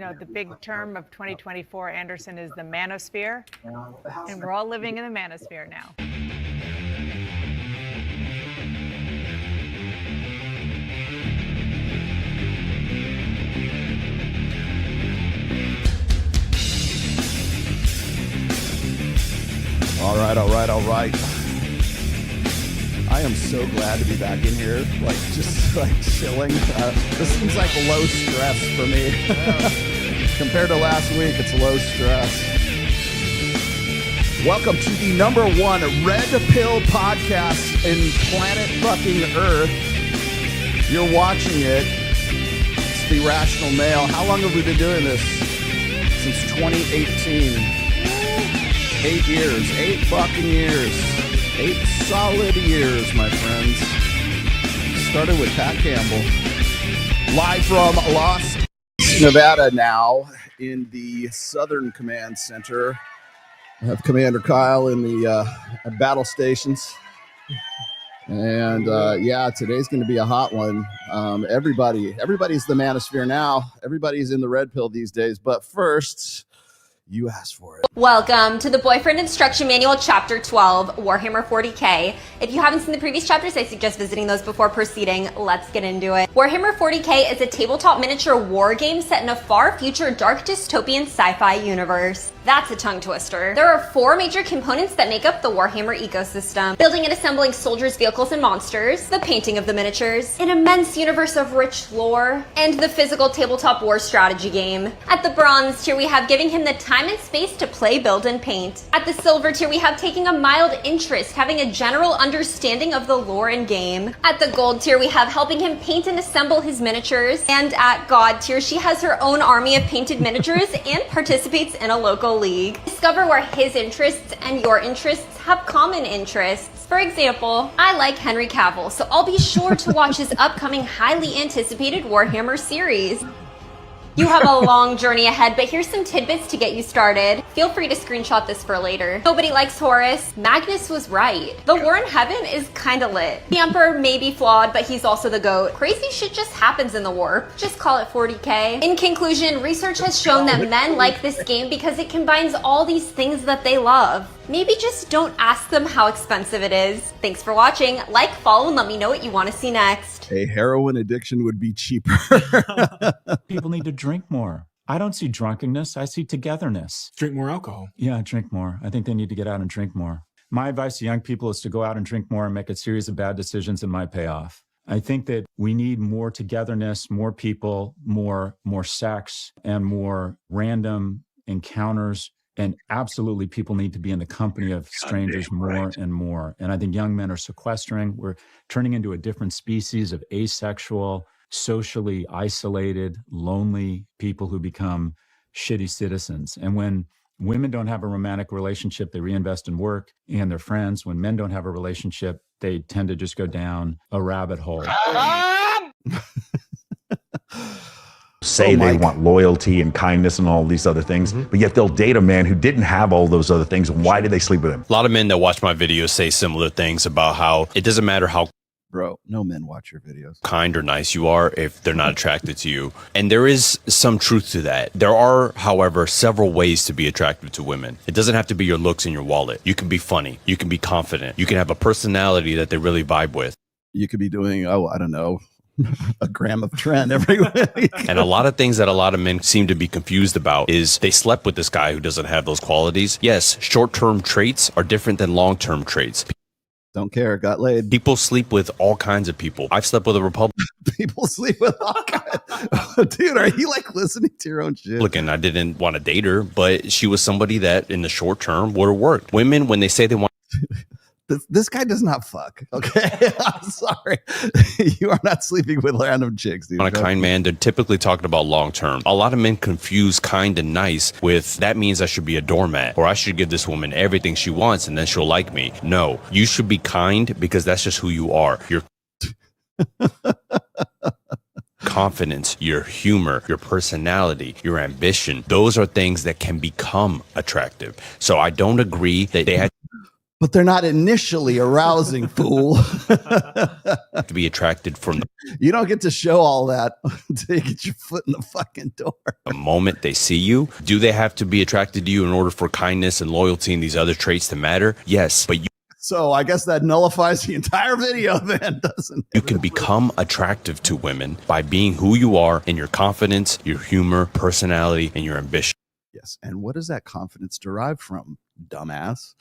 the big term of 2024, Anderson, is the manosphere, and we're all living in the manosphere now. All right. I am so glad to be back in here, just chilling. This seems like low stress for me. Compared to last week, it's low stress. Welcome to the number one red pill podcast in planet fucking Earth. You're watching it. It's the Rational Male. How long have we been doing this? Since 2018. 8 years. 8 fucking years. 8 solid years, my friends. Started with Pat Campbell. Live from Las Nevada now in the Southern Command Center. I have Commander Kyle in the battle stations. And today's going to be a hot one. Everybody's the manosphere now. Everybody's in the red pill these days. But first, you asked for it. Welcome to the Boyfriend Instruction Manual, Chapter 12, Warhammer 40k. If you haven't seen the previous chapters, I suggest visiting those before proceeding. Let's get into it. Warhammer 40k is a tabletop miniature war game set in a far future dark dystopian sci-fi universe. That's a tongue twister. There are 4 major components that make up the Warhammer ecosystem: building and assembling soldiers, vehicles, and monsters, the painting of the miniatures, an immense universe of rich lore, and the physical tabletop war strategy game. At the bronze tier, we have giving him the time and space to play, build, and paint. At the silver tier, we have taking a mild interest, having a general understanding of the lore and game. At the gold tier, we have helping him paint and assemble his miniatures. And at god tier, she has her own army of painted miniatures and participates in a local league. Discover where his interests and your interests have common interests. For example, I like Henry Cavill, so I'll be sure to watch his upcoming highly anticipated Warhammer series. You have a long journey ahead, but here's some tidbits to get you started. Feel free to screenshot this for later. Nobody likes Horus. Magnus was right. The war in heaven is kinda lit. The Emperor may be flawed, but he's also the GOAT. Crazy shit just happens in the war. Just call it 40k. In conclusion, research has shown that men like this game because it combines all these things that they love. Maybe just don't ask them how expensive it is. Thanks for watching. Like, follow, and let me know what you want to see next. A heroin addiction would be cheaper. People need to drink more. I don't see drunkenness. I see togetherness. Drink more alcohol. Yeah, drink more. I think they need to get out and drink more. My advice to young people is to go out and drink more and make a series of bad decisions that might pay off. I think that we need more togetherness, more people, more sex, and more random encounters. And absolutely, people need to be in the company of strangers more and more. And I think young men are sequestering. We're turning into a different species of asexual, socially isolated, lonely people who become shitty citizens. And when women don't have a romantic relationship, they reinvest in work and their friends. When men don't have a relationship, they tend to just go down a rabbit hole. Say they want loyalty and kindness and all these other things, but yet they'll date a man who didn't have all those other things. Why did they sleep with him? A lot of men that watch my videos say similar things about how it doesn't matter how no men watch your videos. Kind or nice you are if they're not attracted to you. And there is some truth to that. There are, however, several ways to be attractive to women. It doesn't have to be your looks and your wallet. You can be funny. You can be confident. You can have a personality that they really vibe with. You could be doing, I don't know, a gram of Tren every week. And a lot of things that a lot of men seem to be confused about is they slept with this guy who doesn't have those qualities. Yes, short-term traits are different than long-term traits. Don't care, got laid. People sleep with all kinds of people. I've slept with a Republican. People sleep with all kinds. Dude, are you listening to your own shit? I didn't want to date her, but she was somebody that in the short term would have worked. Women, when they say they want This guy does not fuck. Okay, I'm sorry. You are not sleeping with random chicks, dude. On a kind man, they're typically talking about long term. A lot of men confuse kind and nice with that means I should be a doormat or I should give this woman everything she wants and then she'll like me. No, you should be kind because that's just who you are. Your confidence, your humor, your personality, your ambition, those are things that can become attractive. So I don't agree that they had But they're not initially arousing, fool. To be attracted from You don't get to show all that until you get your foot in the fucking door. the moment they see you. Do they have to be attracted to you in order for kindness and loyalty and these other traits to matter? Yes, but So I guess that nullifies the entire video then, doesn't it? you can become attractive to women by being who you are in your confidence, your humor, personality, and your ambition. Yes. And what does that confidence derive from? Dumbass.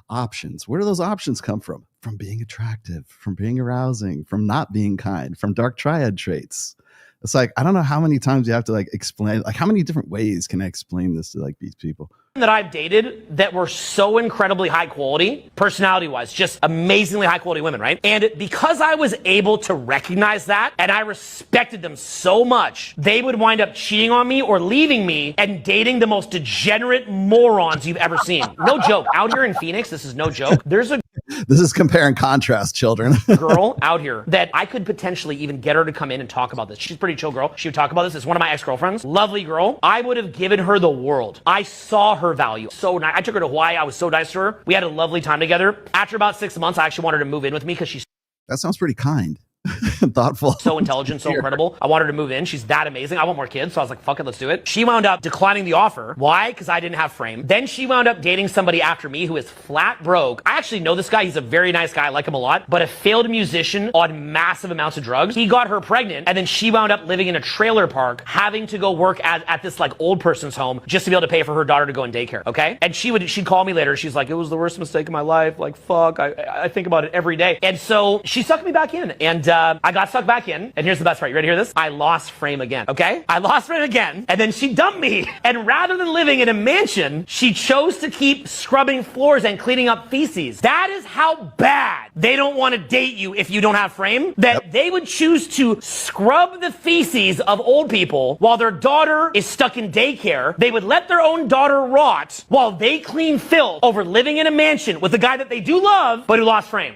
Options. Where do those options come from? From being attractive, from being arousing, from not being kind, from dark triad traits. It's like, I don't know how many times you have to like explain, like how many different ways can I explain this to like these people? That I've dated that were so incredibly high quality, personality wise, just amazingly high quality women, right? And because I was able to recognize that and I respected them so much, they would wind up cheating on me or leaving me and dating the most degenerate morons you've ever seen. No joke. Out here in Phoenix, this is no joke. There's a This is compare and contrast, children. girl out here that I could potentially even get her to come in and talk about this. She's a pretty chill girl. She would talk about this. It's one of my ex-girlfriends. Lovely girl. I would have given her the world. I saw her value. So nice. I took her to Hawaii. I was so nice to her. We had a lovely time together. After about 6 months, I actually wanted her to move in with me because she's That sounds pretty kind. Thoughtful. so intelligent, so incredible. I wanted her to move in. She's that amazing. I want more kids. So I was like, fuck it, let's do it. She wound up declining the offer. Why? Because I didn't have frame. Then she wound up dating somebody after me who is flat broke. I actually know this guy. He's a very nice guy. I like him a lot, but a failed musician on massive amounts of drugs. He got her pregnant and then she wound up living in a trailer park, having to go work at this like old person's home just to be able to pay for her daughter to go in daycare. Okay. And she'd call me later. She's like, it was the worst mistake of my life. Like, fuck. I think about it every day. And so she sucked me back in and I got sucked back in. And here's the best part. You ready to hear this? I lost frame again. Okay? I lost frame again. And then she dumped me. And rather than living in a mansion, she chose to keep scrubbing floors and cleaning up feces. That is how bad they don't want to date you if you don't have frame. That they would choose to scrub the feces of old people while their daughter is stuck in daycare. They would let their own daughter rot while they clean filth over living in a mansion with a guy that they do love, but who lost frame.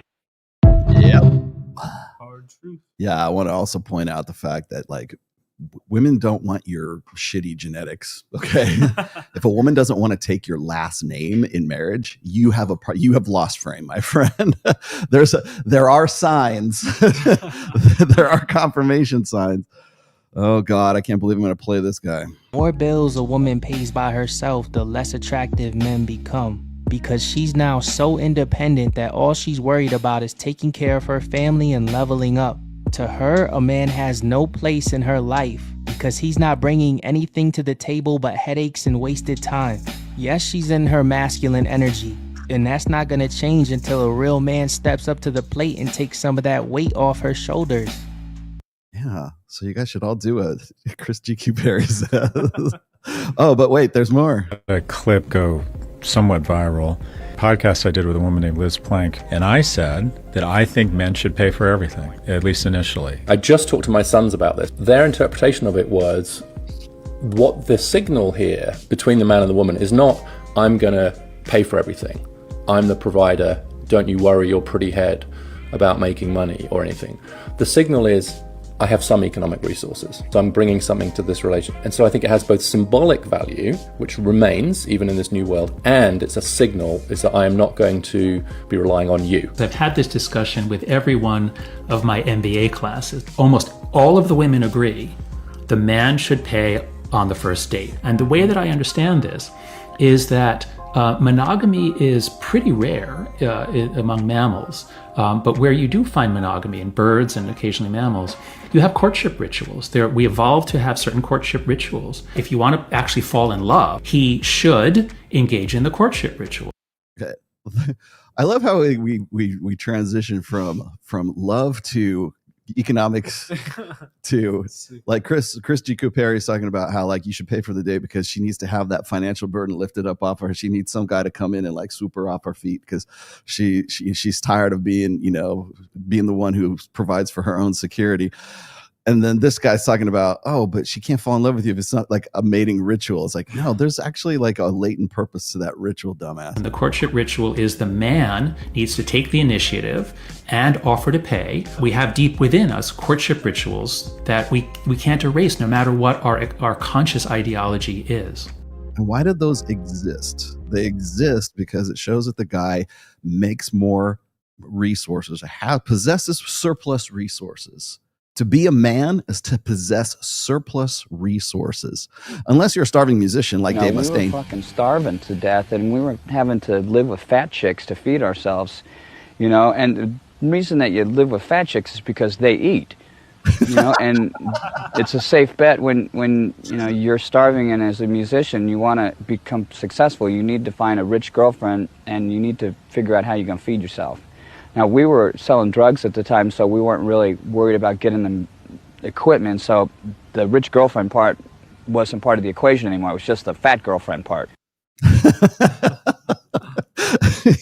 Yep. Yeah, I want to also point out the fact that like women don't want your shitty genetics. Okay, if a woman doesn't want to take your last name in marriage, you have lost frame, my friend. There are signs. There are confirmation signs. Oh God, I can't believe I'm going to play this guy. The more bills a woman pays by herself, the less attractive men become. Because she's now so independent that all she's worried about is taking care of her family and leveling up. To her, a man has no place in her life because he's not bringing anything to the table but headaches and wasted time. Yes, she's in her masculine energy, and that's not going to change until a real man steps up to the plate and takes some of that weight off her shoulders. Yeah, so you guys should all do a Chris GQ Perry says. Oh, but wait, there's more. A clip go somewhat viral. Podcast I did with a woman named Liz Plank, and I said that I think men should pay for everything, at least initially. I just talked to my sons about this. Their interpretation of it was what the signal here between the man and the woman is not, I'm going to pay for everything. I'm the provider. Don't you worry your pretty head about making money or anything. The signal is, I have some economic resources, so I'm bringing something to this relation. And so I think it has both symbolic value, which remains even in this new world, and it's a signal is that I am not going to be relying on you. I've had this discussion with every one of my MBA classes. Almost all of the women agree the man should pay on the first date. And the way that I understand this is that monogamy is pretty rare among mammals, but where you do find monogamy in birds and occasionally mammals, you have courtship rituals. We evolved to have certain courtship rituals. If you want to actually fall in love, he should engage in the courtship ritual. Okay. I love how we transition from love to economics to like Chris G. Perry's talking about how like you should pay for the date because she needs to have that financial burden lifted up off her. She needs some guy to come in and like swoop her off her feet because she's tired of being the one who provides for her own security. And then this guy's talking about, oh, but she can't fall in love with you if it's not like a mating ritual. It's like, no, there's actually like a latent purpose to that ritual, dumbass. And the courtship ritual is the man needs to take the initiative and offer to pay. We have deep within us courtship rituals that we can't erase no matter what our conscious ideology is. And why did those exist? They exist because it shows that the guy makes more resources, possesses surplus resources. To be a man is to possess surplus resources. Unless you're a starving musician like Dave Mustaine. We were fucking starving to death, and we were having to live with fat chicks to feed ourselves, you know. And the reason that you live with fat chicks is because they eat, you know. And it's a safe bet when you know you're starving, and as a musician you want to become successful, you need to find a rich girlfriend, and you need to figure out how you're going to feed yourself. Now, we were selling drugs at the time, so we weren't really worried about getting them equipment, so the rich girlfriend part wasn't part of the equation anymore. It was just the fat girlfriend part.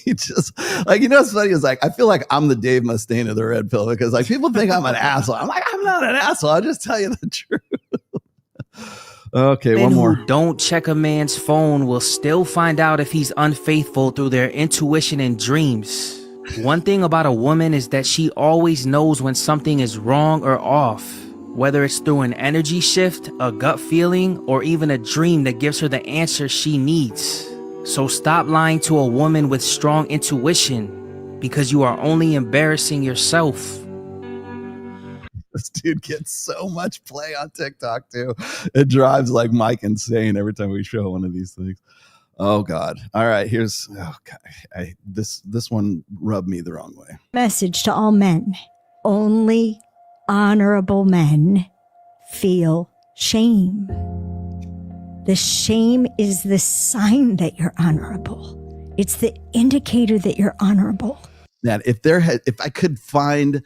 It's just like, you know what's funny is like, I feel like I'm the Dave Mustaine of the Red Pill, because like people think I'm an asshole. I'm like, I'm not an asshole. I'll just tell you the truth. Okay, Men one more. who don't check a man's phone will still find out if he's unfaithful through their intuition and dreams. One thing about a woman is that she always knows when something is wrong or off, whether it's through an energy shift, a gut feeling, or even a dream that gives her the answer she needs. So stop lying to a woman with strong intuition, because you are only embarrassing yourself. This dude gets so much play on TikTok too. It drives like Mike insane every time we show one of these things. Oh God. All right. Here's, oh God. This one rubbed me the wrong way. Message to all men. Only honorable men feel shame. The shame is the sign that you're honorable. It's the indicator that you're honorable. Man, if I could find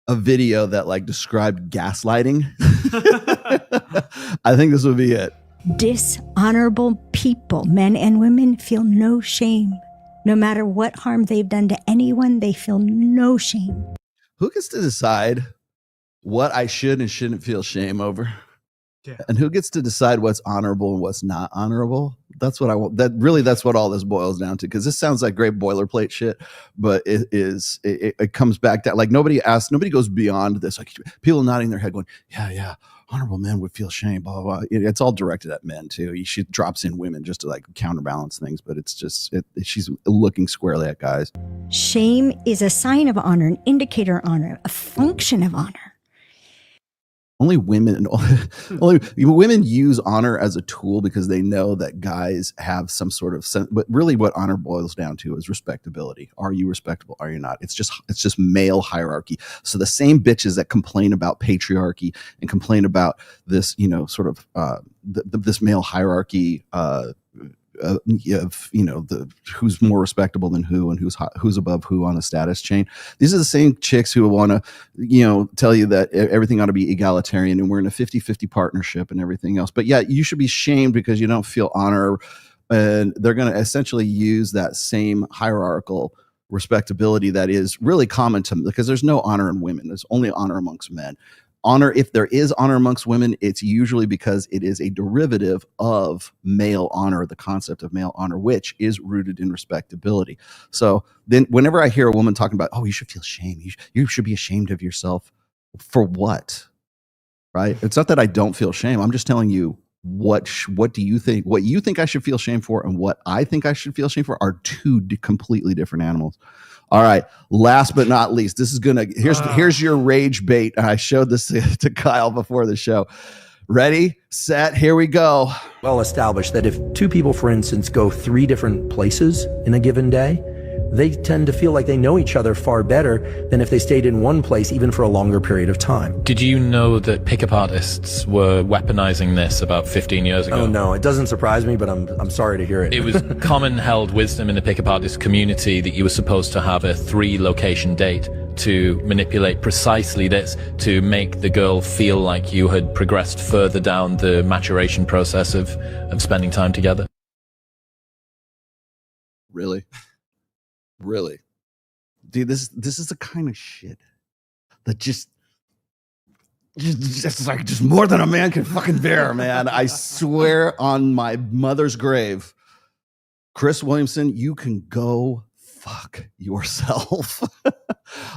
a video that like described gaslighting, I think this would be it. Dishonorable people, men and women, feel no shame. No matter what harm they've done to anyone, they feel no shame. Who gets to decide what I should and shouldn't feel shame over? Yeah. And who gets to decide what's honorable and what's not honorable? That's what I want. That's what all this boils down to. Because this sounds like great boilerplate shit, but it comes back to like nobody goes beyond this. Like people nodding their head going, yeah, honorable men would feel shame, blah, blah, blah. It's all directed at men too. She drops in women just to like counterbalance things, but it's just, she's looking squarely at guys. Shame is a sign of honor, an indicator of honor, a function of honor. Only women use honor as a tool because they know that guys have some sort of sense. But really what honor boils down to is respectability. Are you respectable? Are you not? It's just male hierarchy. So the same bitches that complain about patriarchy and complain about this, sort of this male hierarchy who's more respectable than who and who's above who on the status chain. These are the same chicks who want to, tell you that everything ought to be egalitarian and we're in a 50-50 partnership and everything else. But yeah, you should be shamed because you don't feel honor. And they're going to essentially use that same hierarchical respectability that is really common to them, because there's no honor in women. There's only honor amongst men. Honor, if there is honor amongst women, it's usually because it is a derivative of male honor, the concept of male honor, which is rooted in respectability. So then whenever I hear a woman talking about, oh, you should feel shame, you should be ashamed of yourself, for what? Right? It's not that I don't feel shame. I'm just telling you, what do you think? What you think I should feel shame for and what I think I should feel shame for are two completely different animals. All right. Last but not least, this is here's your rage bait. I showed this to Kyle before the show. Ready, set, here we go. Well established that if two people, for instance, go 3 different places in a given day, they tend to feel like they know each other far better than if they stayed in one place even for a longer period of time. Did you know that pickup artists were weaponizing this about 15 years ago? Oh no, it doesn't surprise me, but I'm sorry to hear it. It was common held wisdom in the pickup artist community that you were supposed to have a 3-location date to manipulate precisely this, to make the girl feel like you had progressed further down the maturation process of spending time together. Really? Really, dude, this is the kind of shit that just more than a man can fucking bear, man. I swear on my mother's grave, Chris Williamson, you can go fuck yourself.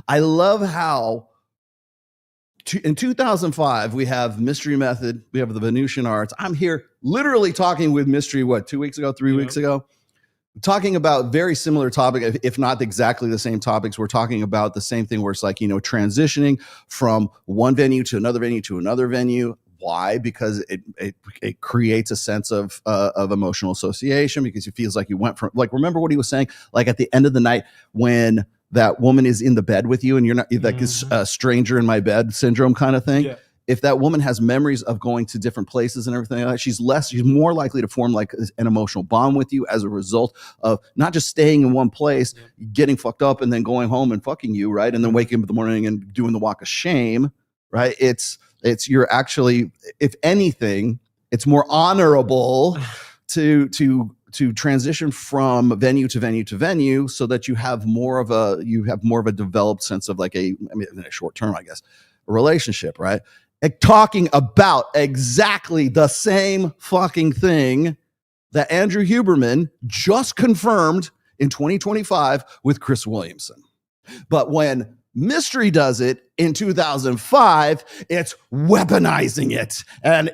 I love how in 2005, we have Mystery Method. We have the Venusian Arts. I'm here literally talking with Mystery, 2 weeks ago, 3 weeks ago? Talking about very similar topic, if not exactly the same topics. We're talking about the same thing where it's like, transitioning from one venue to another venue to another venue. Why? Because it creates a sense of emotional association, because it feels like you went from, like, remember what he was saying, like at the end of the night when that woman is in the bed with you and you're not like this stranger in my bed syndrome kind of thing. Yeah. If that woman has memories of going to different places and everything like that, she's more likely to form like an emotional bond with you as a result of not just staying in one place, getting fucked up and then going home and fucking you, right? And then waking up in the morning and doing the walk of shame, right? You're actually, if anything, it's more honorable to transition from venue to venue to venue, so that you have more of a developed sense of like in a short term, I guess, a relationship, right? Talking about exactly the same fucking thing that Andrew Huberman just confirmed in 2025 with Chris Williamson. But when Mystery does it in 2005, it's weaponizing it. And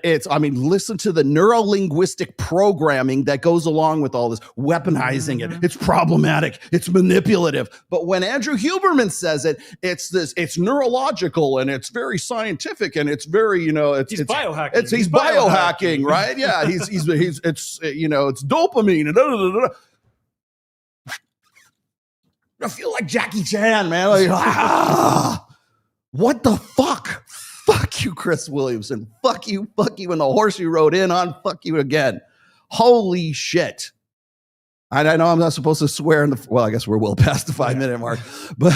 listen to the neuro-linguistic programming that goes along with all this, weaponizing it. It's problematic. It's manipulative. But when Andrew Huberman says it, it's neurological and it's very scientific and it's very, he's biohacking. He's biohacking, right? Yeah. It's dopamine and I feel like Jackie Chan, man. Like, what the fuck? Fuck you, Chris Williamson. Fuck you, and the horse you rode in on. Fuck you again. Holy shit. I know I'm not supposed to swear I guess we're well past the 5-minute mark. But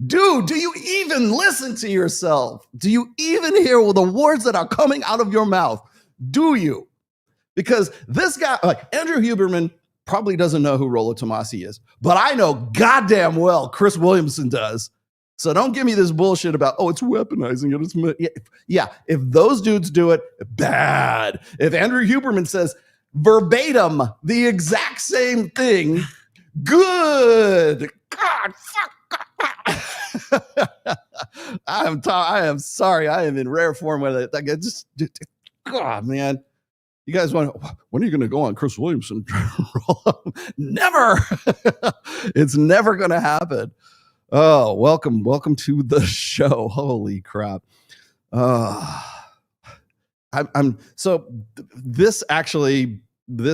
dude, do you even listen to yourself? Do you even hear the words that are coming out of your mouth? Do you? Because this guy, like Andrew Huberman, probably doesn't know who Rollo Tomasi is, but I know goddamn well Chris Williamson does. So don't give me this bullshit about, it's weaponizing it. Yeah, if those dudes do it, bad. If Andrew Huberman says verbatim the exact same thing, good. God, fuck. I am sorry. I am in rare form with it. Like, God, man. You guys when are you going to go on Chris Williamson? Never. It's never going to happen. Oh, welcome to the show. Holy crap. This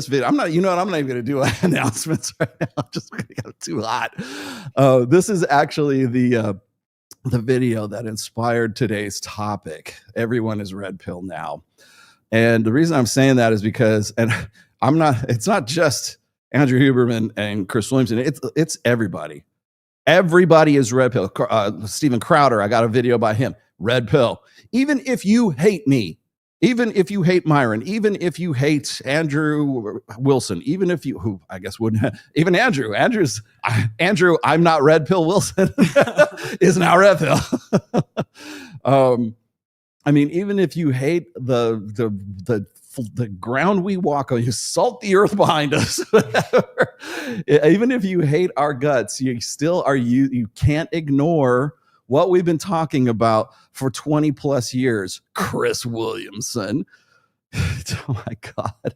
video, I'm not even going to do announcements right now. I'm just going to get too hot. This is actually the video that inspired today's topic. Everyone is red pill now. And the reason I'm saying that is because, it's not just Andrew Huberman and Chris Williamson. It's everybody. Everybody is red pill. Steven Crowder, I got a video by him. Red pill. Even if you hate me, even if you hate Myron, even if you hate Andrew Wilson, even if you, who I guess wouldn't, even Andrew, I'm not red pill Wilson is now red pill. Even if you hate the ground we walk on, you salt the earth behind us. Even if you hate our guts, you still are you can't ignore what we've been talking about for 20 plus years. Chris Williamson. Oh my God.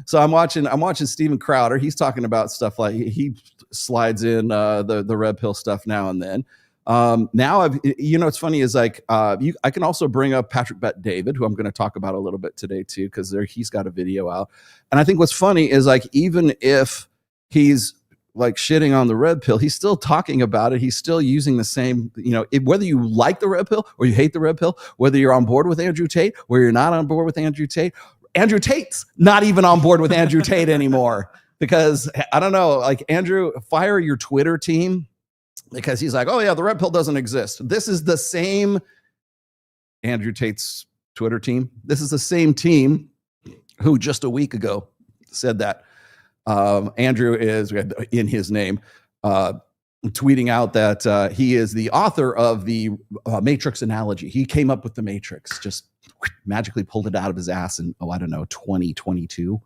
So I'm watching Steven Crowder. He's talking about stuff like he slides in the red pill stuff now and then. Now what's funny is like I can also bring up Patrick Bet David, who I'm going to talk about a little bit today too, because he's got a video out. And I think what's funny is like even if he's like shitting on the red pill, he's still talking about it. He's still using the same, whether you like the red pill or you hate the red pill, whether you're on board with Andrew Tate or you're not on board with Andrew Tate. Andrew Tate's not even on board with Andrew Tate anymore because I don't know, like Andrew, fire your Twitter team. Because he's like, oh yeah, the red pill doesn't exist. This is the same Andrew Tate's Twitter team. This is the same team who just a week ago said that Andrew is, in his name, tweeting out that he is the author of the Matrix analogy. He came up with the Matrix, just magically pulled it out of his ass in, 2022.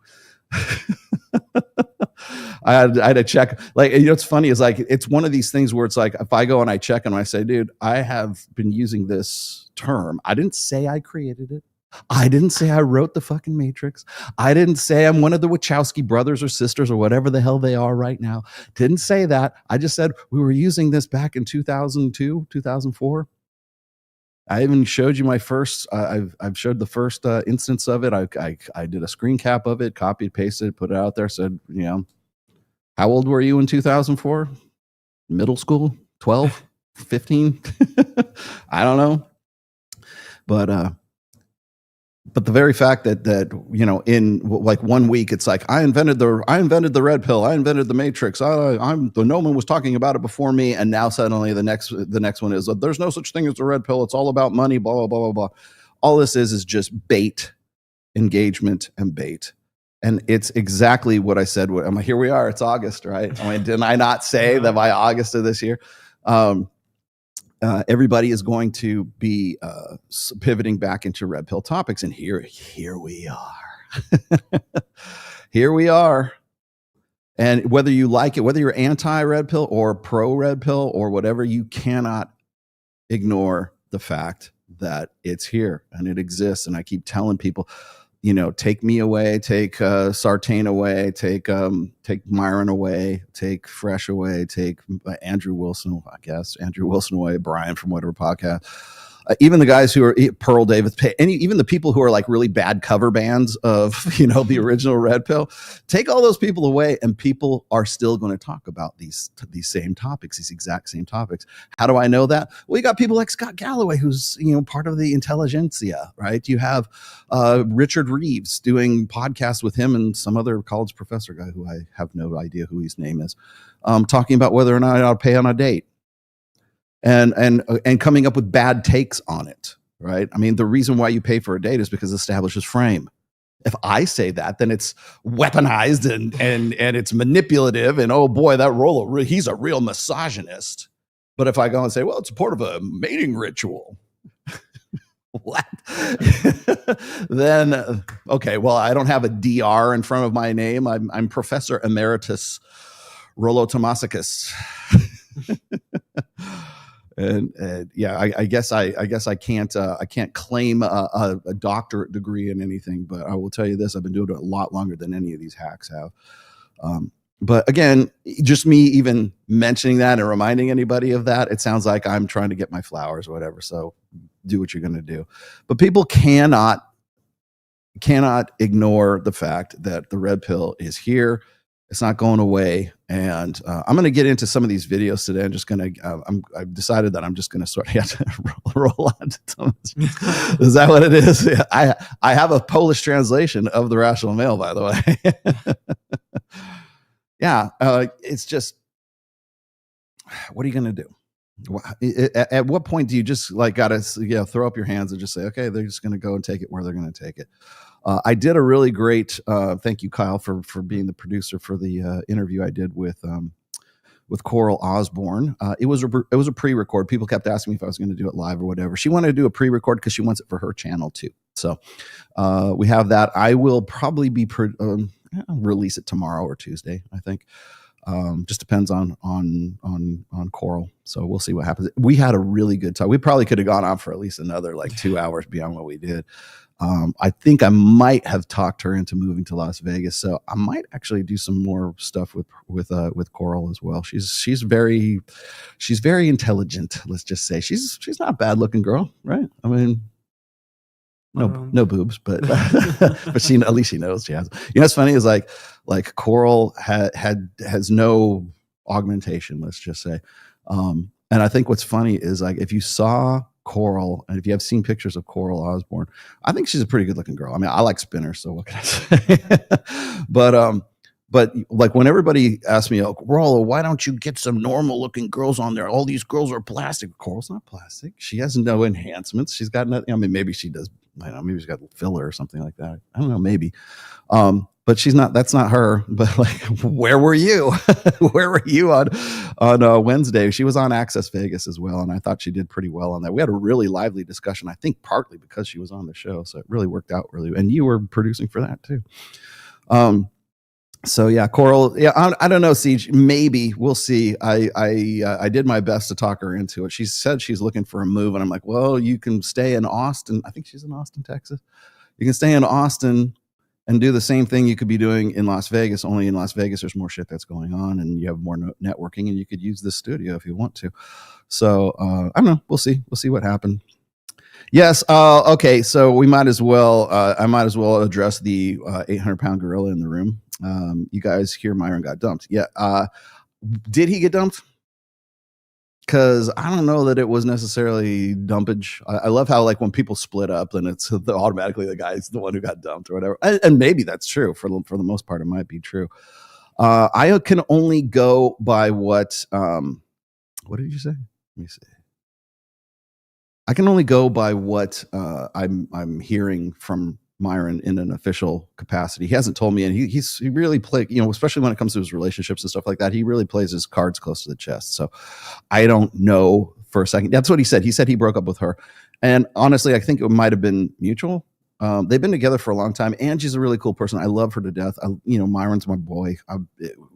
I had to check. Like, you know, what's funny is like, it's one of these things where it's like, if I go and I check and I say, dude, I have been using this term. I didn't say I created it. I didn't say I wrote the fucking Matrix. I didn't say I'm one of the Wachowski brothers or sisters or whatever the hell they are right now. Didn't say that. I just said we were using this back in 2002, 2004. I even showed you my first, I've showed the first instance of it. I did a screen cap of it, copied, pasted, put it out there, said, you know, how old were you in 2004? Middle school? 12? 15? I don't know. But the very fact that you know, in like 1 week, it's like I invented the red pill, I invented the Matrix, no one was talking about it before me, and now suddenly the next one is there's no such thing as the red pill. It's all about money. Blah blah blah blah blah. All this is just bait, engagement, and bait. And it's exactly what I said. Here we are. It's August, right? I mean, didn't I not say that by August of this year? Everybody is going to be pivoting back into red pill topics, and here we are. Here we are. And whether you like it, whether you're anti-red pill or pro-red pill or whatever, you cannot ignore the fact that it's here and it exists. And I keep telling people, you know, take me away, take Sartain away, take Myron away, take Fresh away, take Andrew Wilson away, Brian from whatever podcast. Even the guys who are Pearl Davis, even the people who are like really bad cover bands of, you know, the original red pill, take all those people away and people are still going to talk about these same topics, these exact same topics. How do I know that? Well, you got people like Scott Galloway, who's, you know, part of the intelligentsia, right? You have Richard Reeves doing podcasts with him and some other college professor guy who I have no idea who his name is, talking about whether or not I ought to pay on a date. And coming up with bad takes on it, right? I mean, the reason why you pay for a date is because it establishes frame. If I say that, then it's weaponized and it's manipulative. And oh boy, that Rollo, he's a real misogynist. But if I go and say, well, it's part of a mating ritual, what? Then okay, well, I don't have a DR in front of my name. I'm Professor Emeritus Rollo Tomasicus. And yeah, I guess I can't claim a doctorate degree in anything, but I will tell you this: I've been doing it a lot longer than any of these hacks have. But again, just me even mentioning that and reminding anybody of that, it sounds like I'm trying to get my flowers or whatever. So do what you're going to do. But people cannot ignore the fact that the red pill is here. It's not going away. And I'm going to get into some of these videos today. I'm just going to, I've decided that I'm just going to sort of roll on to some. Is that what it is? Yeah, I have a Polish translation of The Rational Male, by the way. Yeah. It's just, what are you going to do? At what point do you just like got to throw up your hands and just say, okay, they're just going to go and take it where they're going to take it. I did a really great, thank you, Kyle, for being the producer for the interview I did with Coral Osborne. It was a pre-record. People kept asking me if I was going to do it live or whatever. She wanted to do a pre-record because she wants it for her channel too. So we have that. I will probably be release it tomorrow or Tuesday, I think. Just depends on Coral. So we'll see what happens. We had a really good time. We probably could have gone on for at least another like 2 hours beyond what we did. I think I might have talked her into moving to Las Vegas, so I might actually do some more stuff with Coral as well. She's very intelligent. Let's just say she's not a bad looking girl, right? I mean, no boobs, but but at least she knows she has. You know, what's funny is like Coral has no augmentation. Let's just say, and I think what's funny is like if you saw Coral, and if you have seen pictures of Coral Osborne, I think she's a pretty good looking girl. I mean, I like spinners, so what can I say? But like when everybody asks me, oh, Rollo, why don't you get some normal looking girls on there? All these girls are plastic. Coral's not plastic. She has no enhancements. She's got nothing. I mean, maybe she does. I don't know, maybe she's got filler or something like that. I don't know, maybe. But she's not. That's not her. But like, where were you? Where were you on Wednesday? She was on Access Vegas as well, and I thought she did pretty well on that. We had a really lively discussion. I think partly because she was on the show, so it really worked out really. And you were producing for that too. So yeah, Coral. Yeah, I don't know, Siege. Maybe we'll see. I did my best to talk her into it. She said she's looking for a move, and I'm like, well, you can stay in Austin. I think she's in Austin, Texas. You can stay in Austin and do the same thing you could be doing in Las Vegas. Only in Las Vegas, there's more shit that's going on, and you have more networking, and you could use this studio if you want to. So I don't know. We'll see. We'll see what happens. Yes. Okay. So we might as well. I might as well address the 800-pound gorilla in the room. You guys hear Myron got dumped? Yeah. Did he get dumped? Because I don't know that it was necessarily dumpage. I love how like when people split up, then it's automatically the guy's the one who got dumped or whatever. And maybe that's true for the most part. It might be true. I can only go by what. What did you say? Let me see. I can only go by what I'm hearing from Myron in an official capacity. He hasn't told me, and he really played, especially when it comes to his relationships and stuff like that. He really plays his cards close to the chest. So I don't know for a second. That's what he said. He said he broke up with her, and honestly, I think it might have been mutual. They've been together for a long time. Angie's a really cool person. I love her to death. Myron's my boy.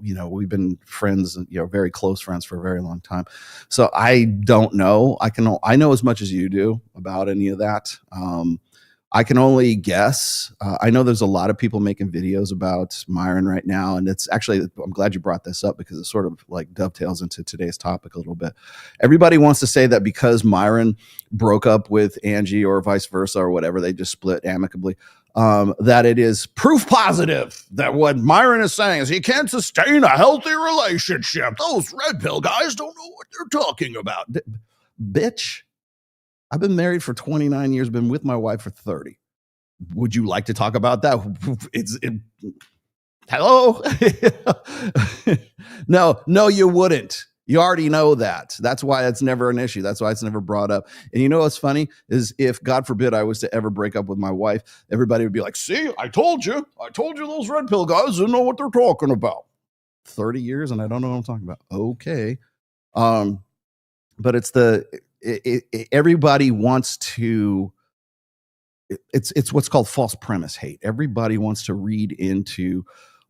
We've been friends, very close friends for a very long time. So I don't know. I know as much as you do about any of that. I can only guess. I know there's a lot of people making videos about Myron right now. And it's actually, I'm glad you brought this up because it sort of like dovetails into today's topic a little bit. Everybody wants to say that because Myron broke up with Angie or vice versa or whatever, they just split amicably, that it is proof positive that what Myron is saying is he can't sustain a healthy relationship. Those red pill guys don't know what they're talking about. Bitch. I've been married for 29 years, been with my wife for 30. Would you like to talk about that? Hello? No, you wouldn't. You already know that. That's why it's never an issue. That's why it's never brought up. And you know what's funny is if, God forbid, I was to ever break up with my wife, everybody would be like, see, I told you those red pill guys didn't know what they're talking about. 30 years and I don't know what I'm talking about. Okay. But it's everybody wants to, it's what's called false premise hate. Everybody wants to read into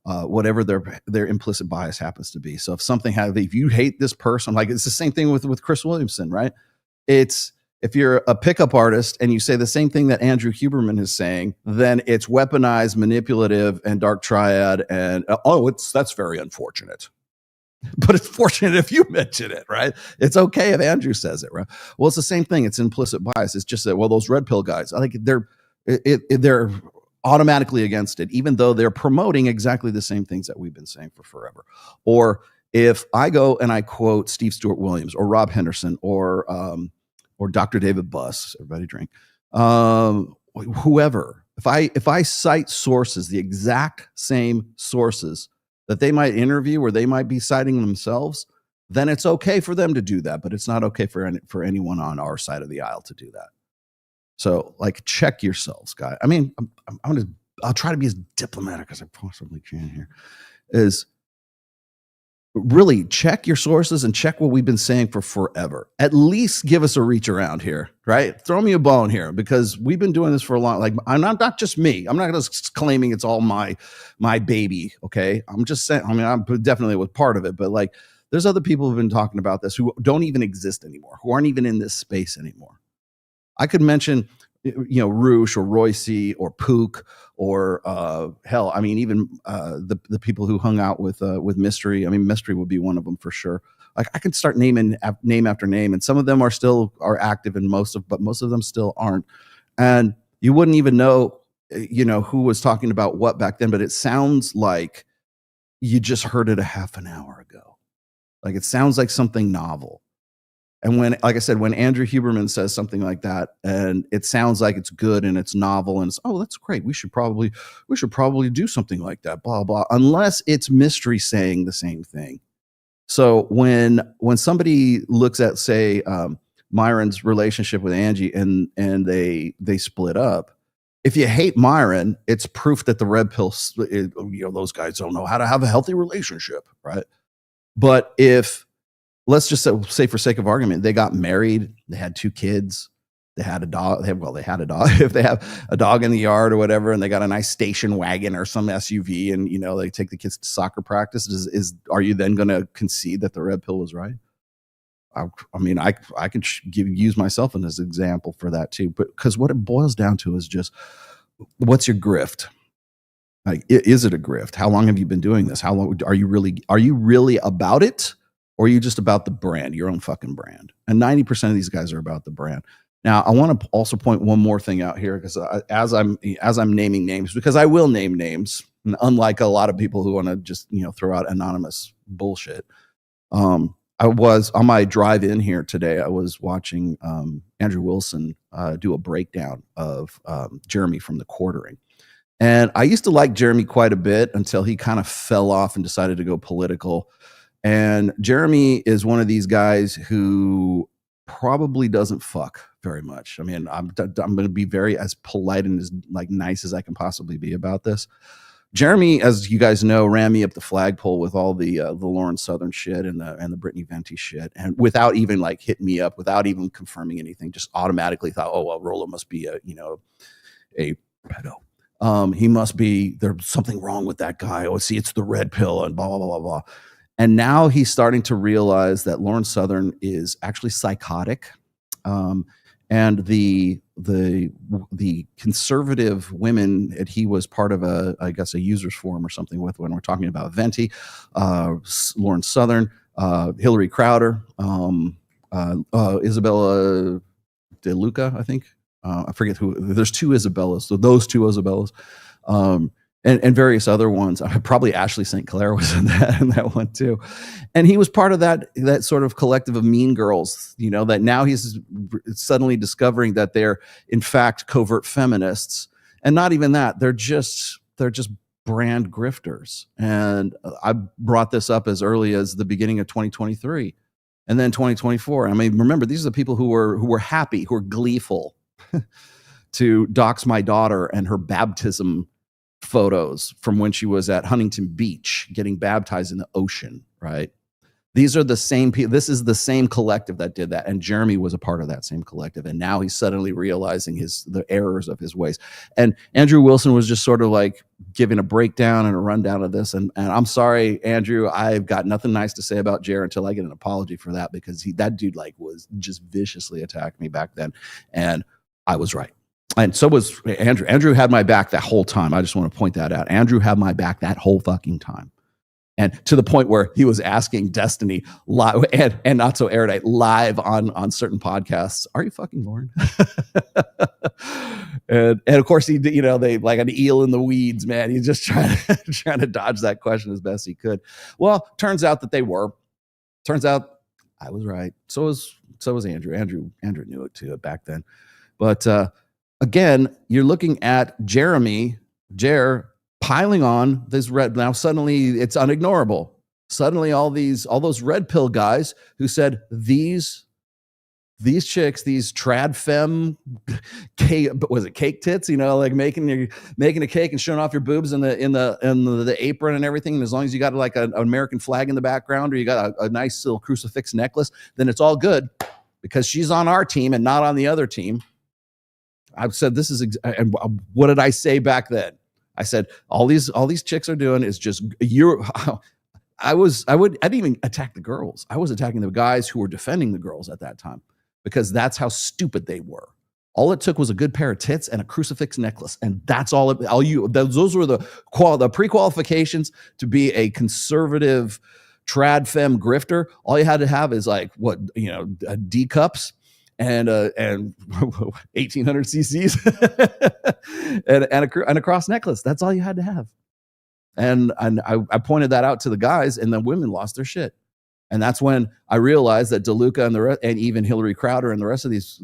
whatever their implicit bias happens to be. So if you hate this person, like it's the same thing with Chris Williamson, right? It's if you're a pickup artist and you say the same thing that Andrew Huberman is saying, then it's weaponized, manipulative, and dark triad. And that's very unfortunate. But it's fortunate if you mention it, right? It's okay if Andrew says it, right? Well, it's the same thing. It's implicit bias. It's just that, well, those red pill guys, I think they're automatically against it, even though they're promoting exactly the same things that we've been saying for forever. Or if I go and I quote Steve Stewart Williams or Rob Henderson or Dr. David Buss, everybody drink, whoever, if I cite sources, the exact same sources that they might interview or they might be citing themselves, then it's okay for them to do that. But it's not okay for anyone on our side of the aisle to do that. So like, check yourselves, guys. I mean, I'll try to be as diplomatic as I possibly can here. Is really check your sources and check what we've been saying for forever. At least give us a reach around here, right? Throw me a bone here because we've been doing this for a long. Like I'm not just me. I'm not just claiming it's all my baby. Okay, I'm just saying. I mean, I'm definitely was part of it, but like, there's other people who've been talking about this who don't even exist anymore, who aren't even in this space anymore. I could mention, Roosh or Royce or Pook or hell, I mean, even the people who hung out with Mystery. I mean, Mystery would be one of them for sure. Like I could start naming name after name, and some of them are active, and most of them still aren't. And you wouldn't even know, who was talking about what back then. But it sounds like you just heard it a half an hour ago. Like it sounds like something novel. And like I said, when Andrew Huberman says something like that, and it sounds like it's good and it's novel and it's, oh, that's great. We should probably do something like that, blah, blah, unless it's Mystery saying the same thing. So when somebody looks at, say, Myron's relationship with Angie and they split up, if you hate Myron, it's proof that the red pill, those guys don't know how to have a healthy relationship, right? But if, let's just say for sake of argument, they got married, they had 2 kids, they had a dog. They had a dog. If they have a dog in the yard or whatever, and they got a nice station wagon or some SUV, and they take the kids to soccer practice, are you then going to concede that the red pill was right? I can use myself as an example for that too. But because what it boils down to is just, what's your grift? Like, is it a grift? How long have you been doing this? How long are you really about it? Or are you just about the brand, your own fucking brand? And 90% of these guys are about the brand. Now, I want to also point one more thing out here, because as I'm naming names, because I will name names, unlike a lot of people who want to just throw out anonymous bullshit. I was on my drive in here today. I was watching Andrew Wilson do a breakdown of Jeremy from The Quartering. And I used to like Jeremy quite a bit until he kind of fell off and decided to go political. And Jeremy is one of these guys who probably doesn't fuck very much. I mean, I'm going to be very as polite and as nice as I can possibly be about this. Jeremy, as you guys know, ran me up the flagpole with all the Lauren Southern shit and the Brittany Venti shit, and without even hitting me up, without even confirming anything, just automatically thought, oh well, Rollo must be a pedo. He must be, there's something wrong with that guy. Oh, see, it's the red pill and blah blah blah blah blah. And now he's starting to realize that Lauren Southern is actually psychotic, and the conservative women that he was part of a users forum or something with, when we're talking about Venti, Lauren Southern, Hillary Crowder, Isabella De Luca, I think. I forget who. There's two Isabellas, so those two Isabellas, and various other ones. Probably Ashley St. Clair was in that one too, and he was part of that sort of collective of mean girls. That now he's suddenly discovering that they're in fact covert feminists, and not even that. They're just brand grifters. And I brought this up as early as the beginning of 2023, and then 2024. I mean, remember, these are the people who were happy, who were gleeful to dox my daughter and her baptism photos from when she was at Huntington Beach getting baptized in the ocean, right? These are the same people. This is the same collective that did that. And Jeremy was a part of that same collective. And now he's suddenly realizing the errors of his ways. And Andrew Wilson was just sort of giving a breakdown and a rundown of this. And I'm sorry, Andrew, I've got nothing nice to say about Jer until I get an apology for that, because that dude was just viciously attacked me back then. And I was right. And so was Andrew. Andrew had my back that whole time. I just want to point that out. Andrew had my back that whole fucking time. And to the point where he was asking Destiny live and Not So Erudite live on certain podcasts, are you fucking Lauren? and of course he, they like an eel in the weeds, man. He's just trying to dodge that question as best he could. Well, turns out that they were. Turns out I was right. So was Andrew. Andrew knew it too back then. But again, you're looking at Jer piling on this red. Now suddenly it's unignorable. Suddenly all those red pill guys who said these chicks, these trad femme cake, was it cake tits? Making a cake and showing off your boobs in the apron and everything. And as long as you got an American flag in the background, or you got a nice little crucifix necklace, then it's all good, because she's on our team and not on the other team. I've said this is, and what did I say back then? I said all these chicks are doing is just I didn't even attack the girls. I was attacking the guys who were defending the girls at that time, because that's how stupid they were. All it took was a good pair of tits and a crucifix necklace, and that's all. Those were the pre-qualifications to be a conservative trad femme grifter. All you had to have is D cups and 1800 cc's and a cross necklace. That's all you had to have. And I pointed that out to the guys, and the women lost their shit. And that's when I realized that DeLuca and even Hillary Crowder and the rest of these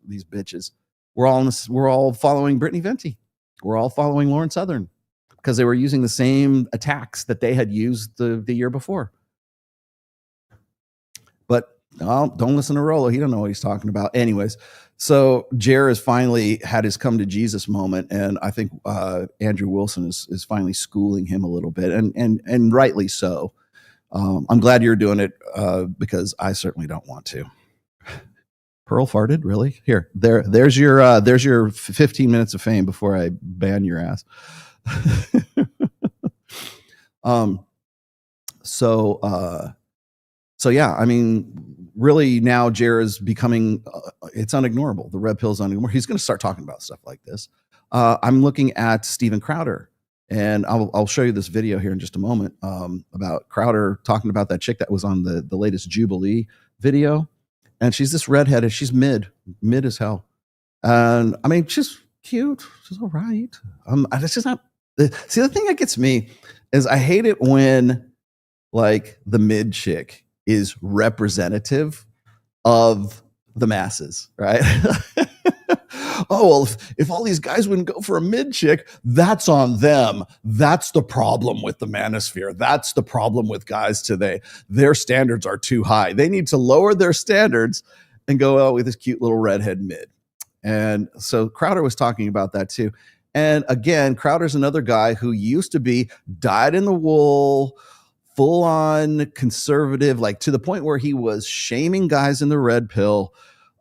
bitches we're all following Brittany Venti. We're all following Lauren Southern, because they were using the same attacks that they had used the year before. But don't listen to Rollo. He don't know what he's talking about. Anyways, so Jer has finally had his come to Jesus moment, and I think Andrew Wilson is finally schooling him a little bit, and rightly so. I'm glad you're doing it, because I certainly don't want to. Pearl farted, really? Here, there's your 15 minutes of fame before I ban your ass. So yeah, I mean, really now Jared's becoming, it's unignorable. The red pill's unignorable. He's going to start talking about stuff like this. I'm looking at Steven Crowder, and I'll show you this video here in just a moment about Crowder talking about that chick that was on the latest Jubilee video. And she's this redheaded, she's mid as hell. And I mean, she's cute. She's all right. It's just not, see, the thing that gets me is I hate it when like the mid chick is representative of the masses, right? Oh, well, if all these guys wouldn't go for a mid chick, that's on them. That's the problem with the manosphere. That's the problem with guys today. Their standards are too high. They need to lower their standards and go out with this cute little redhead mid. And so Crowder was talking about that too. And again, Crowder's another guy who used to be dyed in the wool, full on conservative, like to the point where he was shaming guys in the red pill.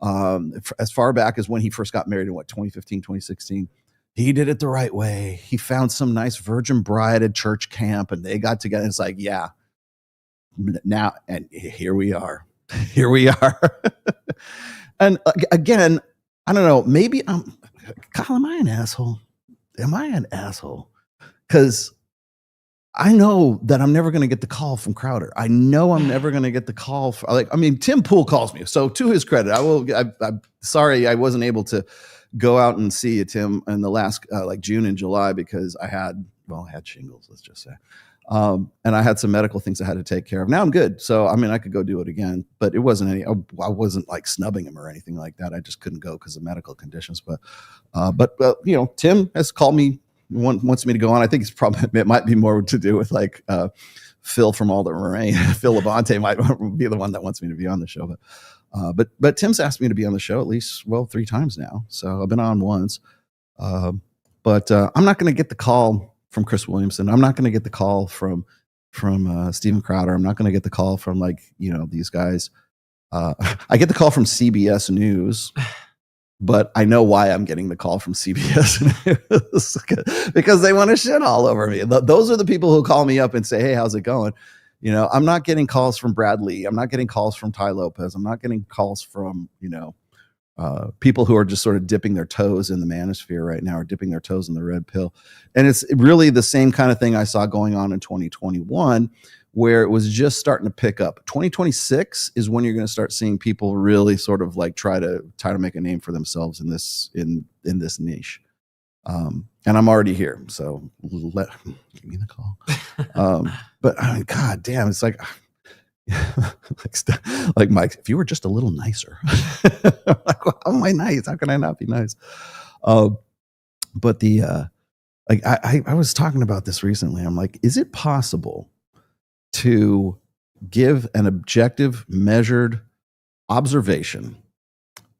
As far back as when he first got married in 2015, 2016, he did it the right way. He found some nice virgin bride at church camp and they got together. It's like, yeah, now, and here we are, And again, I don't know, maybe Kyle, am I an asshole? Cause I know that I'm never going to get the call from Crowder. I know I'm never going to get the call. Tim Pool calls me. So to his credit, I'm sorry I wasn't able to go out and see Tim in the last June and July because I had shingles, let's just say. And I had some medical things I had to take care of. Now I'm good. So, I mean, I could go do it again, but it wasn't I wasn't like snubbing him or anything like that. I just couldn't go because of medical conditions. But Tim has called me. Wants me to go on. I think it might be more to do with like Phil from All the Moraine. Phil Labonte might be the one that wants me to be on the show. But Tim's asked me to be on the show at least 3 times now. So I've been on once. But I'm not going to get the call from Chris Williamson. I'm not going to get the call from Steven Crowder. I'm not going to get the call from these guys. I get the call from CBS News. But I know why I'm getting the call from CBS News because they want to shit all over me. Those are the people who call me up and say, hey, how's it going? I'm not getting calls from Brad Lee. I'm not getting calls from Ty Lopez. I'm not getting calls from, people who are just sort of dipping their toes in the manosphere right now or dipping their toes in the red pill. And it's really the same kind of thing I saw going on in 2021 where it was just starting to pick up. 2026 is when you're going to start seeing people really sort of like try to make a name for themselves in this niche. And I'm already here, so give me the call. But I mean, God damn, it's like Mike, if you were just a little nicer. Like, well, how am I nice? How can I not be nice? But I was talking about this recently. I'm like, is it possible to give an objective, measured observation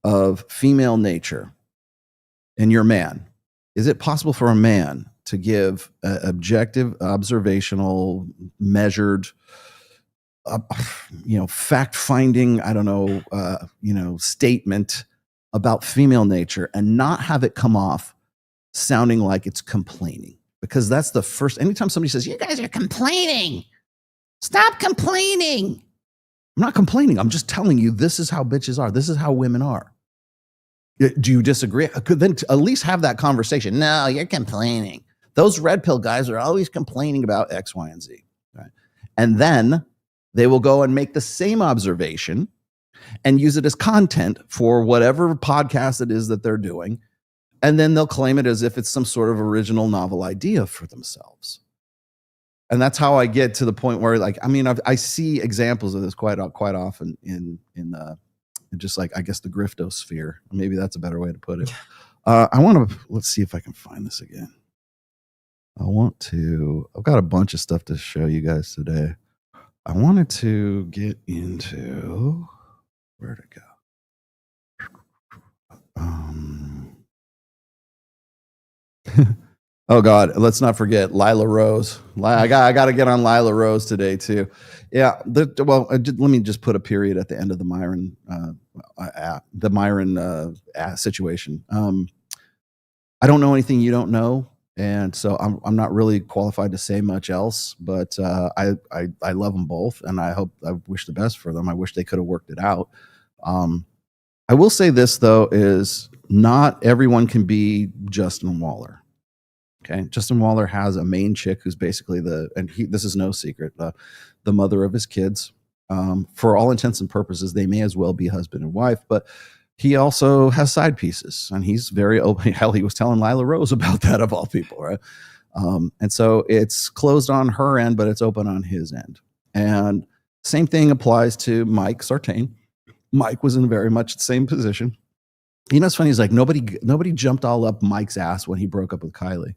of female nature in your man? Is it possible for a man to give an objective, observational, measured, fact-finding, statement about female nature and not have it come off sounding like it's complaining? Because that's the first, anytime somebody says, you guys are complaining, stop complaining. I'm not complaining. I'm just telling you this is how bitches are. This is how women are. Do you disagree? I could then at least have that conversation. No, you're complaining. Those red pill guys are always complaining about X, Y, and Z. Right? And then they will go and make the same observation and use it as content for whatever podcast it is that they're doing. And then they'll claim it as if it's some sort of original novel idea for themselves. And that's how I get to the point where, I see examples of this quite often in just like, I guess, the griftosphere. Maybe that's a better way to put it. Let's see if I can find this again. I've got a bunch of stuff to show you guys today. I wanted to get into, where'd it go? Oh God, let's not forget Lila Rose. I got to get on Lila Rose today too. Yeah. Let me just put a period at the end of the Myron situation. I don't know anything you don't know, and so I'm not really qualified to say much else. But I love them both, and I wish the best for them. I wish they could have worked it out. I will say this though: is not everyone can be Justin Waller. Okay, Justin Waller has a main chick who's basically this is no secret, the mother of his kids. For all intents and purposes, they may as well be husband and wife, but he also has side pieces, and he's very open. Hell, he was telling Lila Rose about that, of all people, right? And so it's closed on her end, but it's open on his end. And same thing applies to Mike Sartain. Mike was in very much the same position. You know, it's funny. He's like, nobody jumped all up Mike's ass when he broke up with Kylie,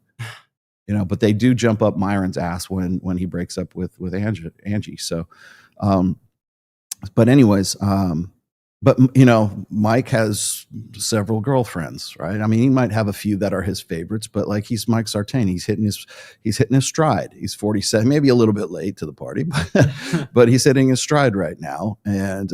but they do jump up Myron's ass when he breaks up with Angie. So, but anyways, Mike has several girlfriends, right? I mean, he might have a few that are his favorites, but like, he's Mike Sartain. He's hitting his stride. He's 47, maybe a little bit late to the party, but he's hitting his stride right now. And,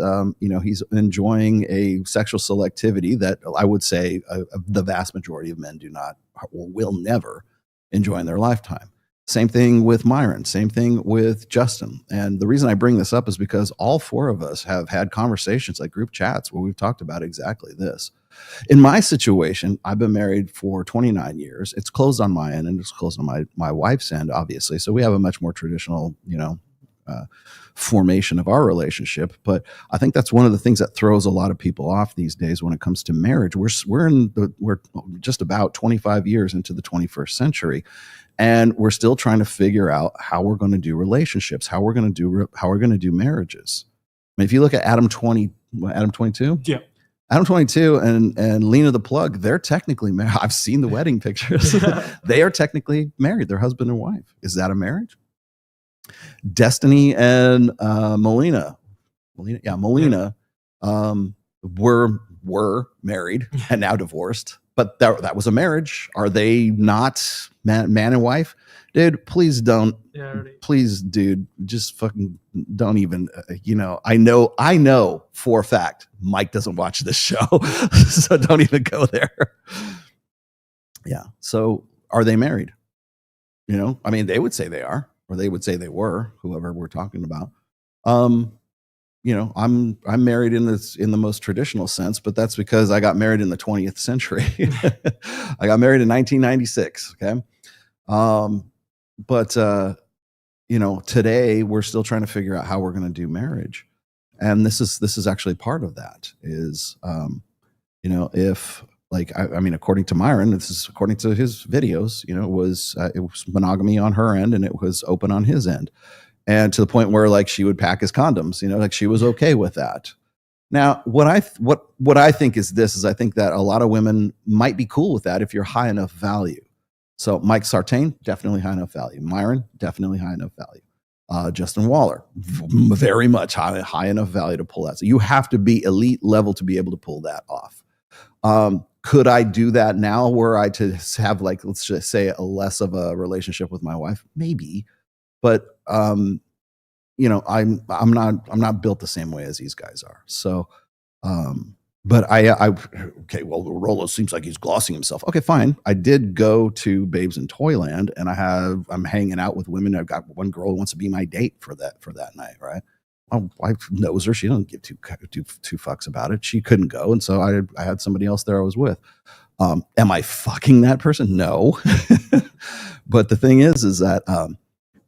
he's enjoying a sexual selectivity that I would say the vast majority of men do not or will never enjoy in their lifetime. Same thing with Myron, same thing with Justin. And the reason I bring this up is because all four of us have had conversations, like group chats, where we've talked about exactly this. In my situation, I've been married for 29 years. It's closed on my end and it's closed on my wife's end, obviously. So we have a much more traditional, formation of our relationship. But I think that's one of the things that throws a lot of people off these days when it comes to marriage. We're just about 25 years into the 21st century. And we're still trying to figure out how we're going to do relationships, how we're going to do marriages. I mean, if you look at Adam 22, yeah, Adam 22 and Lena the Plug, they're technically married. I've seen the wedding pictures. They are technically married. They're husband and wife. Is that a marriage? Destiny and Melina were married and now divorced. But that was a marriage. Are they not man and wife? Dude, please don't. Yeah, please, dude, just fucking don't even, I know for a fact Mike doesn't watch this show. So don't even go there. Yeah. So are they married? I mean, they would say they are, or they would say they were, whoever we're talking about. I'm married in the most traditional sense, but that's because I got married in the 20th century. I got married in 1996. Okay. But today we're still trying to figure out how we're going to do marriage. And this is actually part of that is, if according to Myron, this is according to his videos, it was monogamy on her end and it was open on his end. And to the point where like she would pack his condoms, like she was okay with that. Now, what I think is this is I think that a lot of women might be cool with that if you're high enough value. So Mike Sartain, definitely high enough value. Myron, definitely high enough value. Justin Waller, very much high enough value to pull that. So you have to be elite level to be able to pull that off. Could I do that now were I to have like, let's just say a less of a relationship with my wife? Maybe. But I'm not built the same way as these guys are. So, but okay, well, Rollo seems like he's glossing himself. Okay, fine. I did go to Babes in Toyland, and I'm hanging out with women. I've got one girl who wants to be my date for that night, right? My wife knows her. She doesn't give two fucks about it. She couldn't go, and so I had somebody else there I was with. Am I fucking that person? No. But the thing is that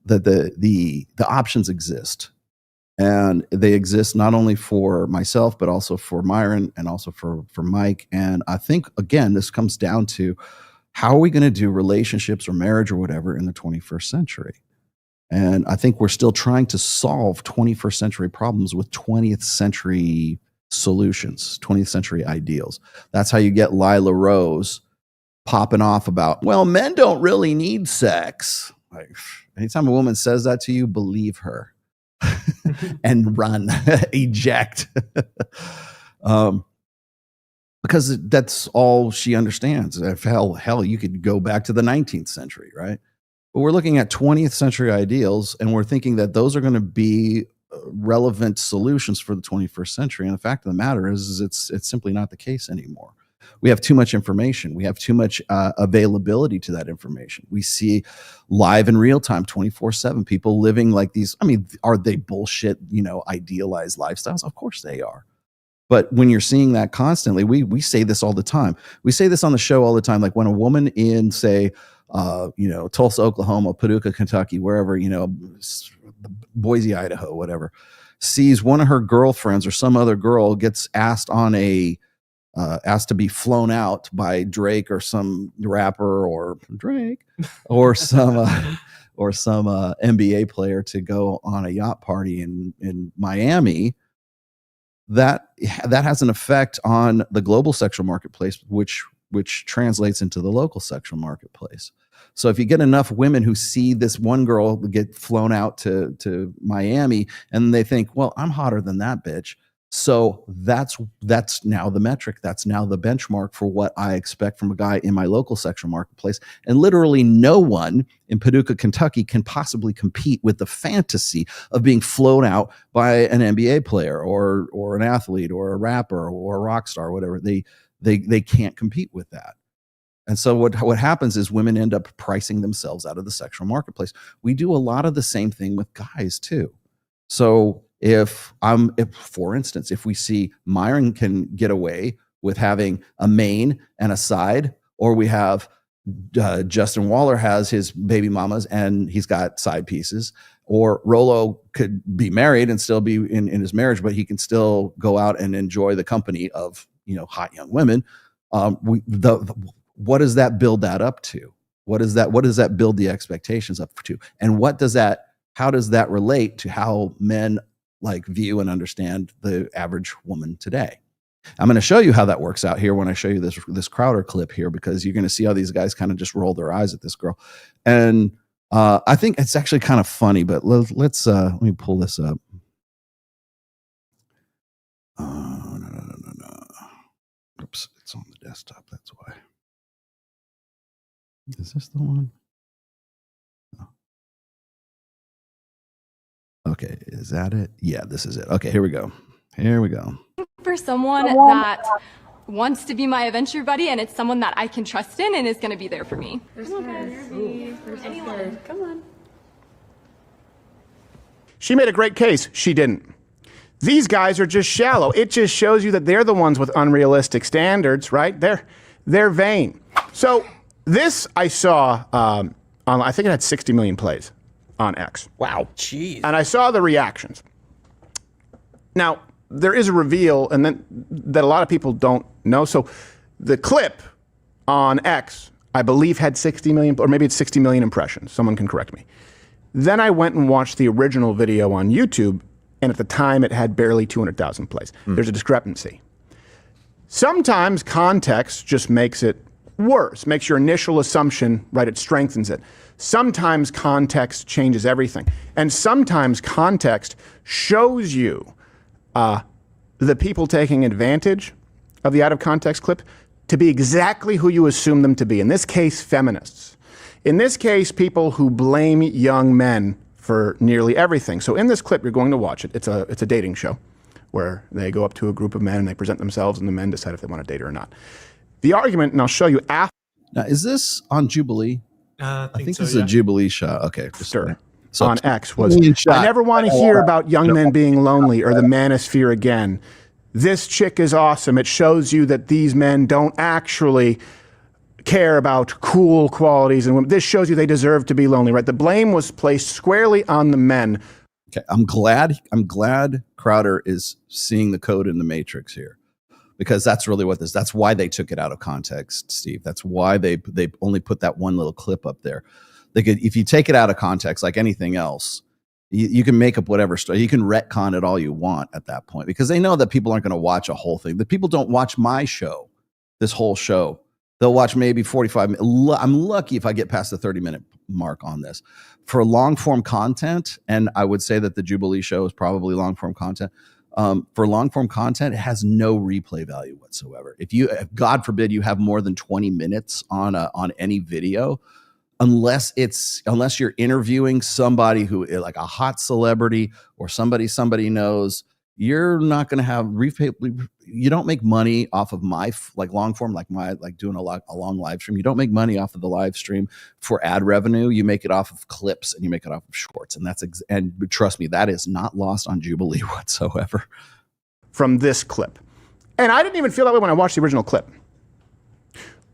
that the options exist, and they exist not only for myself but also for Myron and also for Mike. And I think again this comes down to how are we going to do relationships or marriage or whatever in the 21st century. And I think we're still trying to solve 21st century problems with 20th century solutions, 20th century ideals. That's how you get Lila Rose popping off about, well, men don't really need sex. Like, anytime a woman says that to you, believe her and run, eject. because that's all she understands. If hell, you could go back to the 19th century, right? But we're looking at 20th century ideals, and we're thinking that those are going to be relevant solutions for the 21st century. And the fact of the matter is it's simply not the case anymore. We have too much information. We have too much availability to that information. We see live in real time, 24/7, people living like these. I mean, are they bullshit, idealized lifestyles? Of course they are. But when you're seeing that constantly, we say this all the time. We say this on the show all the time. Like when a woman in, say, Tulsa, Oklahoma, Paducah, Kentucky, wherever, Boise, Idaho, whatever, sees one of her girlfriends or some other girl gets asked to be flown out by Drake or some rapper or Drake or some NBA player to go on a yacht party in Miami. That has an effect on the global sexual marketplace, which translates into the local sexual marketplace. So if you get enough women who see this one girl get flown out to Miami and they think, well, I'm hotter than that bitch. So that's now the metric. That's now the benchmark for what I expect from a guy in my local sexual marketplace. And literally no one in Paducah, Kentucky can possibly compete with the fantasy of being flown out by an NBA player or an athlete or a rapper or a rock star, whatever. They can't compete with that. And so what happens is women end up pricing themselves out of the sexual marketplace. We do a lot of the same thing with guys too. So if for instance, if we see Myron can get away with having a main and a side, or we have Justin Waller has his baby mamas and he's got side pieces, or Rollo could be married and still be in his marriage, but he can still go out and enjoy the company of, hot young women. What does that build that up to? What does that build the expectations up to? And how does that relate to how men view and understand the average woman today? I'm going to show you how that works out here when I show you this Crowder clip here, because you're going to see how these guys kind of just roll their eyes at this girl. And I think it's actually kind of funny, but let me pull this up. No. Oops, it's on the desktop. That's why. Is this the one? Oh. Okay, is that it? Yeah, this is it. Okay, here we go. For someone that wants to be my adventure buddy, and it's someone that I can trust in and is going to be there for me. Anyone. Come on. She made a great case. She didn't. These guys are just shallow. It just shows you that they're the ones with unrealistic standards, right? They're vain. So this I saw on, I think it had 60 million plays on X. Wow. Jeez. And I saw the reactions. Now, there is a reveal and then that a lot of people don't know. So the clip on X, I believe, had 60 million, or maybe it's 60 million impressions. Someone can correct me. Then I went and watched the original video on YouTube, and at the time it had barely 200,000 plays. There's a discrepancy. Sometimes context just makes it worse, makes your initial assumption, right, it strengthens it. Sometimes context changes everything. And sometimes context shows you the people taking advantage of the out of context clip to be exactly who you assume them to be. In this case, feminists. In this case, people who blame young men for nearly everything. So in this clip, you're going to watch it. It's a dating show where they go up to a group of men and they present themselves and the men decide if they want to date her or not. The argument, and I'll show you after. Now, is this on Jubilee? I think so, this is a Jubilee shot. Okay. Sure. So on X was, I never want to hear about young men being lonely or the manosphere again. This chick is awesome. It shows you that these men don't actually care about cool qualities, and this shows you they deserve to be lonely, right? The blame was placed squarely on the men. Okay, I'm glad Crowder is seeing the code in the matrix here, because that's really what that's why they took it out of context, Steve. That's why they only put that one little clip up there. If you take it out of context, like anything else, you can make up whatever story. You can retcon it all you want at that point, because they know that people aren't going to watch a whole thing. The people don't watch my show, this whole show. They'll watch maybe 45 minutes. I'm lucky if I get past the 30-minute mark on this. For long-form content, and I would say that the Jubilee show is probably long-form content, For long form content, it has no replay value whatsoever. If God forbid, you have more than 20 minutes on any video, unless you're interviewing somebody who like a hot celebrity or somebody knows, you're not going to have replay. You don't make money off of my long form, like doing a long live stream. You don't make money off of the live stream for ad revenue. You make it off of clips and you make it off of shorts. And and trust me, that is not lost on Jubilee whatsoever. From this clip. And I didn't even feel that way when I watched the original clip.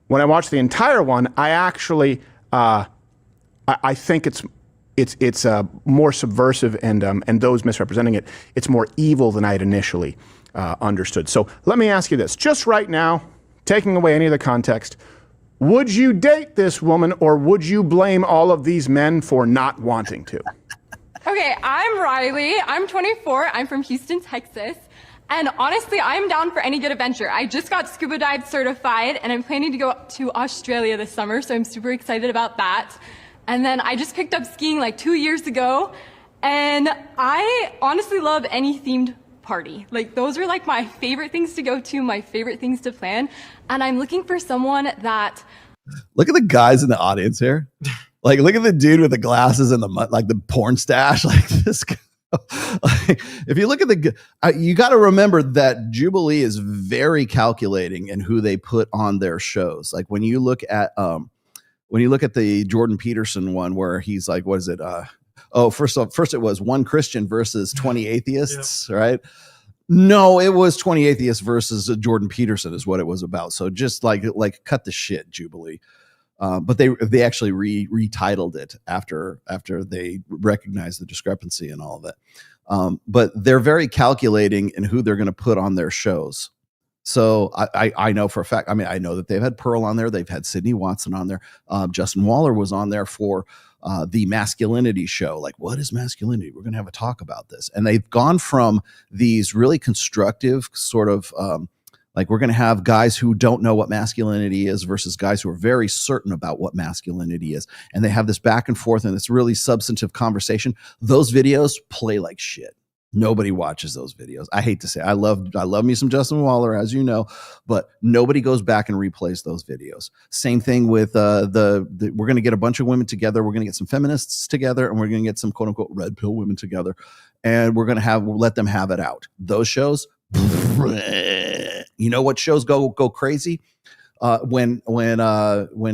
When I watched the entire one, I actually, I think it's more subversive and those misrepresenting it, it's more evil than I had initially understood. So let me ask you this, just right now, taking away any of the context, would you date this woman or would you blame all of these men for not wanting to? Okay, I'm Riley. I'm 24. I'm from Houston, Texas. And honestly, I'm down for any good adventure. I just got scuba dive certified and I'm planning to go to Australia this summer, so I'm super excited about that. And then I just picked up skiing like 2 years ago, and I honestly love any themed party. Like, those are like my favorite things to go to, my favorite things to plan. And I'm looking for someone that... Look at the guys in the audience here. Like, look at the dude with the glasses and the porn stash. Like this guy. Like, if you look at you got to remember that Jubilee is very calculating in who they put on their shows. Like when you look at the Jordan Peterson one where he's like, what is it? First it was one Christian versus 20 atheists, right? No, it was 20 atheists versus Jordan Peterson is what it was about. So just like cut the shit, Jubilee. But they actually retitled it after they recognized the discrepancy and all of it. But they're very calculating in who they're going to put on their shows. So I know for a fact, I mean, I know that they've had Pearl on there. They've had Sydney Watson on there. Justin Waller was on there for the masculinity show. Like, what is masculinity? We're going to have a talk about this. And they've gone from these really constructive sort of, like we're going to have guys who don't know what masculinity is versus guys who are very certain about what masculinity is. And they have this back and forth and this really substantive conversation. Those videos play like shit. Nobody watches those videos. I hate to say, I love me some Justin Waller, as you know, but nobody goes back and replays those videos. Same thing with we're going to get a bunch of women together. We're going to get some feminists together and we're going to get some quote unquote red pill women together. And we're going to let them have it out. Those shows, you know what shows go crazy? When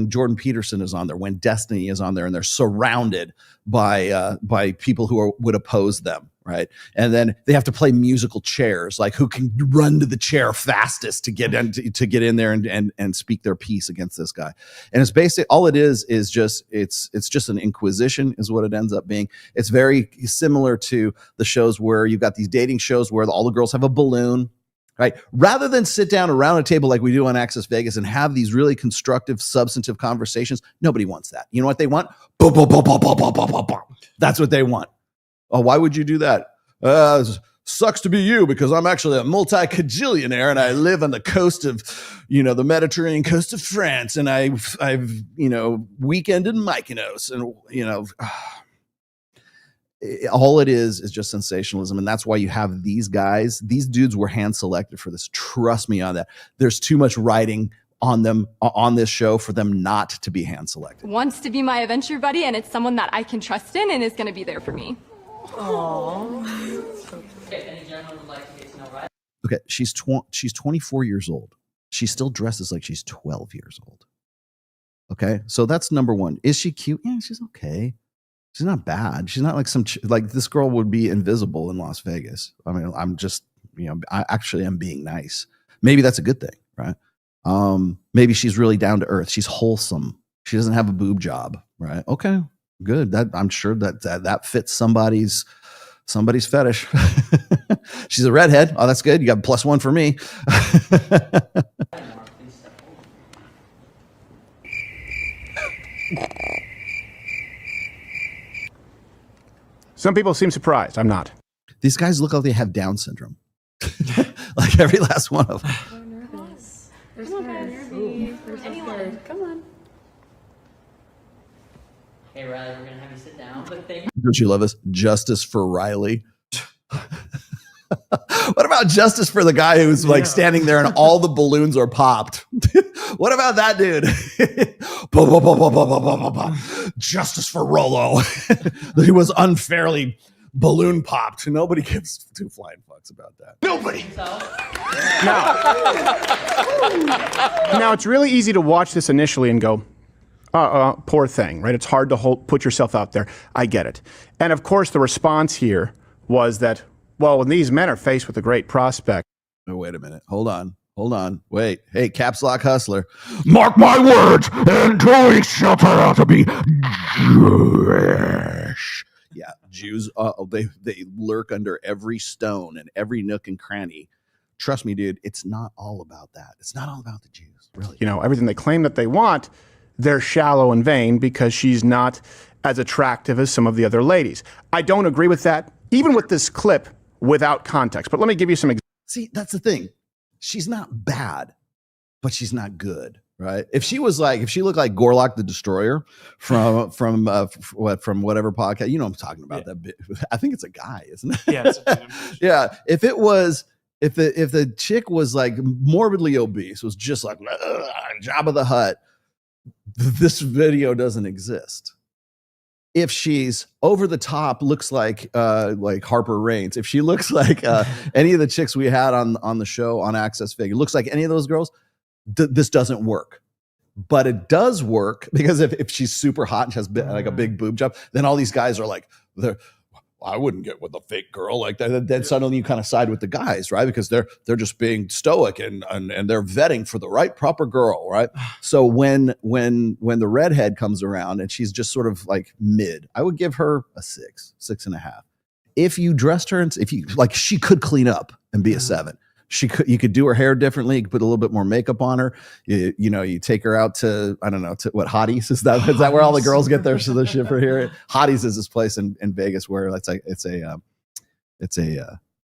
Jordan Peterson is on there, when Destiny is on there, and they're surrounded by people who would oppose them, right? And then they have to play musical chairs, like who can run to the chair fastest to get in there and speak their piece against this guy. And it's basically all it is just it's just an inquisition, is what it ends up being. It's very similar to the shows where you've got these dating shows where all the girls have a balloon. Right. Rather than sit down around a table like we do on Access Vegas and have these really constructive, substantive conversations, nobody wants that. You know what they want? Boom, boom, boom, boom, boom, boom, boom, boom, boom. That's what they want. Oh, why would you do that? Sucks to be you because I'm actually a multi-cajillionaire and I live on the coast of, the Mediterranean coast of France, and I've weekended in Mykonos, and all it is just sensationalism. And that's why you have these guys. These dudes were hand selected for this. Trust me on that. There's too much writing on them on this show for them not to be hand selected. Wants to be my adventure buddy, and it's someone that I can trust in and is going to be there for me. Okay, she's 24 years old. She still dresses like she's 12 years old. Okay, so that's number one. Is she cute? Yeah, she's okay. She's not bad. She's not like like this girl would be invisible in Las Vegas. I mean, I'm just, I actually am being nice. Maybe that's a good thing, right? Maybe she's really down to earth. She's wholesome. She doesn't have a boob job, right? Okay, good. That I'm sure that fits somebody's fetish. She's a redhead. Oh, that's good. You got +1 for me. Some people seem surprised. I'm not. These guys look like they have Down syndrome. Like every last one of them. I'm nervous. There's anyone. Come on. Hey, Riley, we're going to have you sit down. Don't you love us? Justice for Riley. What about justice for the guy who's like standing there and all the balloons are popped? What about that dude? Justice for Rollo. He was unfairly balloon popped. Nobody gives two flying fucks about that. Nobody. Now, it's really easy to watch this initially and go, poor thing, right? It's hard to put yourself out there. I get it. And of course, the response here was that, well, when these men are faced with a great prospect. Oh, wait a minute. Hold on. Wait. Hey, Caps Lock Hustler. Mark my words, in 2 weeks shall turn out to be Jewish. Yeah, Jews, they lurk under every stone and every nook and cranny. Trust me, dude, it's not all about that. It's not all about the Jews, really. You know, everything they claim that they want, they're shallow and vain because she's not as attractive as some of the other ladies. I don't agree with that, even with this clip without context. But let me give you some examples. See, that's the thing. She's not bad, but she's not good, right? If she looked like Gorlock the Destroyer from whatever podcast, you know what I'm talking about. That bit. I think it's a guy, isn't it? Yeah, it's a yeah. If the chick was like morbidly obese, was just like Jabba the Hutt, this video doesn't exist. If she's over the top, looks like Harper Raines. If she looks like any of the chicks we had on the show on Access Vegas, looks like any of those girls, this doesn't work. But it does work because if she's super hot and has like a big boob job, then all these guys are like, I wouldn't get with a fake girl like that. Then suddenly you kind of side with the guys, right? Because they're just being stoic and they're vetting for the right proper girl, right? So when the redhead comes around and she's just sort of like mid, I would give her a 6.5. If you dressed her, she could clean up and be a 7. You could do her hair differently. You could put a little bit more makeup on her. You take her out to, I don't know, to what, Hotties? Is that where all the girls get their shit for here? Hotties is this place in Vegas where it's a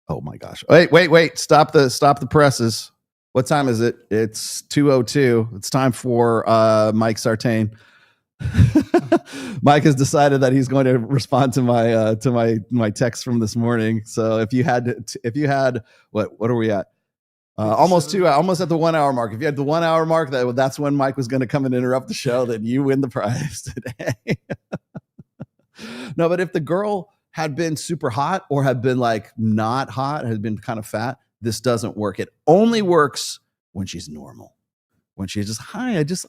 oh my gosh. Wait. Stop the presses. What time is it? It's 2:02. It's time for Mike Sartain. Mike has decided that he's going to respond to my text from this morning. So if you had what are we at? Almost at the 1 hour mark. If you had the 1 hour mark, that's when Mike was going to come and interrupt the show. Then you win the prize today. No, but if the girl had been super hot or had been like not hot, had been kind of fat, this doesn't work. It only works when she's normal. When she's just,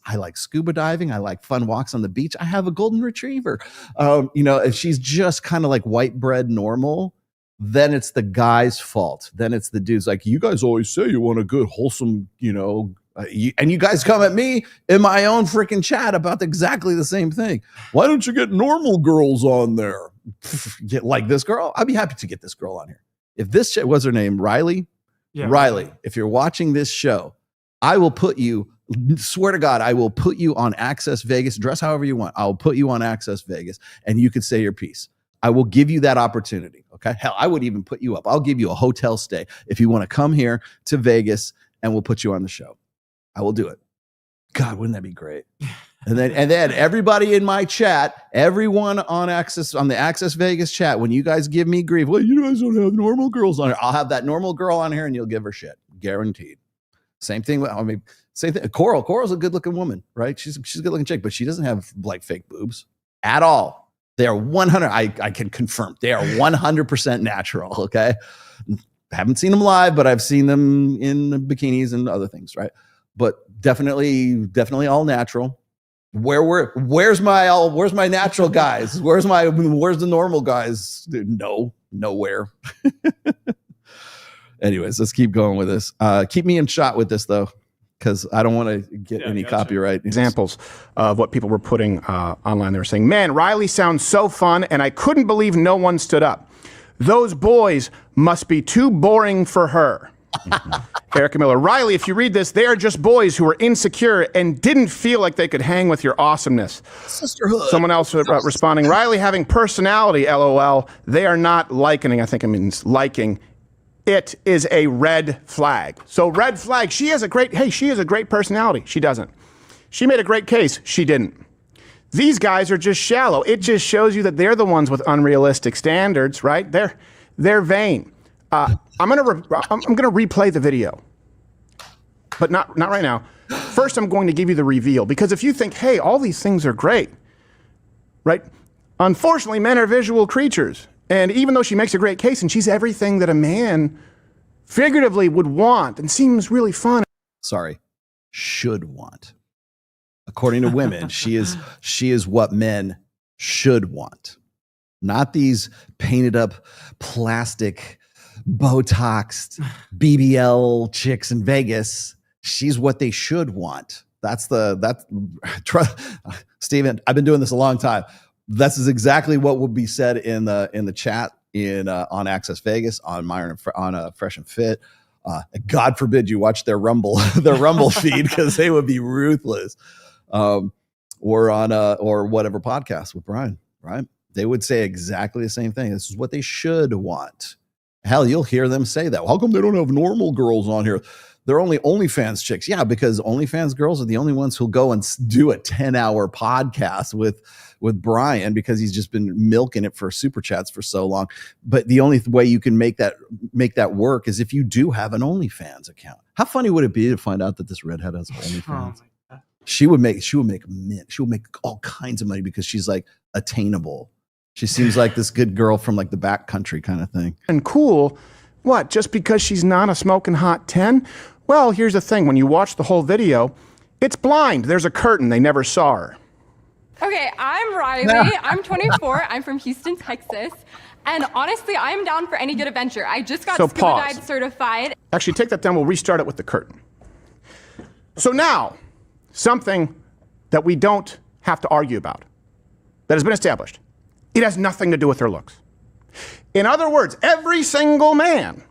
I like scuba diving. I like fun walks on the beach. I have a golden retriever. If she's just kind of like white bread normal, then it's the guy's fault. Then it's the dude's like, you guys always say you want a good, wholesome, and you guys come at me in my own freaking chat about exactly the same thing. Why don't you get normal girls on there? Get like this girl? I'd be happy to get this girl on here. If this chick, what's her name? Riley? Yeah. Riley, if you're watching this show, I will put you, swear to God, I will put you on Access Vegas. Dress however you want. I'll put you on Access Vegas and you can say your piece. I will give you that opportunity. Okay. Hell, I would even put you up. I'll give you a hotel stay if you want to come here to Vegas and we'll put you on the show. I will do it. God, wouldn't that be great? And then everybody in my chat, everyone on the Access Vegas chat, when you guys give me grief, well, you guys don't have normal girls on here. I'll have that normal girl on here and you'll give her shit. Guaranteed. Same thing. Same thing. Coral's a good looking woman, right? She's a good looking chick, but she doesn't have like fake boobs at all. They are 100. I can confirm they are 100% natural. Okay. Haven't seen them live, but I've seen them in bikinis and other things. Right. But definitely all natural. Where's my natural guys? Where's the normal guys? Dude, nowhere. Anyways, let's keep going with this. Keep me in shot with this though, because I don't want to get any copyright. Examples of what people were putting online. They were saying, man, Riley sounds so fun, and I couldn't believe no one stood up. Those boys must be too boring for her. Erica Miller, Riley, if you read this, they are just boys who are insecure and didn't feel like they could hang with your awesomeness. Sisterhood. Someone else responding, Riley having personality, LOL. They are not likening, I think it means liking. It is a red flag. So red flag, she has a great personality. She doesn't. She made a great case. She didn't. These guys are just shallow. It just shows you that they're the ones with unrealistic standards, right? They're vain. I'm gonna replay the video, but not right now. First, I'm going to give you the reveal, because if you think, hey, all these things are great, right? Unfortunately, men are visual creatures, and even though she makes a great case, and she's everything that a man figuratively would want, and seems really fun. Sorry, should want. According to women, she is what men should want, not these painted up plastic Botoxed BBL chicks in Vegas. She's what they should want. Steven, I've been doing this a long time. This is exactly what would be said in the chat on Access Vegas, on Myron, on Fresh and Fit. God forbid you watch their Rumble feed, because they would be ruthless. Or whatever podcast with Brian, right? They would say exactly the same thing. This is what they should want. Hell, you'll hear them say that. How come they don't have normal girls on here? They're only OnlyFans chicks. Yeah, because OnlyFans girls are the only ones who'll go and do a 10-hour podcast with Brian, because he's just been milking it for super chats for so long. But the only way you can make that work is if you do have an OnlyFans account. How funny would it be to find out that this redhead has OnlyFans? She would make mint. She would make all kinds of money, because she's like attainable. She seems like this good girl from like the back country kind of thing. And cool. What, just because she's not a smoking hot 10? Well, here's the thing. When you watch the whole video, it's blind. There's a curtain. They never saw her. Okay, I'm Riley. I'm 24. I'm from Houston, Texas. And honestly, I'm down for any good adventure. I just got scuba dive certified. Actually, take that down. We'll restart it with the curtain. So now, something that we don't have to argue about, that has been established. It has nothing to do with their looks. In other words, every single man,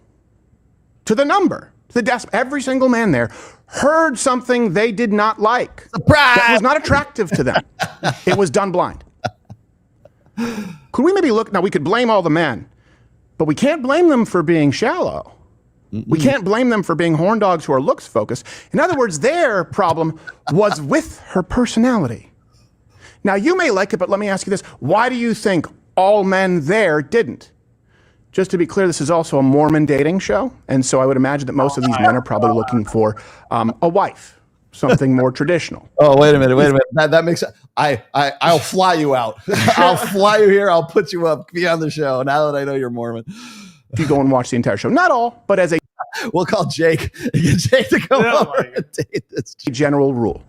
to the number, to the decimal, every single man there heard something they did not like. Surprise! That was not attractive to them. It was done blind. Could we maybe look? Now, we could blame all the men, but we can't blame them for being shallow. We can't blame them for being horn dogs who are looks focused. In other words, their problem was with her personality. Now, you may like it, but let me ask you this. Why do you think all men there didn't? Just to be clear, this is also a Mormon dating show. And so I would imagine that most of these men are probably looking for a wife, something more traditional. Oh, wait a minute. That makes sense. I'll fly you out. I'll fly you here. I'll put you up. Be on the show now that I know you're Mormon. If you go and watch the entire show. Not all, but as a... We'll call Jake. Get Jake to come over and date this. General rule.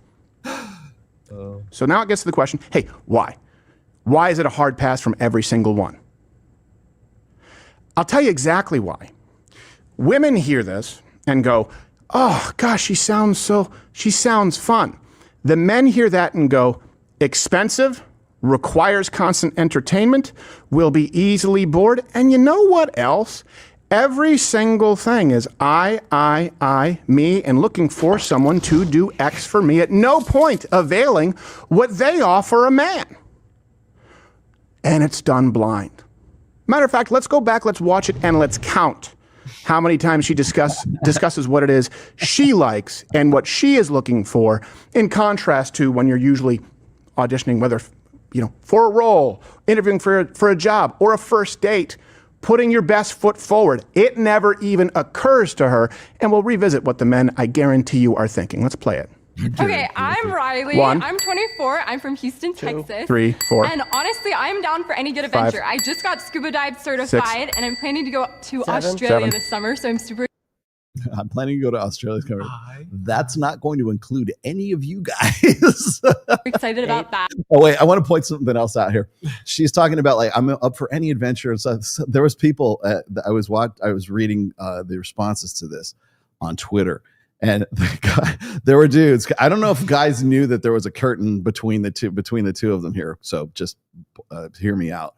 So now it gets to the question, hey, why? Why is it a hard pass from every single one? I'll tell you exactly why. Women hear this and go, oh, gosh, she sounds fun. The men hear that and go, expensive, requires constant entertainment, will be easily bored, and you know what else? Every single thing is I, me, and looking for someone to do X for me, at no point availing what they offer a man. And it's done blind. Matter of fact, let's go back, let's watch it, and let's count how many times she discusses what it is she likes and what she is looking for, in contrast to when you're usually auditioning, whether for a role, interviewing for a job, or a first date. Putting your best foot forward. It never even occurs to her. And we'll revisit what the men, I guarantee you, are thinking. Let's play it. Okay, I'm Riley. One. I'm 24. I'm from Houston, Texas. 3, 4. And honestly, I'm down for any good 5, adventure. I just got scuba dive certified, and I'm planning to go to 7, Australia this summer, so I'm super... I'm planning to go to Australia. That's not going to include any of you guys. excited about that. Oh, wait, I want to point something else out here. She's talking about, like, I'm up for any adventure. So there was people that I was reading the responses to this on Twitter. And there were dudes. I don't know if guys knew that there was a curtain between the two of them here. So just hear me out.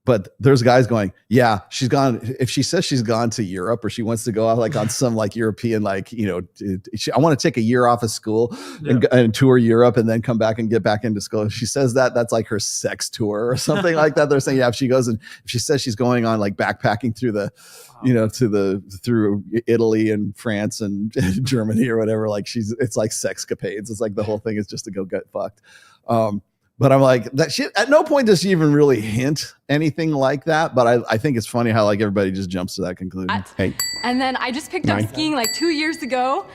But there's guys going, yeah, she's gone. If she says she's gone to Europe, or she wants to go out like on some like European, like, I want to take a year off of school and tour Europe and then come back and get back into school. If she says that, that's like her sex tour or something like that. They're saying, yeah, if she says she's going on like backpacking through through Italy and France and Germany or whatever, like it's like sexcapades. It's like the whole thing is just to go get fucked. But I'm like, that shit, at no point does she even really hint anything like that. But I think it's funny how like everybody just jumps to that conclusion. Hey. And then I just picked 9. up skiing like 2 years ago.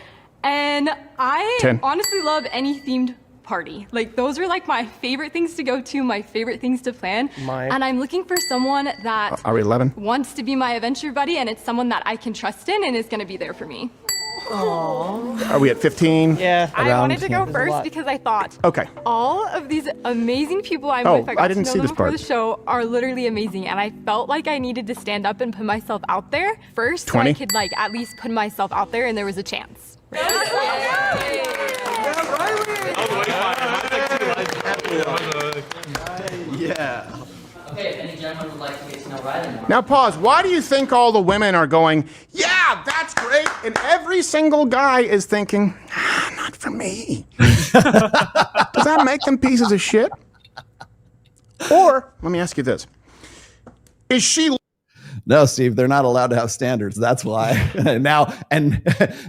And I 10. honestly love any themed party. Like those are like my favorite things to go to, my favorite things to plan. And I'm looking for someone that Are we 11? wants to be my adventure buddy, and it's someone that I can trust in and is going to be there for me. Are we at 15? Yeah. I Around? wanted to go There's a first lot. because I thought Okay. all of these amazing people I'm Oh, with, I I got didn't to know see them this before part. the show, are literally amazing. And I felt like I needed to stand up and put myself out there first 20? so I could like at least put myself out there and there was a chance. Yeah. Okay, if any gentleman would like to get to know Riley more. Now pause. Why do you think all the women are going, yeah, that's great, and every single guy is thinking, not for me? Does that make them pieces of shit? Or, let me ask you this. Is she... No, Steve, they're not allowed to have standards. That's why. Now, and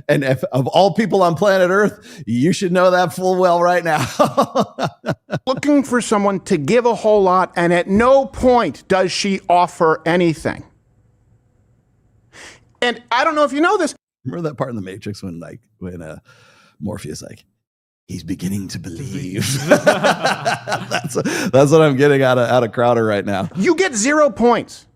if of all people on planet Earth, you should know that full well right now. looking for someone to give a whole lot, and at no point does she offer anything? And I don't know if you know this. Remember that part in the Matrix when Morpheus he's beginning to believe. That's what I'm getting out of Crowder right now. You get 0 points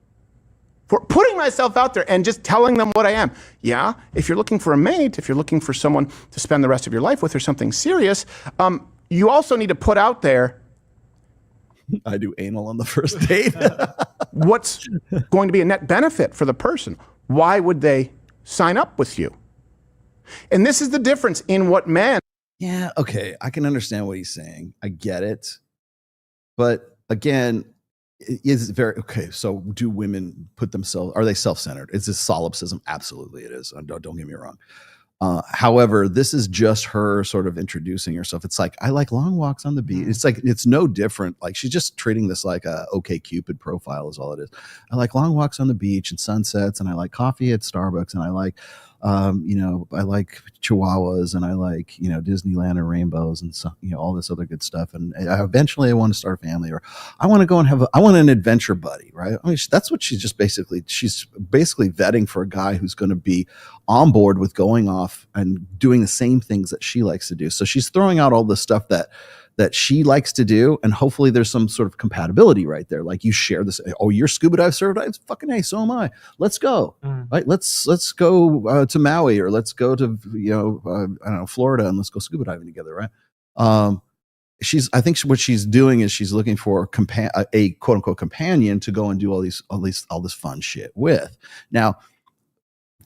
for putting myself out there and just telling them what I am. Yeah, if you're looking for a mate, if you're looking for someone to spend the rest of your life with or something serious, you also need to put out there, I do anal on the first date. what's going to be a net benefit for the person. Why would they sign up with you? And this is the difference in what men... Yeah, okay, I can understand what he's saying. I get it. But again, it is very okay. So do women put themselves, are they self-centered? Is this solipsism? Absolutely it is. Don't get me wrong. However, this is just her sort of introducing herself. It's like, I like long walks on the beach. It's like, it's no different. Like she's just treating this like a OkCupid profile is all it is. I like long walks on the beach and sunsets, and I like coffee at Starbucks, and I like, I like chihuahuas, and I like, Disneyland and rainbows and so, all this other good stuff. And eventually I want to start a family, or I want to go and I want an adventure buddy, right? I mean, that's what she's basically vetting for a guy who's going to be on board with going off and doing the same things that she likes to do. So she's throwing out all the stuff that she likes to do, and hopefully there's some sort of compatibility right there. Like you share this. Oh, you're scuba dive certified? Fucking hey, so am I. Let's go. Right? Let's go to Maui, or let's go to I don't know, Florida, and let's go scuba diving together. Right? I think what she's doing is she's looking for a quote unquote companion to go and do all this fun shit with. Now,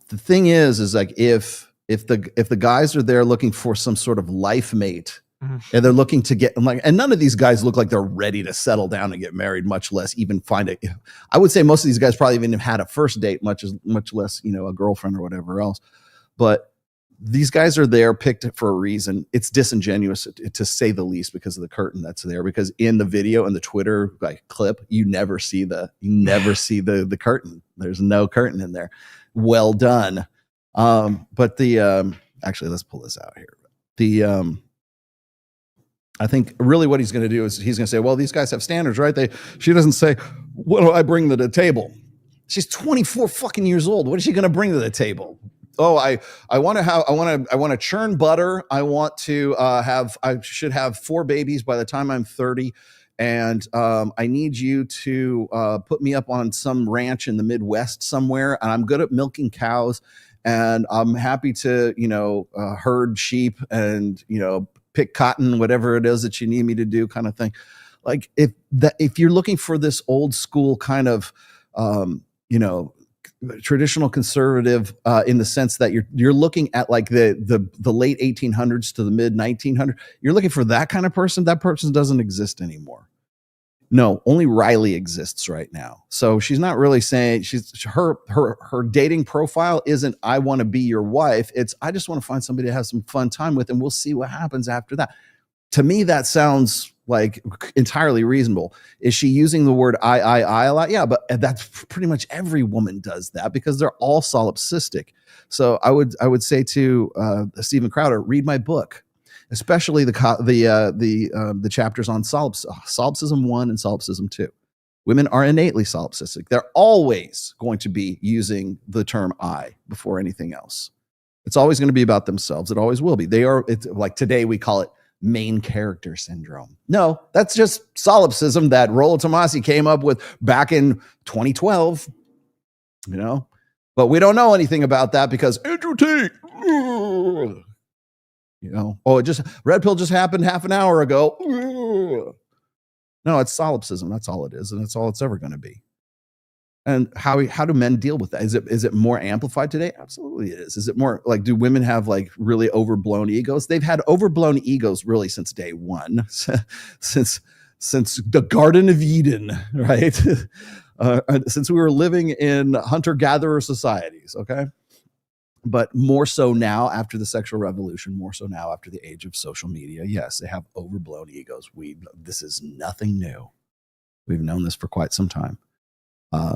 the thing is like if the guys are there looking for some sort of life mate. And they're looking to get and none of these guys look like they're ready to settle down and get married, much less even find it. I would say most of these guys probably even had a first date, much less, a girlfriend or whatever else. But these guys are there picked for a reason. It's disingenuous to say the least because of the curtain that's there, because in the video and the Twitter clip, you never see the curtain. There's no curtain in there. Well done. But actually, let's pull this out here. I think really what he's going to do is he's going to say, well, these guys have standards, right? She doesn't say, what do I bring to the table? She's 24 fucking years old. What is she going to bring to the table? Oh, I want to churn butter. I want to I should have 4 babies by the time I'm 30. And I need you to put me up on some ranch in the Midwest somewhere. And I'm good at milking cows. And I'm happy to, herd sheep and, pick cotton, whatever it is that you need me to do, kind of thing. Like if you're looking for this old school kind of, traditional conservative in the sense that you're looking at like the late 1800s to the mid 1900s, you're looking for that kind of person. That person doesn't exist anymore. No, only Riley exists right now. So she's not really saying her dating profile isn't I want to be your wife. It's I just want to find somebody to have some fun time with, and we'll see what happens after that. To me, that sounds like entirely reasonable. Is she using the word I a lot? Yeah, but that's pretty much every woman does that because they're all solipsistic. So I would say to Steven Crowder, read my book. especially the chapters on solipsism 1 and solipsism 2. Women are innately solipsistic. They're always going to be using the term I before anything else. It's always going to be about themselves. It always will be. It's like today we call it main character syndrome. No, that's just solipsism that Rollo Tomasi came up with back in 2012, but we don't know anything about that because Andrew Tate, red pill just happened half an hour ago. No, it's solipsism. That's all it is. And that's all it's ever going to be. And how do men deal with that? Is it more amplified today? Absolutely it is. Is it more like, do women have like really overblown egos? They've had overblown egos really since day one, since the Garden of Eden, right? Since we were living in hunter-gatherer societies, okay? But more so now after the sexual revolution, more so now after the age of social media. Yes, they have overblown egos. This is nothing new. We've known this for quite some time.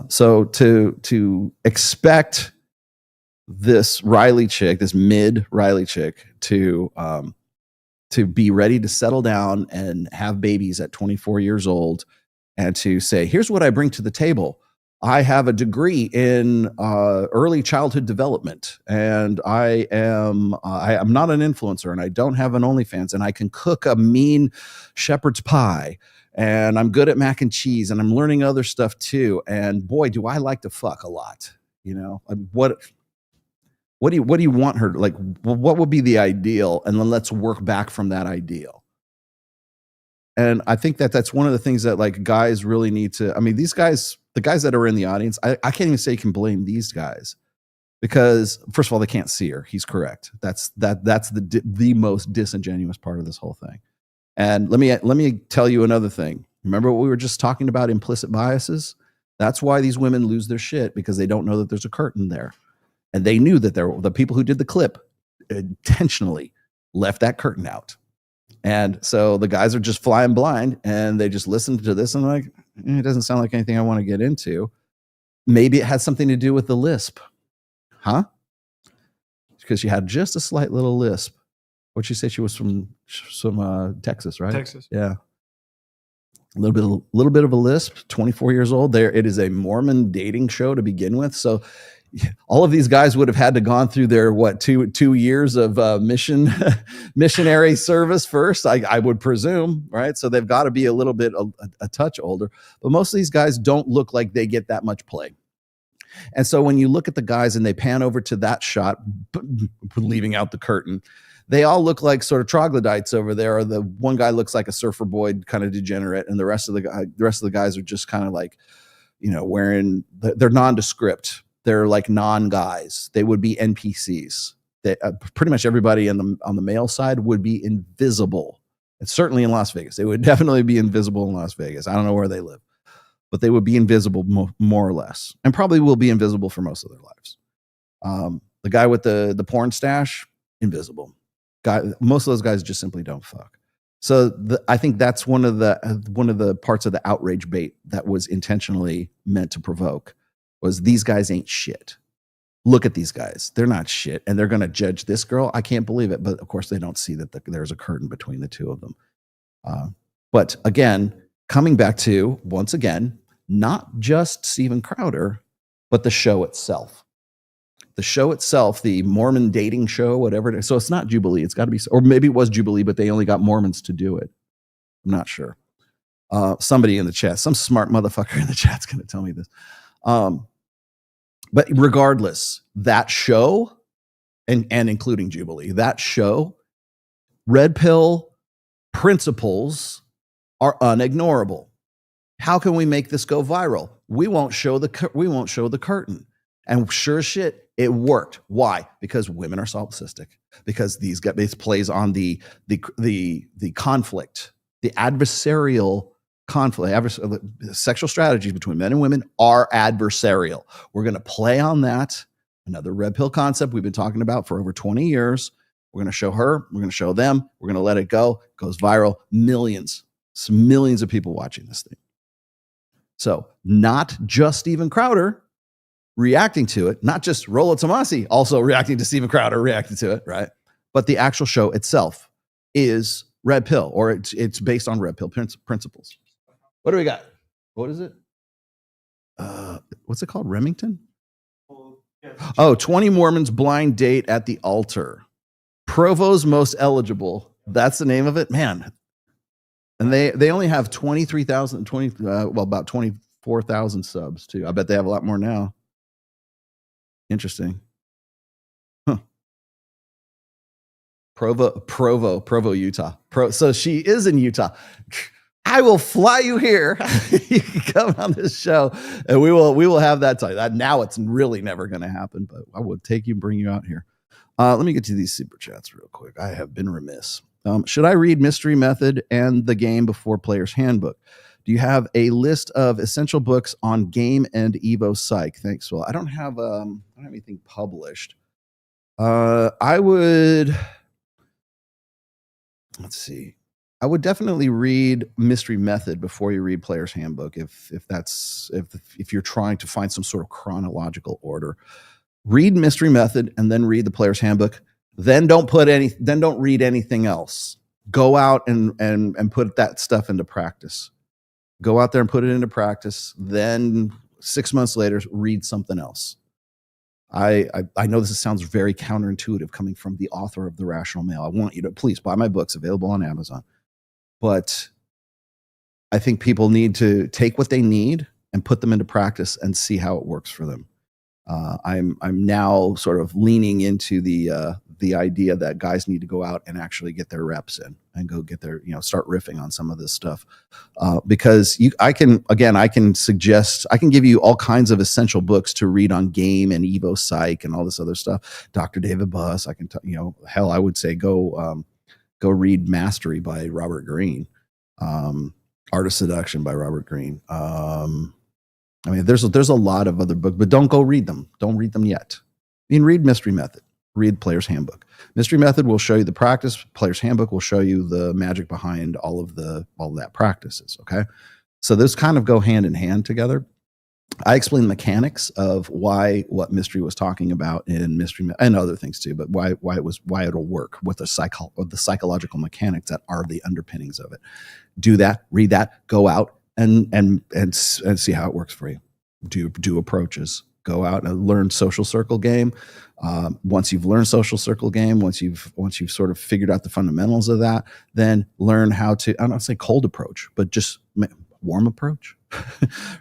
So to expect this Riley chick, this mid Riley chick, to be ready to settle down and have babies at 24 years old, and to say, here's what I bring to the table. I have a degree in early childhood development, and I am not an influencer, and I don't have an OnlyFans, and I can cook a mean shepherd's pie, and I'm good at mac and cheese, and I'm learning other stuff too. And boy, do I like to fuck a lot. What do you want her to, like? What would be the ideal? And then let's work back from that ideal. And I think that's one of the things that like guys really need to. I mean, these guys, the guys that are in the audience, I can't even say you can blame these guys, because first of all, they can't see her. He's correct. That's the most disingenuous part of this whole thing. And let me tell you another thing. Remember what we were just talking about, implicit biases? That's why these women lose their shit, because they don't know that there's a curtain there. And they knew that the people who did the clip intentionally left that curtain out. And so the guys are just flying blind, and they just listen to this and like, it doesn't sound like anything I want to get into. Maybe it has something to do with the lisp. Huh? Because she had just a slight little lisp. What'd she say? She was from Texas, right? Texas. Yeah. A little bit of a lisp, 24 years old. There, it is a Mormon dating show to begin with. So all of these guys would have had to gone through their two years of missionary service first, I would presume, right? So they've got to be a little bit a touch older, but most of these guys don't look like they get that much play. And so when you look at the guys and they pan over to that shot, leaving out the curtain, they all look like sort of troglodytes over there. Or the one guy looks like a surfer boy kind of degenerate, and the rest of the guys are just kind of like, wearing, they're nondescript. They're like non-guys. They would be NPCs. Pretty much everybody on the male side would be invisible. It's certainly in Las Vegas. They would definitely be invisible in Las Vegas. I don't know where they live, but they would be invisible more or less, and probably will be invisible for most of their lives. The guy with the porn stash, invisible. Most of those guys just simply don't fuck. So I think that's one of the parts of the outrage bait that was intentionally meant to provoke. Was these guys ain't shit. Look at these guys. They're not shit. And they're going to judge this girl. I can't believe it. But of course, they don't see that there's a curtain between the two of them. But again, coming back to, once again, not just Steven Crowder, but the show itself. The show itself, the Mormon dating show, whatever it is. So it's not Jubilee. It's got to be, or maybe it was Jubilee, but they only got Mormons to do it. I'm not sure. Somebody in the chat, some smart motherfucker in the chat's going to tell me this. But regardless, that show, and including Jubilee, that show, red pill principles are unignorable. How can we make this go viral? We won't show the curtain. And sure as shit, it worked. Why? Because women are solipsistic. Because this plays on the conflict, the adversarial conflict. Sexual strategies between men and women are adversarial. We're going to play on that. Another red pill concept we've been talking about for over 20 years. We're going to show her. We're going to show them. We're going to let it go. It goes viral. Millions of people watching this thing. So not just Steven Crowder reacting to it, not just Rollo Tomasi also reacting to Steven Crowder reacting to it, right? But the actual show itself. is red pill, or it's based on red pill principles. What do we got? What is it? What's it called? Remington? Oh, 20 Mormons blind date at the altar. Provo's most eligible. That's the name of it, man. And they only have 23,000, about 24,000 subs too. I bet they have a lot more now. Interesting. Huh. Provo, Utah. So she is in Utah. I will fly you here. You can come on this show, and we will have that time. Now it's really never going to happen, but I will take you and bring you out here. Let me get to these super chats real quick. I have been remiss. Should I read Mystery Method and the Game before Player's Handbook? Do you have a list of essential books on game and Evo Psych? Thanks, Will. I don't have anything published. I would. Let's see. I would definitely read Mystery Method before you read Player's Handbook if you're trying to find some sort of chronological order. Read Mystery Method and then read the Player's Handbook. Then don't read anything else. Go out and put that stuff into practice. Go out there and put it into practice. Then 6 months later, read something else. I know this sounds very counterintuitive coming from the author of The Rational Male. I want you to please buy my books, available on Amazon. But I think people need to take what they need and put them into practice and see how it works for them. I'm now sort of leaning into the idea that guys need to go out and actually get their reps in and go get their, start riffing on some of this stuff. Because I can give you all kinds of essential books to read on game and Evo Psych and all this other stuff. Dr. David Buss, I would say go read Mastery by Robert Greene, Art of Seduction by Robert Greene. There's a lot of other books, but don't go read them. Don't read them yet. Read Mystery Method. Read Player's Handbook. Mystery Method will show you the practice. Player's Handbook will show you the magic behind all of that practices. Okay, so those kind of go hand in hand together. I explain the mechanics of what Mystery was talking about in Mystery and other things too, but why it'll work with the psychological mechanics that are the underpinnings of it. Do that, read that, go out and see how it works for you. Do approaches. Go out and learn social circle game. Once you've learned social circle game, once you've sort of figured out the fundamentals of that, then learn how to, I don't say cold approach, but just warm approach,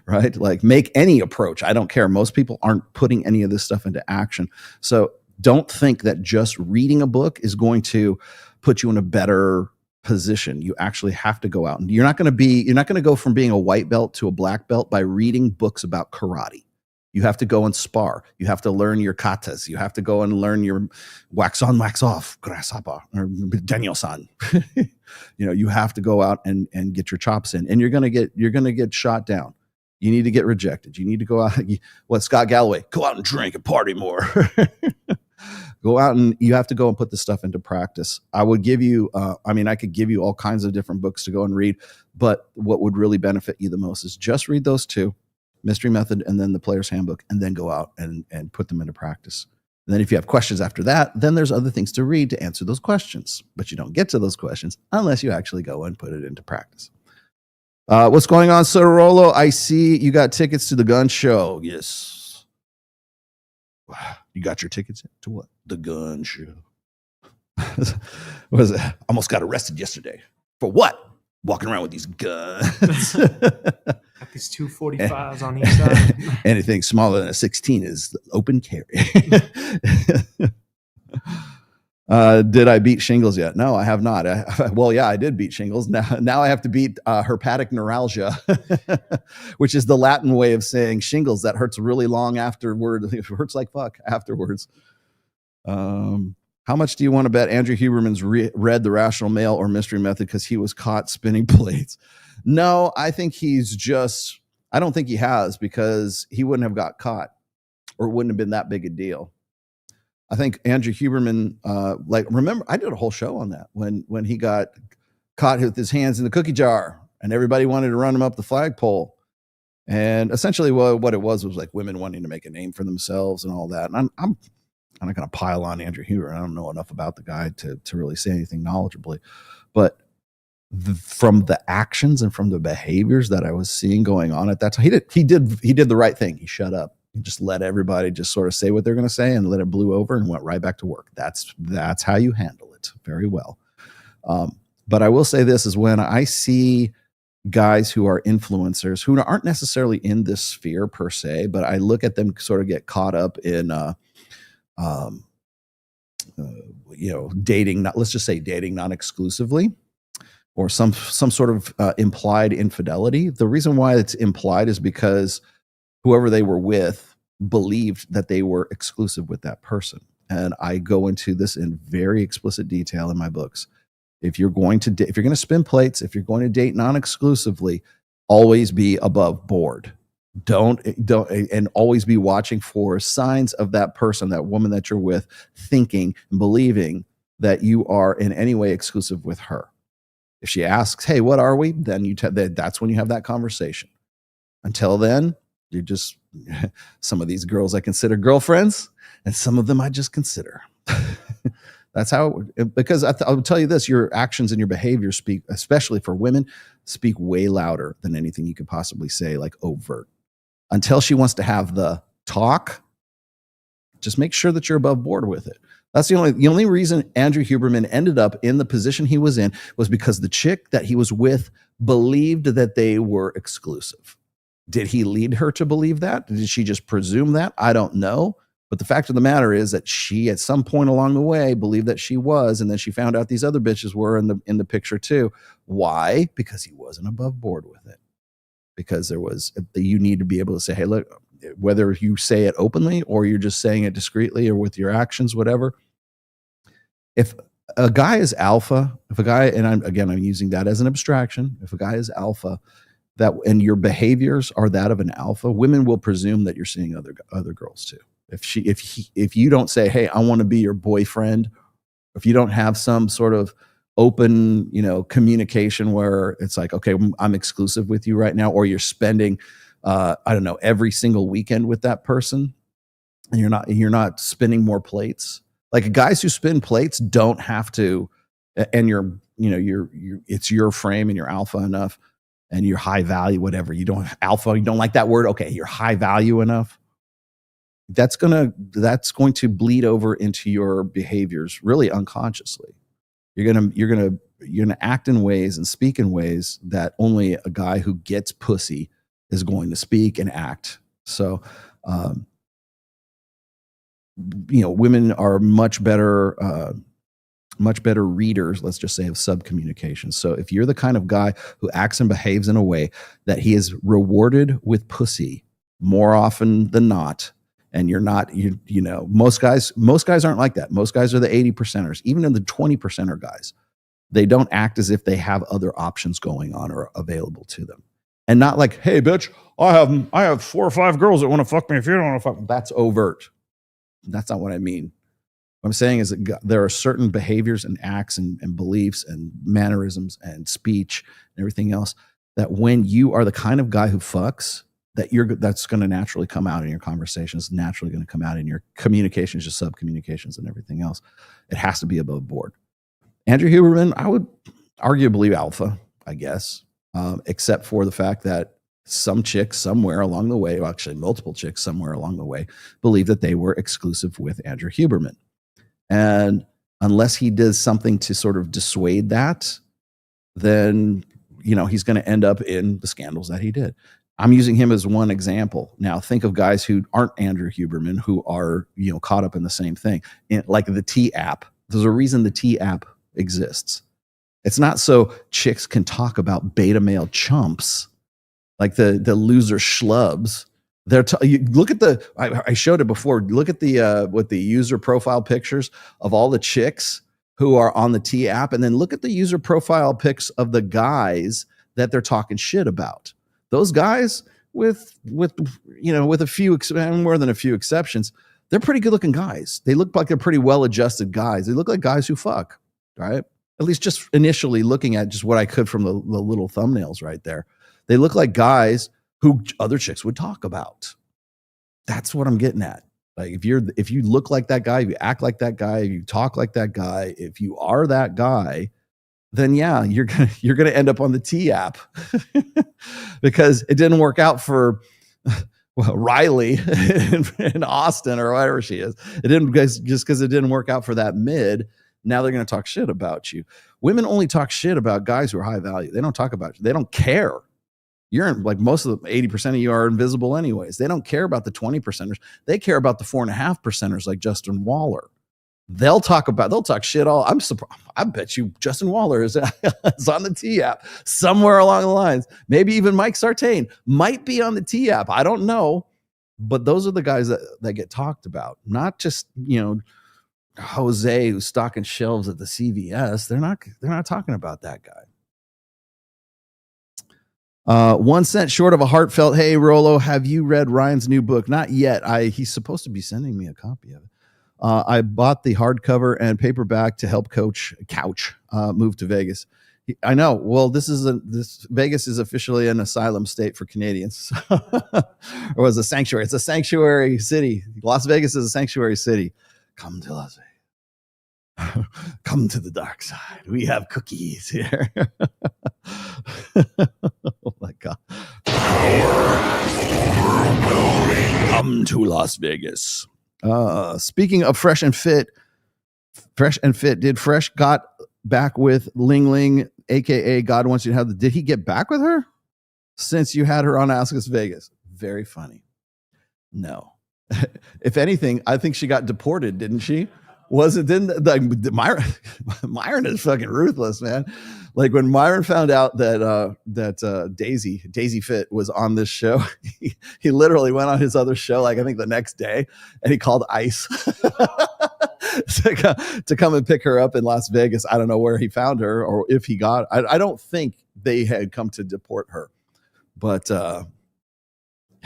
right? Like make any approach. I don't care. Most people aren't putting any of this stuff into action. So don't think that just reading a book is going to put you in a better position. You actually have to go out, and you're not going to go from being a white belt to a black belt by reading books about karate. You have to go and spar. You have to learn your katas. You have to go and learn your wax on, wax off, grasshopper, or Daniel-san. You have to go out and get your chops in, and you're gonna get shot down. You need to get rejected. You need to go out. What Scott Galloway? Go out and drink and party more. Go out and you have to go and put this stuff into practice. I would give you, I could give you all kinds of different books to go and read, but what would really benefit you the most is just read those two. Mystery Method and then the Player's Handbook, and then go out and put them into practice. And then if you have questions after that, then there's other things to read to answer those questions. But you don't get to those questions unless you actually go and put it into practice. What's going on, Sir Rollo? I see you got tickets to the gun show. Yes. You got your tickets to what? The gun show. What was it? Almost got arrested yesterday. For what? Walking around with these guns. Got these 245s on each side. Anything smaller than a 16 is open carry. Did I beat shingles yet? No, I have not. I did beat shingles. Now I have to beat herpetic neuralgia, which is the Latin way of saying shingles that hurts really long afterward. It hurts like fuck afterwards. How much do you want to bet Andrew Huberman's read The Rational Male or Mystery Method because he was caught spinning plates? No, I think I don't think he has, because he wouldn't have got caught, or it wouldn't have been that big a deal. I think Andrew Huberman, remember, I did a whole show on that when he got caught with his hands in the cookie jar and everybody wanted to run him up the flagpole. And essentially what it was like women wanting to make a name for themselves and all that. And I'm not going to pile on Andrew Huberman. I don't know enough about the guy to really say anything knowledgeably, but from the actions and from the behaviors that I was seeing going on at that time, he did the right thing. He shut up. He just let everybody just sort of say what they're going to say and let it blew over and went right back to work. That's how you handle it very well. But I will say this is when I see guys who are influencers who aren't necessarily in this sphere per se, but I look at them sort of get caught up in, dating, let's just say dating non-exclusively, or some sort of implied infidelity. The reason why it's implied is because whoever they were with believed that they were exclusive with that person. And I go into this in very explicit detail in my books. If you're going to spin plates, if you're going to date non-exclusively, always be above board. Don't and always be watching for signs of that person, that woman that you're with, thinking and believing that you are in any way exclusive with her. If she asks, "Hey, what are we?" then that's when you have that conversation. Until then, you're just some of these girls I consider girlfriends, and some of them I just consider. That's how, because I'll tell you this, your actions and your behavior speak, especially for women, speak way louder than anything you could possibly say, like overt. Until she wants to have the talk, just make sure that you're above board with it. That's the only reason Andrew Huberman ended up in the position he was in was because the chick that he was with believed that they were exclusive. Did he lead her to believe that? Did she just presume that? I don't know. But the fact of the matter is that she, at some point along the way, believed that she was, and then she found out these other bitches were in the picture too. Why? Because he wasn't above board with it. Because you need to be able to say, hey, look, whether you say it openly or you're just saying it discreetly or with your actions, whatever. If a guy is alpha, and I'm using that as an abstraction, if a guy is alpha, and your behaviors are that of an alpha, women will presume that you're seeing other girls too. If you don't say, hey, I want to be your boyfriend, if you don't have some sort of open, communication where it's like, okay, I'm exclusive with you right now, or you're spending, every single weekend with that person, and you're not spinning more plates. Like guys who spin plates don't have to, and it's your frame and you're alpha enough and you're high value, whatever. You don't like that word. Okay. You're high value enough. That's going to bleed over into your behaviors really unconsciously. You're going to act in ways and speak in ways that only a guy who gets pussy is going to speak and act. So, women are much better readers, let's just say, of subcommunication. So if you're the kind of guy who acts and behaves in a way that he is rewarded with pussy more often than not, and you're not, most guys aren't like that. Most guys are the 80%ers, even in the 20%er guys. They don't act as if they have other options going on or available to them. And not like, hey, bitch, I have 4 or 5 girls that want to fuck me. If you don't want to fuck me, that's overt. That's not what I mean. What I'm saying is that there are certain behaviors and acts and beliefs and mannerisms and speech and everything else that when you are the kind of guy who fucks, that's going to naturally come out in your conversations, naturally going to come out in your communications, your sub-communications and everything else. It has to be above board. Andrew Huberman, I would arguably alpha, I guess, except for the fact that some chicks somewhere along the way, well, actually multiple chicks somewhere along the way, believe that they were exclusive with Andrew Huberman. And unless he does something to sort of dissuade that, then, he's going to end up in the scandals that he did. I'm using him as one example. Now think of guys who aren't Andrew Huberman, who are, caught up in the same thing. Like the T app. There's a reason the T app exists. It's not so chicks can talk about beta male chumps, like the loser schlubs. You look at I showed it before. Look at the user profile pictures of all the chicks who are on the T app, and then look at the user profile pics of the guys that they're talking shit about. Those guys, with a few, more than a few exceptions, they're pretty good looking guys. They look like they're pretty well adjusted guys. They look like guys who fuck, right? At least just initially looking at just what I could from the little thumbnails right there. They look like guys who other chicks would talk about. That's what I'm getting at. Like if you look like that guy, if you act like that guy, if you talk like that guy, if you are that guy, then yeah, you're gonna end up on the T app because it didn't work out for Riley in Austin or whatever she is. It didn't, just because it didn't work out for that mid. Now they're going to talk shit about you. Women only talk shit about guys who are high value. They don't talk about you. They don't care. You're like most of the 80% of you are invisible anyways. They don't care about the 20%ers. They care about the 4.5%ers like Justin Waller. They'll talk shit all. I'm surprised. I bet you Justin Waller is on the T app somewhere along the lines. Maybe even Mike Sartain might be on the T app. I don't know. But those are the guys that get talked about, not just, Jose who's stocking shelves at the CVS. They're not talking about that guy. 1 cent short of a heartfelt, hey, Rollo, have you read Ryan's new book? Not yet. He's supposed to be sending me a copy of it. I bought the hardcover and paperback to help Couch move to Vegas. I know. Well, this Vegas is officially an asylum state for Canadians. Or was a sanctuary. It's a sanctuary city. Las Vegas is a sanctuary city. Come to Las Vegas. Come to the dark side. We have cookies here. Oh my God. Come to Las Vegas. Speaking of Fresh and Fit, did Fresh got back with Ling Ling, aka God Wants You to Have did he get back with her since you had her on Ask Us Vegas? Very funny. No. If anything, I think she got deported, didn't she? Myron is fucking ruthless, man. Like when Myron found out that Daisy Fit was on this show, he literally went on his other show, like I think the next day, and he called ICE to come and pick her up in Las Vegas. I don't know where he found her or if he got. I don't think they had come to deport her, but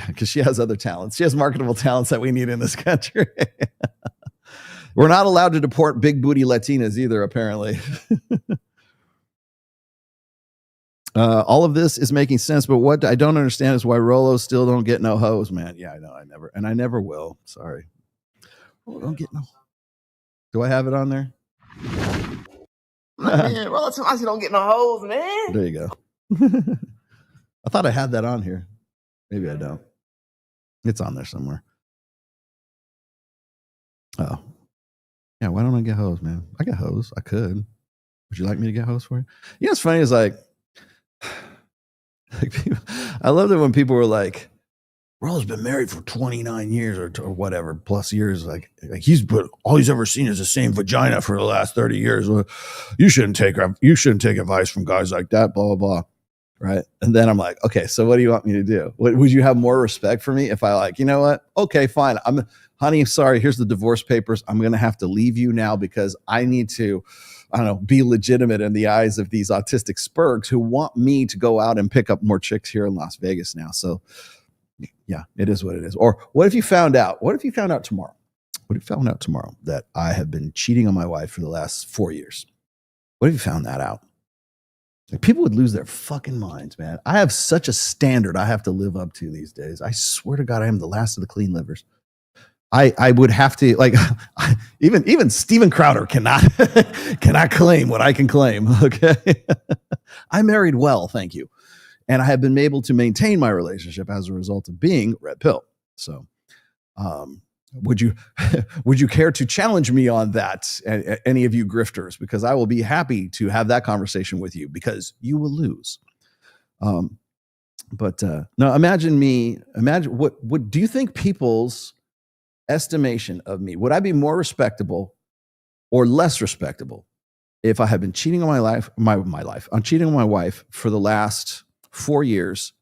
because she has other talents, she has marketable talents that we need in this country. We're not allowed to deport big booty Latinas either, apparently. All of this is making sense, but what I don't understand is why Rollo still don't get no hoes, man. Yeah, I know. I never will. Sorry. Oh, don't get no. Do I have it on there? Man, Rollo tells you don't get no hoes, man. There you go. I thought I had that on here. Maybe I don't. It's on there somewhere. Oh. Yeah, why don't I get hoes, man? I got hoes. I could. Would you like me to get hoes for you? You know what's funny is like people, I love that when people were like, Rollo's been married for 29 years or whatever, plus years. Like all he's ever seen is the same vagina for the last 30 years. Well, you shouldn't take advice from guys like that, blah, blah, blah. Right. And then I'm like, okay, so what do you want me to do? Would you have more respect for me if I like, you know what? Okay, fine. Honey, sorry, here's the divorce papers. I'm going to have to leave you now because I need to, be legitimate in the eyes of these autistic spurgs who want me to go out and pick up more chicks here in Las Vegas now. So yeah, it is what it is. Or what if you found out? What if you found out tomorrow? What if you found out tomorrow that I have been cheating on my wife for the last 4 years? What if you found that out? Like, people would lose their fucking minds, man. I have such a standard I have to live up to these days. I swear to God, I am the last of the clean livers. I would have to, like, even Steven Crowder cannot claim what I can claim. Okay. I married well, thank you. And I have been able to maintain my relationship as a result of being red pill. So, would you care to challenge me on that, any of you grifters? Because I will be happy to have that conversation with you because you will lose. But no, imagine what do you think people's estimation of me, would I be more respectable or less respectable if I had been cheating on I'm cheating on my wife for the last 4 years,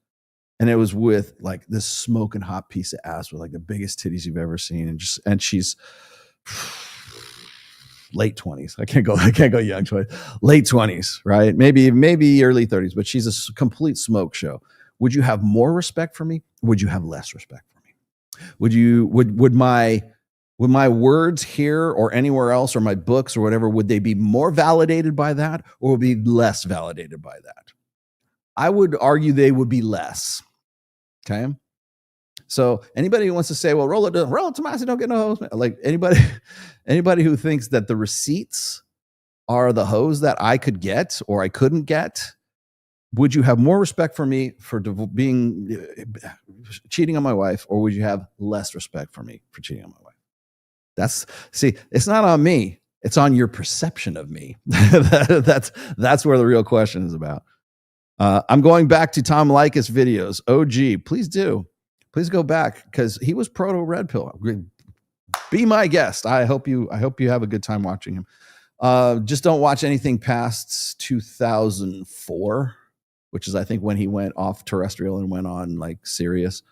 and it was with like this smoking hot piece of ass with like the biggest titties you've ever seen, and she's late 20s. I can't go young 20s. Late 20s, right? Maybe early 30s, but she's a complete smoke show. Would you have more respect for me? Would you have less respect for me? Would my words here or anywhere else or my books or whatever, would they be more validated by that or would be less validated by that? I would argue they would be less. Okay. So anybody who wants to say, well, Rollo Tomasi don't get no hoes, like anybody who thinks that the receipts are the hoes that I could get or I couldn't get, would you have more respect for me for cheating on my wife, or would you have less respect for me for cheating on my wife? It's not on me. It's on your perception of me. That's where the real question is about. I'm going back to Tom Likas videos. OG, please do. Please go back because he was proto red pill. Be my guest. I hope you have a good time watching him. Just don't watch anything past 2004, which is I think when he went off terrestrial and went on like Sirius.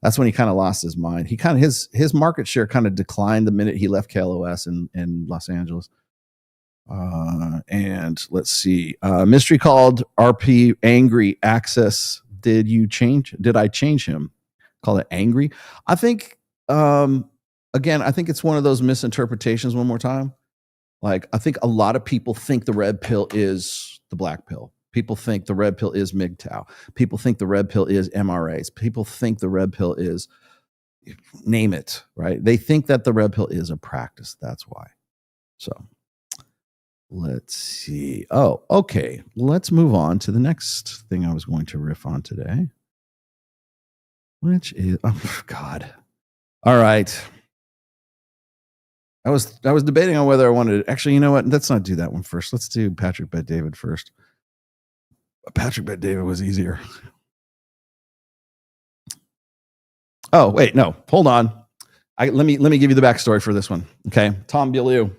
That's when he kind of lost his mind. He kind of his market share kind of declined the minute he left KLOS in Los Angeles. And let's see. Mystery called RP Angry Access. Did I change him? Call it Angry. I think again, I think it's one of those misinterpretations one more time. Like I think a lot of people think the red pill is the black pill. People think the red pill is MGTOW. People think the red pill is MRAs. People think the red pill is name it, right? They think that the red pill is a practice. That's why. So let's see. Oh, okay. Let's move on to the next thing I was going to riff on today, which is, oh God. All right. I was debating on whether I wanted to, actually, you know what? Let's not do that one first. Let's do Patrick Bet David first. Patrick Bet David was easier. Oh, wait, no, hold on. Let me give you the backstory for this one. Okay. Tom Bilyeau,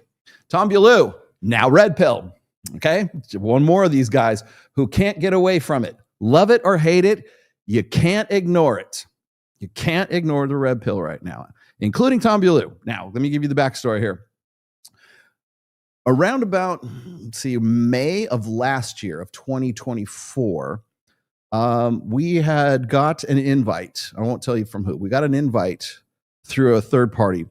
now red pill. Okay. One more of these guys who can't get away from it. Love it or hate it. You can't ignore it. You can't ignore the red pill right now, including Tom Bilyeau. Now, let me give you the backstory here. Around about, let's see, May of last year of 2024, we had got an invite. I won't tell you from who. We got an invite through a third party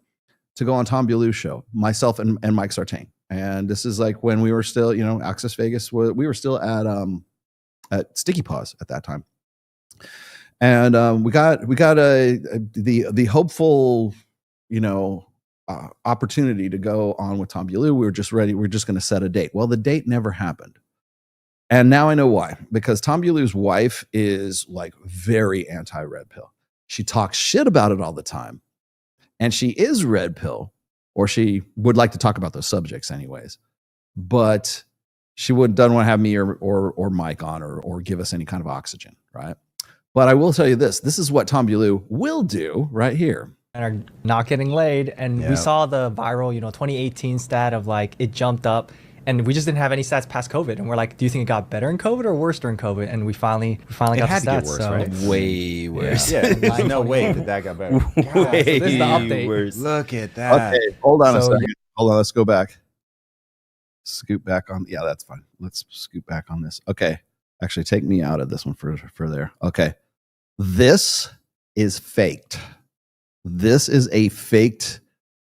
to go on Tom Bilyeau's show, myself and Mike Sartain. And this is like when we were still, Access Vegas, we were still at Sticky Paws at that time. And we got the hopeful, opportunity to go on with Tom Bilyeau. We were just ready. We're just going to set a date. Well, the date never happened. And now I know why, because Tom Bilyeau's wife is like very anti-red pill. She talks shit about it all the time. And she is red pill, or she would like to talk about those subjects anyways. But she doesn't want to have me or Mike on or give us any kind of oxygen, right? But I will tell you this is what Tom Bilyeau will do right here. And are not getting laid. And we saw the viral, 2018 stat of like, it jumped up and we just didn't have any stats past COVID. And we're like, do you think it got better in COVID or worse during COVID? And we finally got the stats. To get worse, so. Right? Way worse. Yeah, there's no way that got better. Way so this is the update. Worse. Look at that. Okay, hold on a second. Yeah. Hold on, let's go back. Scoot back on. Yeah, that's fine. Let's scoot back on this. Okay. Actually, take me out of this one for there. Okay. This is faked. This is a faked,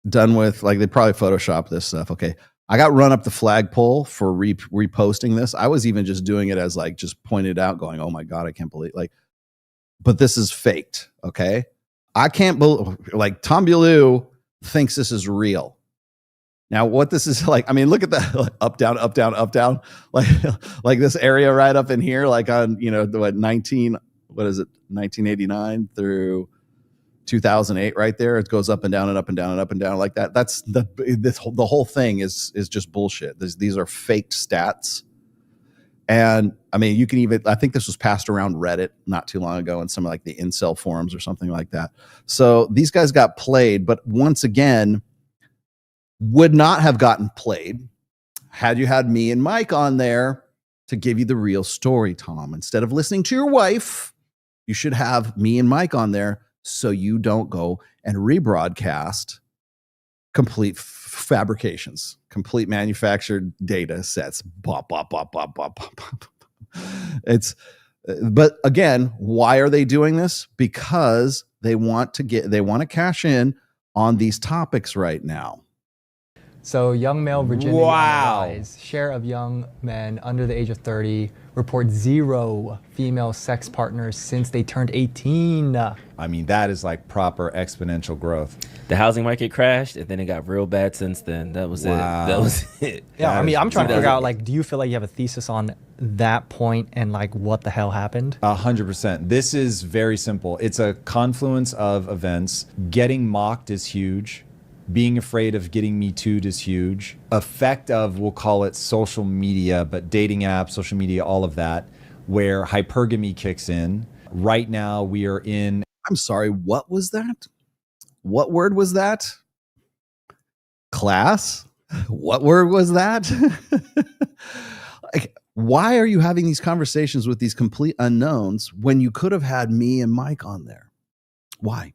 done with, like, they probably Photoshopped this stuff. Okay. I got run up the flagpole for reposting this. I was even just doing it as like, just pointed out going, oh my God, I can't believe, like, but this is faked. Okay. I can't believe, like, Tom Bilyeau thinks this is real. Now, what this is like, I mean, look at that, like, up, down, up, down, up, down, like this area right up in here, like on, 1989 through 2008 right there. It goes up and down and up and down and up and down like that. That's the whole thing is just bullshit. These are faked stats. And I mean, you can even, I think this was passed around Reddit not too long ago in some like the incel forums or something like that. So these guys got played, but once again, would not have gotten played had you had me and Mike on there to give you the real story, Tom. Instead of listening to your wife, you should have me and Mike on there so you don't go and rebroadcast complete fabrications, complete manufactured data sets. Bop, bop, bop, bop, bop, bop, bop. But again, why are they doing this? Because they want to cash in on these topics right now. So young male virginity on the rise. Share of young men under the age of 30 report 0 female sex partners since they turned 18. I mean, that is like proper exponential growth. The housing market crashed, and then it got real bad since then. That was it. That was it. Yeah, I mean, I'm trying to figure out, like, do you feel like you have a thesis on that point and, like, what the hell happened? 100%. This is very simple. It's a confluence of events. Getting mocked is huge. Being afraid of getting Me Too'd is huge. Effect of, we'll call it social media, but dating apps, social media, all of that, where hypergamy kicks in. Right now, we are in... I'm sorry, what was that? What word was that? Class? What word was that? Like, why are you having these conversations with these complete unknowns when you could have had me and Mike on there? Why?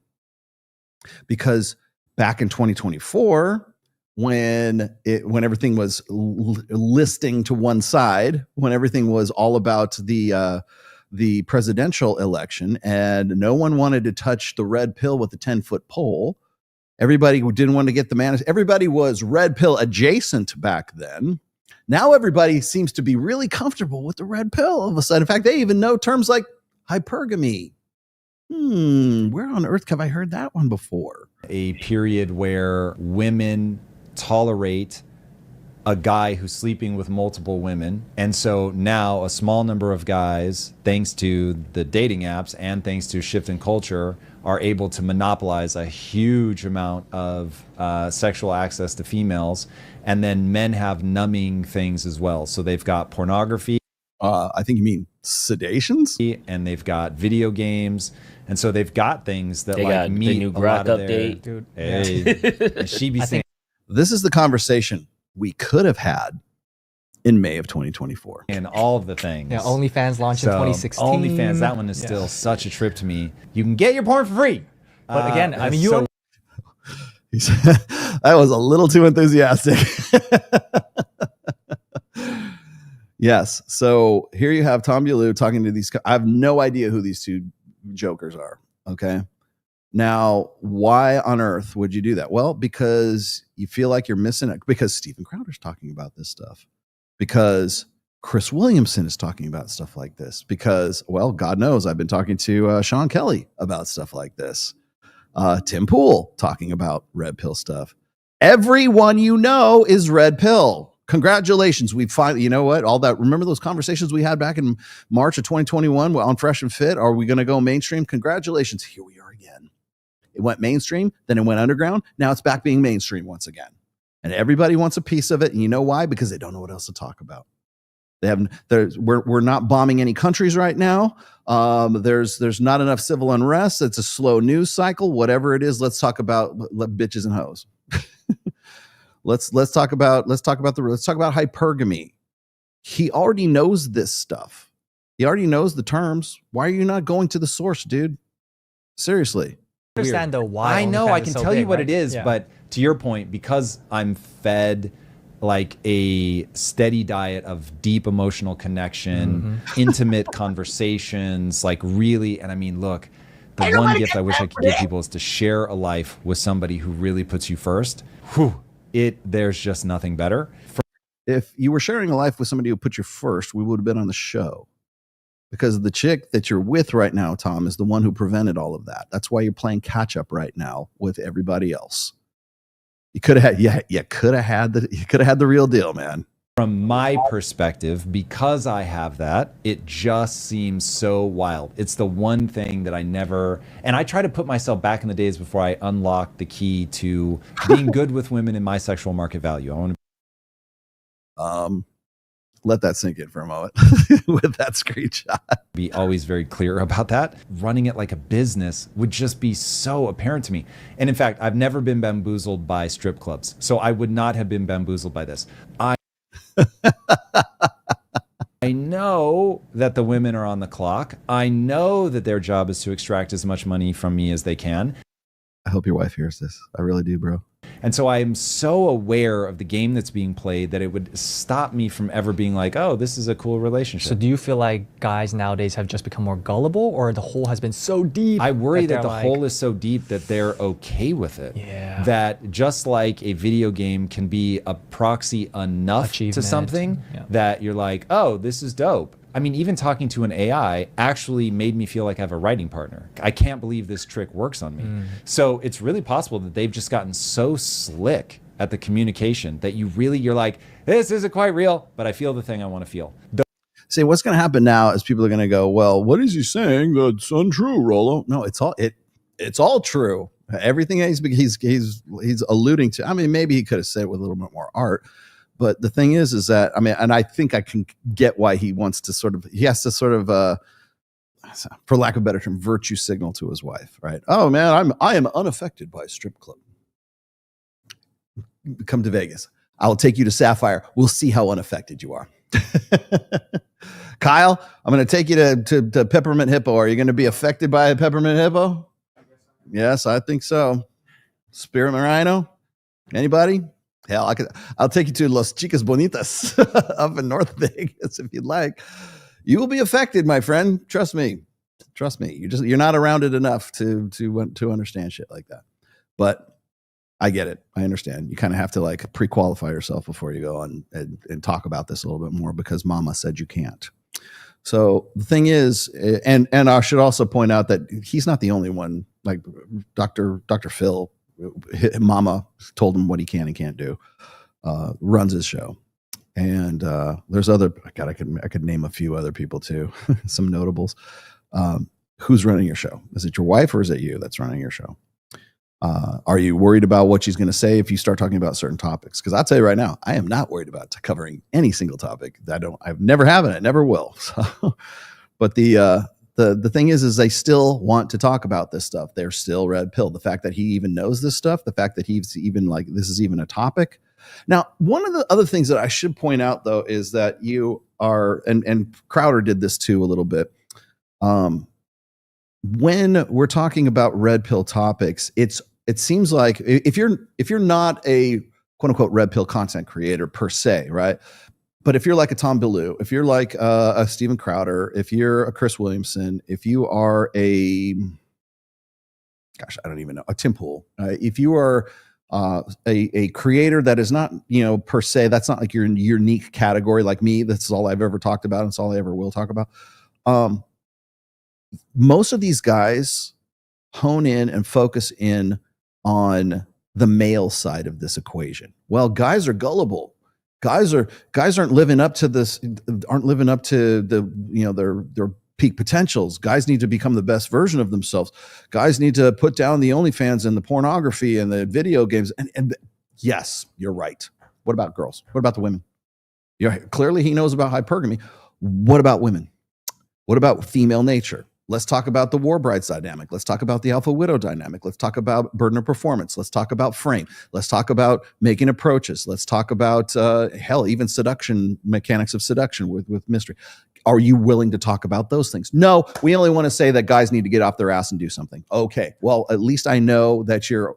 Because back in 2024, when everything was listing to one side, when everything was all about the presidential election and no one wanted to touch the red pill with the 10-foot pole, everybody didn't want to get the man. Everybody was red pill adjacent back then. Now everybody seems to be really comfortable with the red pill all of a sudden. In fact, they even know terms like hypergamy. Where on earth have I heard that one before? A period where women tolerate a guy who's sleeping with multiple women. And so now a small number of guys, thanks to the dating apps and thanks to shift in culture, are able to monopolize a huge amount of sexual access to females. And then men have numbing things as well. So they've got pornography. I think you mean sedations? And they've got video games. And so they've got things that They like got the meet new a Grok lot of update. their... Dude. Hey, and she be saying... This is the conversation we could have had in May of 2024. And all of the things. Yeah, OnlyFans launched in 2016. OnlyFans, that one is still such a trip to me. You can get your porn for free. But again, I mean, that was a little too enthusiastic. Yes. So here you have Tom Bilyeau talking to these. I have no idea who these two jokers are. Okay. Now, why on earth would you do that? Well, because you feel like you're missing it. Because Stephen Crowder's talking about this stuff. Because Chris Williamson is talking about stuff like this. Because, well, God knows I've been talking to Sean Kelly about stuff like this. Tim Pool talking about red pill stuff. Everyone you know is red pill. Congratulations. We finally, you know what? All that, remember those conversations we had back in March of 2021 on Fresh and Fit? Are we going to go mainstream? Congratulations. Here we are again. It went mainstream, then it went underground. Now it's back being mainstream once again. And everybody wants a piece of it. And you know why? Because they don't know what else to talk about. We're not bombing any countries right now. There's not enough civil unrest. It's a slow news cycle. Whatever it is, let's talk about bitches and hoes. Let's talk about hypergamy. He already knows this stuff. He already knows the terms. Why are you not going to the source, dude? Seriously. I understand though why. I know, I can so tell you big, what right? it is, Yeah. but to your point, because I'm fed like a steady diet of deep emotional connection, intimate conversations, like really, and I mean, look, the one gift I wish I could give people is to share a life with somebody who really puts you first. There's just nothing better. If you were sharing a life with somebody who put you first, we would have been on the show. Because the chick that you're with right now, Tom, is the one who prevented all of that. That's why you're playing catch up right now with everybody else. You could have had, you could have had the real deal, man. From my perspective, because I have that, it just seems so wild. It's the one thing that I never, and I try to put myself back in the days before I unlocked the key to being good with women in my sexual market value. I want to let that sink in for a moment with that screenshot. Be always very clear about that. Running it like a business would just be so apparent to me. And in fact, I've never been bamboozled by strip clubs. So I would not have been bamboozled by this. I know that the women are on the clock. I know that their job is to extract as much money from me as they can. I hope your wife hears this. I really do, bro. And so I am so aware of the game that's being played that it would stop me from ever being like, oh, this is a cool relationship. So do you feel like guys nowadays have just become more gullible, or the hole has been so deep? I worry that the hole is so deep that they're okay with it. Yeah. That just like a video game can be a proxy enough to something that you're like, oh, this is dope. I mean, even talking to an AI actually made me feel like I have a writing partner. I can't believe this trick works on me. So it's really possible that they've just gotten so slick at the communication that you're like, this isn't quite real, but I feel the thing I want to feel. See, what's going to happen now is people are going to go, well, what is he saying that's untrue, Rollo? No, it's all true. Everything he's alluding to. I mean, maybe he could have said it with a little bit more art, but the thing is that, I mean, and I think I can get why he has to sort of, for lack of a better term, virtue signal to his wife, right? Oh man, I am unaffected by a strip club. Come to Vegas. I'll take you to Sapphire. We'll see how unaffected you are. Kyle, I'm going to take you to Peppermint Hippo. Are you going to be affected by a Peppermint Hippo? Yes, I think so. Spearmint Rhino? Anybody? Hell, I'll take you to Los Chicas Bonitas up in North Vegas if you'd like. You will be affected, my friend. Trust me. You're not around it enough to understand shit like that. But I get it. I understand. You kind of have to like pre-qualify yourself before you go on and talk about this a little bit more because Mama said you can't. So the thing is, and I should also point out that he's not the only one. Like Dr. Phil, Mama told him what he can and can't do. Runs his show, and there's other. God, I could name a few other people too. Some notables. Who's running your show? Is it your wife or is it you that's running your show? Are you worried about what she's going to say if you start talking about certain topics? Because I'll tell you right now, I am not worried about covering any single topic. I've never have and I never will. So, but the thing is they still want to talk about this stuff. They're still red pill. The fact that he even knows this stuff, the fact that he's even like, this is even a topic. Now, one of the other things that I should point out though, is that you are, and Crowder did this too a little bit. When we're talking about red pill topics, it seems like if you're not a quote unquote red pill content creator per se, right? But if you're like a Tom Bilyeau, if you're like a Steven Crowder, if you're a Chris Williamson, if you are I don't even know, a Tim Pool, if you are a creator that is not, per se, that's not like your unique category like me. That's all I've ever talked about. And it's all I ever will talk about. Most of these guys hone in and focus in on the male side of this equation. Well, guys are gullible. Guys aren't living up to this, aren't living up to their peak potentials. Guys need to become the best version of themselves. Guys need to put down the OnlyFans and the pornography and the video games. And yes, you're right. What about girls? What about the women? Clearly he knows about hypergamy. What about women? What about female nature? Let's talk about the war brides dynamic. Let's talk about the alpha widow dynamic. Let's talk about burden of performance. Let's talk about frame. Let's talk about making approaches. Let's talk about, even seduction, mechanics of seduction with mystery. Are you willing to talk about those things? No, we only want to say that guys need to get off their ass and do something. Okay, well, at least I know that you're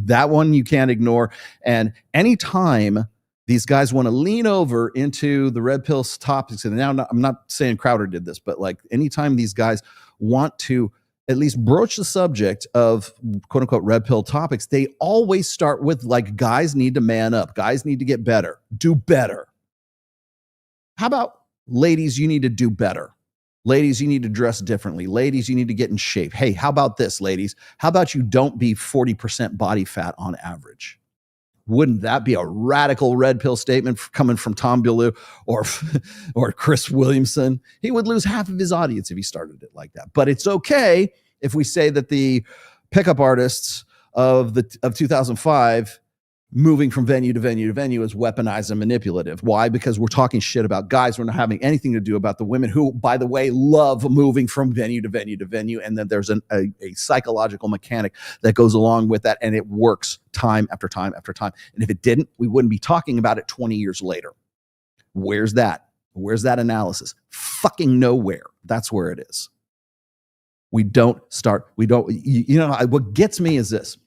that one you can't ignore. And anytime these guys want to lean over into the red pill topics, and now I'm not saying Crowder did this, but like anytime these guys want to at least broach the subject of quote unquote red pill topics, they always start with like, guys need to man up. Guys need to get better, do better. How about ladies, you need to do better. Ladies, you need to dress differently. Ladies, you need to get in shape. Hey, how about this, ladies? How about you don't be 40% body fat on average? Wouldn't that be a radical red pill statement coming from Tom Bilyeau or Chris Williamson? He would lose half of his audience if he started it like that. But it's okay if we say that the pickup artists of 2005 moving from venue to venue to venue is weaponized and manipulative. Why? Because we're talking shit about guys. We're not having anything to do about the women who, by the way, love moving from venue to venue to venue. And then there's a psychological mechanic that goes along with that. And it works time after time after time. And if it didn't, we wouldn't be talking about it 20 years later. Where's that? Where's that analysis? Fucking nowhere. That's where it is. What gets me is this.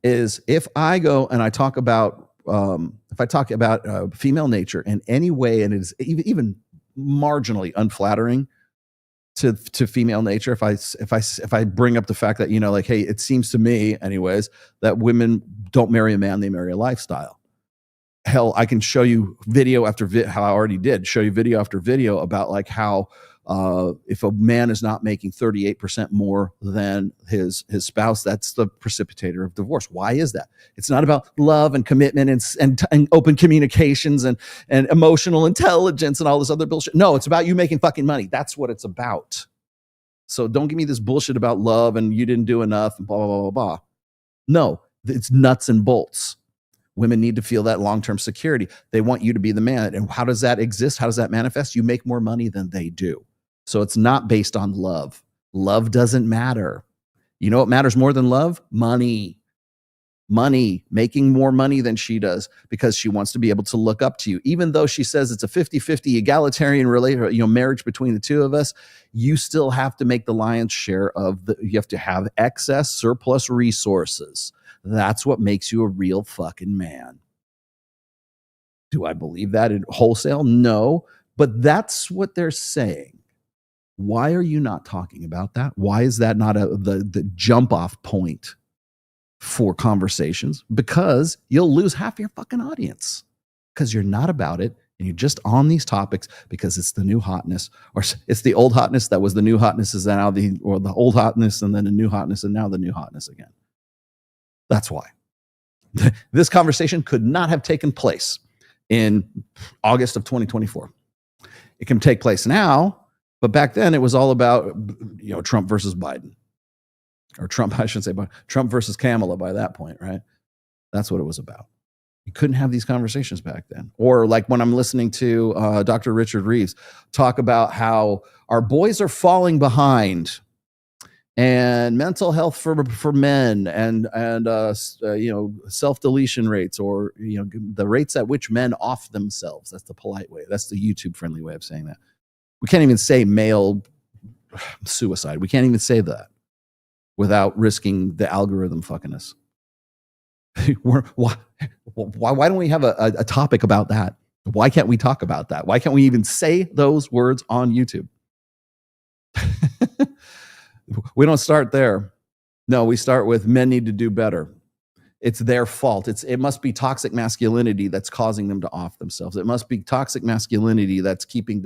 Is if I go and I talk about female nature in any way, and it is even marginally unflattering to female nature, if I bring up the fact that hey, it seems to me anyways that women don't marry a man, they marry a lifestyle. hell, I can show you video after how I already did show you video after video about like how if a man is not making 38% more than his spouse, that's the precipitator of divorce. Why is that? It's not about love and commitment and open communications and emotional intelligence and all this other bullshit. No, it's about you making fucking money. That's what it's about. So don't give me this bullshit about love and you didn't do enough and blah, blah, blah, blah, blah. No, it's nuts and bolts. Women need to feel that long-term security. They want you to be the man. And how does that exist? How does that manifest? You make more money than they do. So it's not based on love. Love doesn't matter. You know what matters more than love? Money. Money, making more money than she does because she wants to be able to look up to you. Even though she says it's a 50-50 egalitarian marriage between the two of us, you still have to make the lion's share of you have to have excess surplus resources. That's what makes you a real fucking man. Do I believe that in wholesale? No, but that's what they're saying. Why are you not talking about that? Why is that not the jump off point for conversations? Because you'll lose half your fucking audience because you're not about it and you're just on these topics because it's the new hotness, or it's the old hotness that was the new hotness is now the old hotness and then the new hotness and now the new hotness again. That's why. This conversation could not have taken place in August of 2024. It can take place now, but back then it was all about, Trump versus Biden. Or Trump, I shouldn't say, but Trump versus Kamala by that point, right? That's what it was about. You couldn't have these conversations back then. Or like when I'm listening to Dr. Richard Reeves talk about how our boys are falling behind and mental health for men and self-deletion rates, or the rates at which men off themselves. That's the polite way. That's the YouTube friendly way of saying that. We can't even say male suicide. We can't even say that without risking the algorithm fucking us. Why don't we have a topic about that? Why can't we talk about that? Why can't we even say those words on YouTube? We don't start there. No, we start with men need to do better. It's their fault. It must be toxic masculinity that's causing them to off themselves. It must be toxic masculinity that's keeping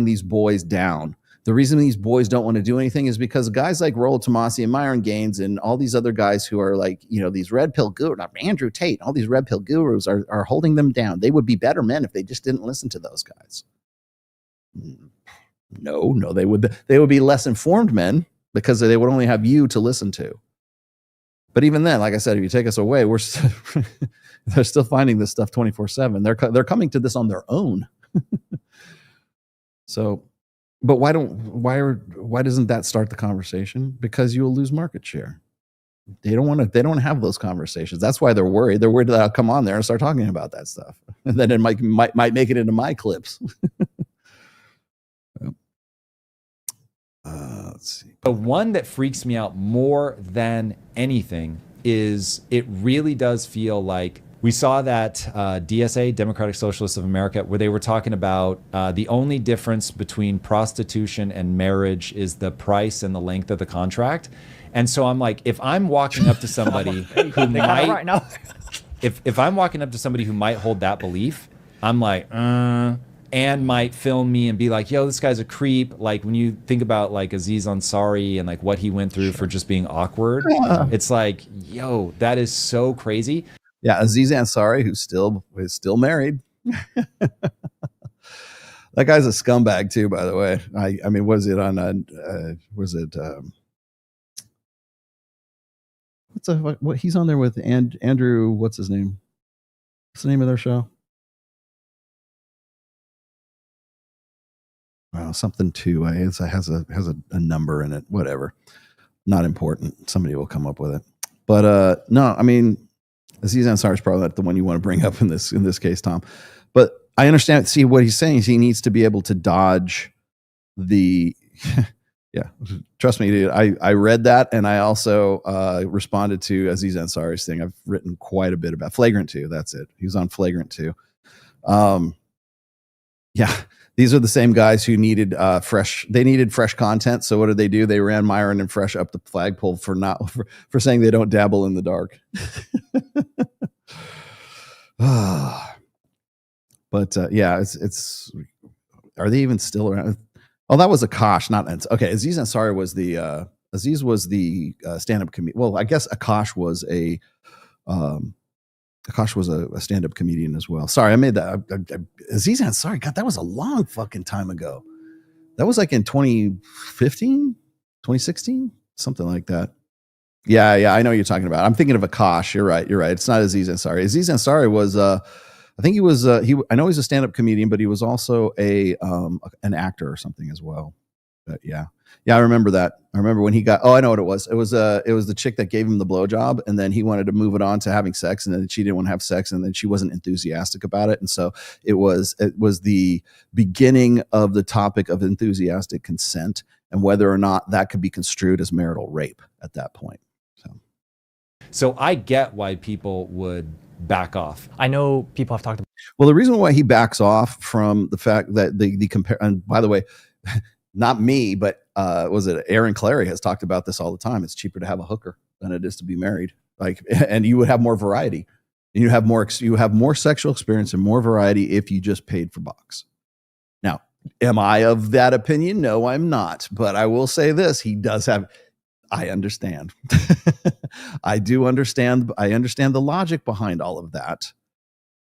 these boys down. The reason these boys don't want to do anything is because guys like Rollo Tomasi and Myron Gaines and all these other guys who are like, these red pill gurus, Andrew Tate, all these red pill gurus are holding them down. They would be better men if they just didn't listen to those guys. No, they would be less informed men because they would only have you to listen to. But even then, like I said, if you take us away, they're still finding this stuff 24/7. They're coming to this on their own. So, but why doesn't that start the conversation? Because you will lose market share. They don't want to have those conversations. That's why they're worried. They're worried that I'll come on there and start talking about that stuff. And then it might make it into my clips. Let's see. The one that freaks me out more than anything is it really does feel like we saw that DSA, Democratic Socialists of America, where they were talking about the only difference between prostitution and marriage is the price and the length of the contract. And so I'm like, if I'm walking up to somebody who might, right now. if I'm walking up to somebody who might hold that belief, I'm like, and might film me and be like, yo, this guy's a creep. Like when you think about like Aziz Ansari and like what he went through for just being awkward, it's like, yo, that is so crazy. Yeah, Aziz Ansari, who is still married. That guy's a scumbag too, by the way. I mean, was it on? What he's on there with Andrew? What's his name? What's the name of their show? Well, something too. It has a number in it. Whatever, not important. Somebody will come up with it. But no, I mean, Aziz Ansari is probably not the one you want to bring up in this case, Tom. But I understand. See, what he's saying is he needs to be able to dodge the. Yeah, trust me, dude. I read that, and I also responded to Aziz Ansari's thing. I've written quite a bit about Flagrant 2. That's it. He was on Flagrant 2. Yeah, these are the same guys who needed fresh. They needed fresh content. So what did they do? They ran Myron and Fresh up the flagpole for saying they don't dabble in the dark. But yeah, it's. Are they even still around? Oh, that was Akash, not okay. Aziz Ansari was the Aziz was the stand-up comedian. Well, I guess Akash was a stand-up comedian as well. Sorry, I made that. Aziz Ansari, God, that was a long fucking time ago. That was like in 2015, 2016, something like that. Yeah, I know what you're talking about. I'm thinking of Akash. You're right. It's not Aziz Ansari. Aziz Ansari was I think he was I know he's a stand-up comedian, but he was also an actor or something as well. But yeah, I remember that. I remember when he got. Oh, I know what it was. It was the chick that gave him the blowjob, and then he wanted to move it on to having sex, and then she didn't want to have sex, and then she wasn't enthusiastic about it, and so it was the beginning of the topic of enthusiastic consent and whether or not that could be construed as marital rape at that point. So I get why people would back off. I know people have talked about. Well, the reason why he backs off from the fact that the compare, and by the way, not me, but was it Aaron Clary has talked about this all the time. It's cheaper to have a hooker than it is to be married. Like, and you would have more variety. You have more sexual experience and more variety if you just paid for box. Now, am I of that opinion? No, I'm not. But I will say this: he does have. I understand. I do understand. I understand the logic behind all of that.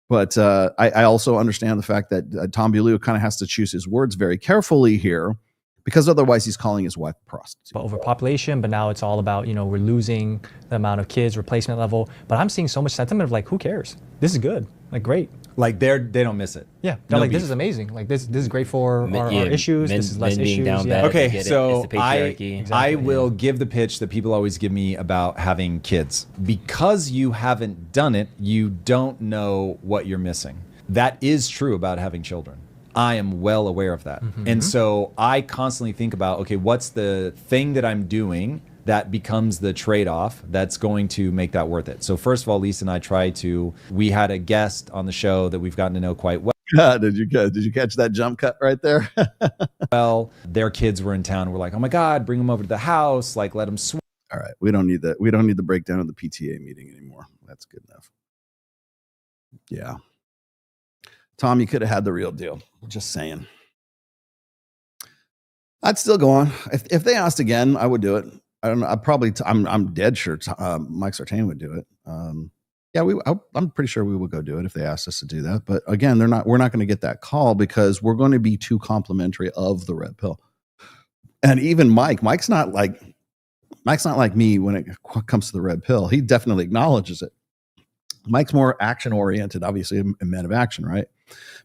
But I also understand the fact that Tom Bilyeau kind of has to choose his words very carefully here, because otherwise he's calling his wife a prostitute. But overpopulation, but now it's all about, we're losing the amount of kids, replacement level. But I'm seeing so much sentiment of like, who cares? This is good. Like, great. Like they don't miss it. Yeah, they're like, this is amazing. Like this is great for our issues. This is less issues. Bad, okay, so I will give the pitch that people always give me about having kids. Because you haven't done it, you don't know what you're missing. That is true about having children. I am well aware of that. Mm-hmm. And so I constantly think about, okay, what's the thing that I'm doing that becomes the trade-off that's going to make that worth it. So first of all, Lisa and I we had a guest on the show that we've gotten to know quite well. Did you catch that jump cut right there? Well, their kids were in town. We're like, oh my God, bring them over to the house. Like, let them swim. All right. We don't need that. We don't need the breakdown of the PTA meeting anymore. That's good enough. Yeah. Tom, you could have had the real deal. Just saying. I'd still go on. If they asked again, I would do it. I don't know. I'm dead sure Mike Sartain would do it. I'm pretty sure we would go do it if they asked us to do that. But again, we're not going to get that call because we're going to be too complimentary of the red pill. And even Mike's not like me when it comes to the red pill. He definitely acknowledges it. Mike's more action oriented, obviously a man of action, right?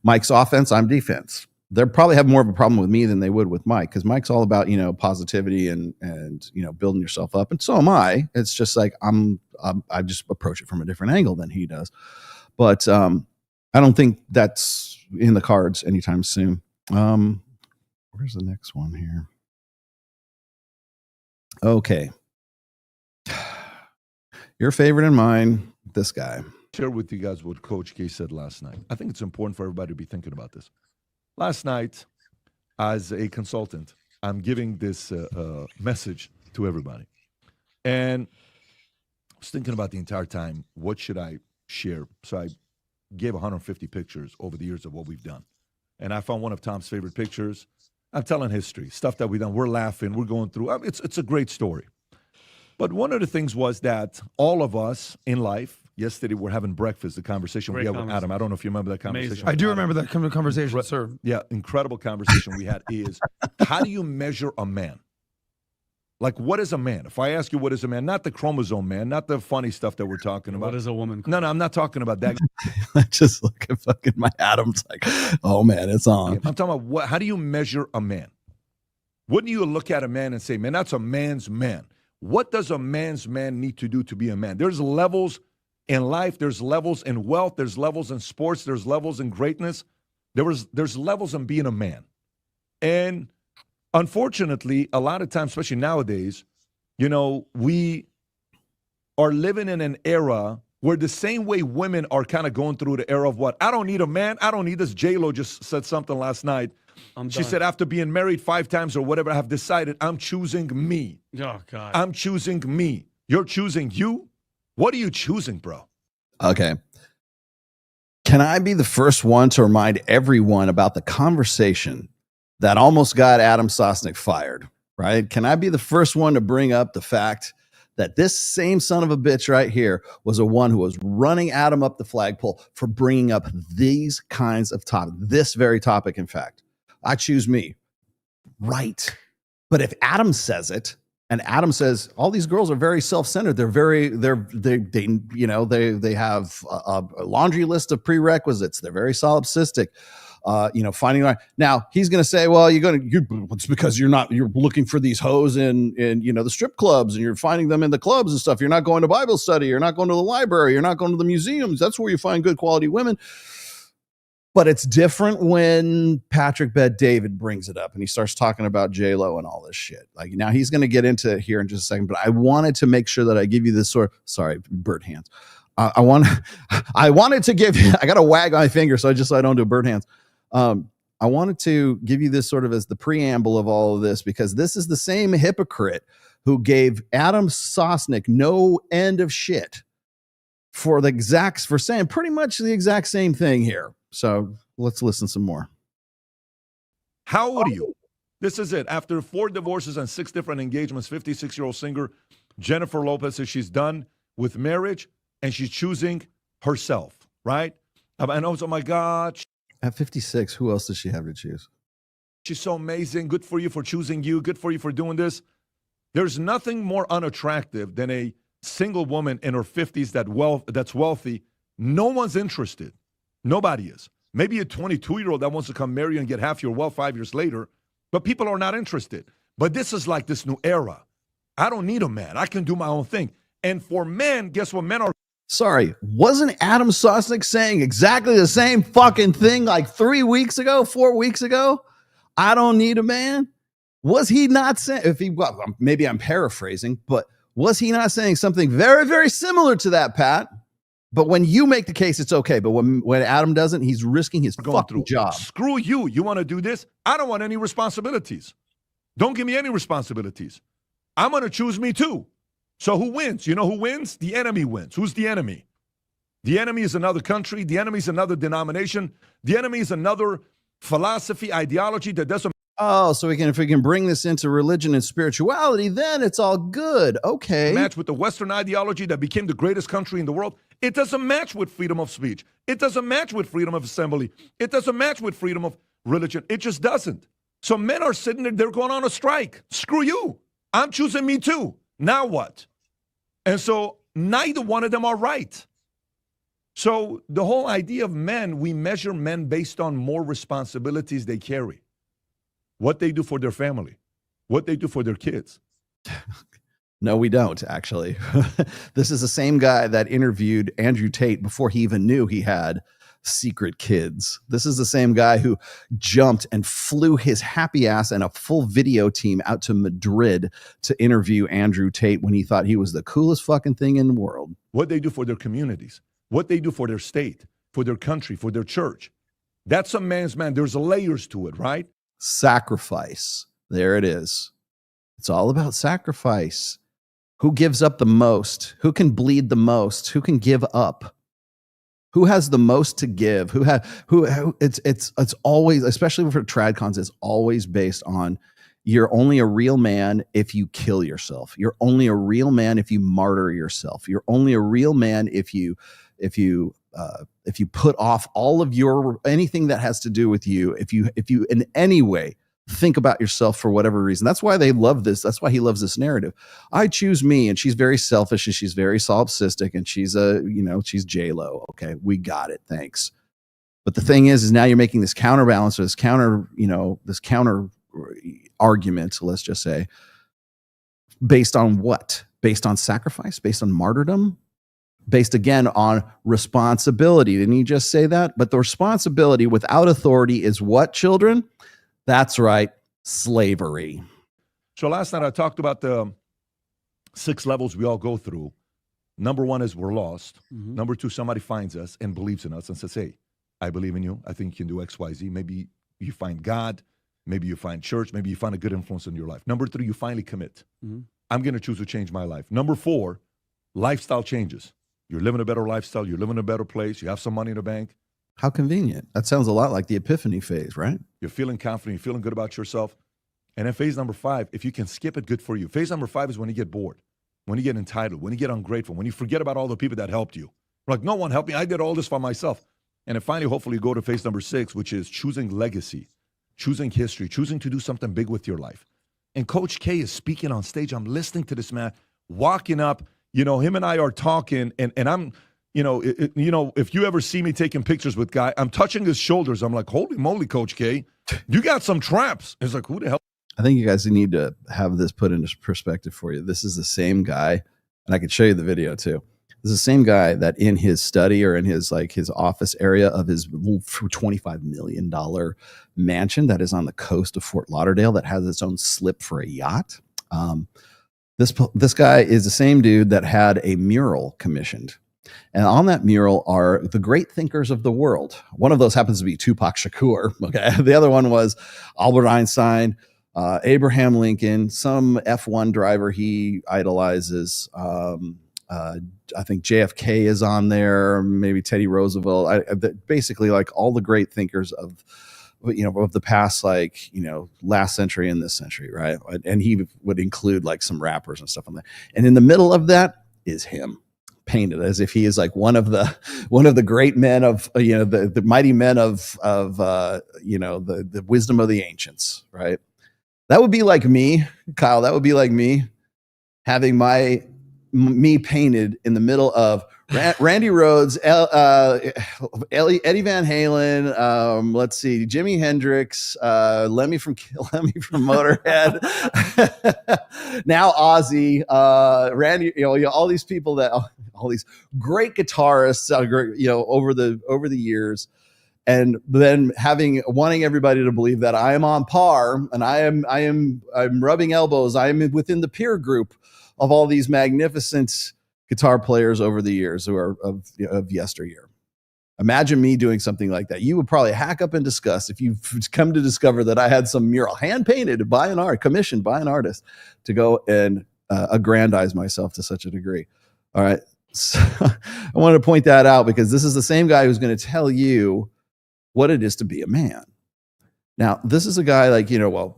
Mike's offense, I'm defense. They'll probably have more of a problem with me than they would with Mike, because Mike's all about, positivity and building yourself up. And so am I. It's just like I just approach it from a different angle than he does. But I don't think that's in the cards anytime soon. Where's the next one here? Okay. Your favorite and mine, this guy. Share with you guys what Coach K said last night. I think it's important for everybody to be thinking about this. Last night, as a consultant, I'm giving this message to everybody. And I was thinking about the entire time, what should I share? So I gave 150 pictures over the years of what we've done. And I found one of Tom's favorite pictures. I'm telling history, stuff that we've done. We're laughing. We're going through. It's a great story. But one of the things was that all of us in life, yesterday we're having breakfast, the conversation we had with Adam. I don't know if you remember that conversation. I do remember that conversation, sir. Yeah, incredible conversation we had is, how do you measure a man? Like, what is a man? If I ask you what is a man, not the chromosome man, not the funny stuff that we're talking about. What is a woman? No, I'm not talking about that. I just look at fucking my Adam's like, oh man, it's on. I'm talking about how do you measure a man? Wouldn't you look at a man and say, man, that's a man's man? What does a man's man need to do to be a man? There's levels in life, there's levels in wealth, there's levels in sports, there's levels in greatness. There's levels in being a man. And unfortunately, a lot of times, especially nowadays, we are living in an era where the same way women are kind of going through the era of what? I don't need a man. I don't need this. J-Lo just said something last night. She said, after being married 5 times or whatever, I have decided I'm choosing me. Oh, God. I'm choosing me. You're choosing you? What are you choosing, bro? Okay. Can I be the first one to remind everyone about the conversation that almost got Adam Sosnick fired, right? Can I be the first one to bring up the fact that this same son of a bitch right here was the one who was running Adam up the flagpole for bringing up these kinds of topics, this very topic, in fact. I choose me. Right. But if Adam says it, and Adam says all these girls are very self-centered, they have a laundry list of prerequisites, they're very solipsistic, finding now he's going to say, well, it's because you're looking for these hoes in the strip clubs, and you're finding them in the clubs and stuff. You're not going to Bible study, you're not going to the library, you're not going to the museums. That's where you find good quality women. But it's different when Patrick Bet-David brings it up and he starts talking about J-Lo and all this shit. Like, now he's going to get into it here in just a second, but I wanted to make sure that I give you this sorry, bird hands. I wanted to give you, I got to wag my finger so I don't do bird hands. I wanted to give you this sort of as the preamble of all of this, because this is the same hypocrite who gave Adam Sosnick no end of shit for saying pretty much the exact same thing here. So let's listen some more. How old are you? This is it. After 4 divorces and 6 different engagements, 56-year-old singer Jennifer Lopez says she's done with marriage and she's choosing herself, right? I know, oh my God. At 56, who else does she have to choose? She's so amazing. Good for you for choosing you. Good for you for doing this. There's nothing more unattractive than a single woman in her 50s that's wealthy. No one's interested. Nobody is. Maybe a 22-year-old that wants to come marry you and get half your wealth 5 years later, but people are not interested. But this is like this new era. I don't need a man. I can do my own thing. And for men, guess what? Men are... Sorry, wasn't Adam Sosnick saying exactly the same fucking thing like 4 weeks ago? I don't need a man. Was he not saying, maybe I'm paraphrasing, but was he not saying something very, very similar to that, Pat? But when you make the case, it's okay. But when Adam doesn't, he's risking his fucking job. Screw you. You want to do this? I don't want any responsibilities. Don't give me any responsibilities. I'm going to choose me too. So who wins? You know who wins? The enemy wins. Who's the enemy? The enemy is another country. The enemy is another denomination. The enemy is another philosophy, ideology that doesn't. Oh, so if we can bring this into religion and spirituality, then it's all good. Okay. Match with the Western ideology that became the greatest country in the world. It doesn't match with freedom of speech. It doesn't match with freedom of assembly. It doesn't match with freedom of religion. It just doesn't. So men are sitting there, they're going on a strike. Screw you. I'm choosing me too. Now what? And so neither one of them are right. So the whole idea of men, we measure men based on more responsibilities they carry. What they do for their family, what they do for their kids. No, we don't, actually. This is the same guy that interviewed Andrew Tate before he even knew he had secret kids. This is the same guy who jumped and flew his happy ass and a full video team out to Madrid to interview Andrew Tate when he thought he was the coolest fucking thing in the world. What they do for their communities, what they do for their state, for their country, for their church. That's a man's man. There's layers to it, right? Sacrifice. There it is. It's all about sacrifice. Who gives up the most? Who can bleed the most? Who can give up? Who has the most to give? It's always, especially for tradcons, it's always based on you're only a real man if you kill yourself. You're only a real man if you martyr yourself. You're only a real man if you put off all of your anything that has to do with you, if you in any way think about yourself for whatever reason. That's why they love this. That's why he loves this narrative. I choose me, and she's very selfish, and she's very solipsistic, and she's she's J-Lo. Okay, we got it. Thanks. But the thing is now you're making this counterbalance, or this counter argument, let's just say, based on what? Based on sacrifice? Based on martyrdom? Based again on responsibility. Didn't you just say that? But the responsibility without authority is what, children? That's right, slavery. So last night I talked about the 6 levels we all go through. Number 1 is we're lost. Mm-hmm. Number 2, somebody finds us and believes in us and says, hey, I believe in you. I think you can do X, Y, Z. Maybe you find God. Maybe you find church. Maybe you find a good influence in your life. Number 3, you finally commit. Mm-hmm. I'm going to choose to change my life. Number 4, lifestyle changes. You're living a better lifestyle. You're living in a better place. You have some money in the bank. How convenient. That sounds a lot like the epiphany phase, right? You're feeling confident. You're feeling good about yourself. And then phase number 5, if you can skip it, good for you. Phase number 5 is when you get bored, when you get entitled, when you get ungrateful, when you forget about all the people that helped you. Like, no one helped me. I did all this for myself. And then finally, hopefully, you go to phase number 6, which is choosing legacy, choosing history, choosing to do something big with your life. And Coach K is speaking on stage. I'm listening to this man, walking up. Him and I are talking, and I'm, if you ever see me taking pictures with Guy, I'm touching his shoulders. I'm like, holy moly, Coach K, you got some traps. It's like, who the hell? I think you guys need to have this put into perspective for you. This is the same guy, and I could show you the video too. This is the same guy that in his study or in his office area of his $25 million mansion that is on the coast of Fort Lauderdale that has its own slip for a yacht. This guy is the same dude that had a mural commissioned. And on that mural are the great thinkers of the world. One of those happens to be Tupac Shakur. Okay. The other one was Albert Einstein, Abraham Lincoln, some F1 driver he idolizes. I think JFK is on there, maybe Teddy Roosevelt. Basically, like all the great thinkers of the past, last century and this century, right? And he would include like some rappers and stuff on there. And in the middle of that is him, painted as if he is like one of the great men of the mighty men of the wisdom of the ancients, right? That would be like me, Kyle. That would be like me having me painted in the middle of Randy Rhoads, Eddie Van Halen, let's see, Jimi Hendrix, Lemmy from Motorhead, now Ozzy, Randy, all these people all these great guitarists, over the years. And then wanting everybody to believe that I am on par and I'm rubbing elbows. I am within the peer group of all these magnificent guitar players over the years who are of yesteryear. Imagine me doing something like that. You would probably hack up in disgust if you've come to discover that I had some mural hand painted commissioned by an artist to go and aggrandize myself to such a degree. All right. So I wanted to point that out because this is the same guy who's going to tell you what it is to be a man. Now, this is a guy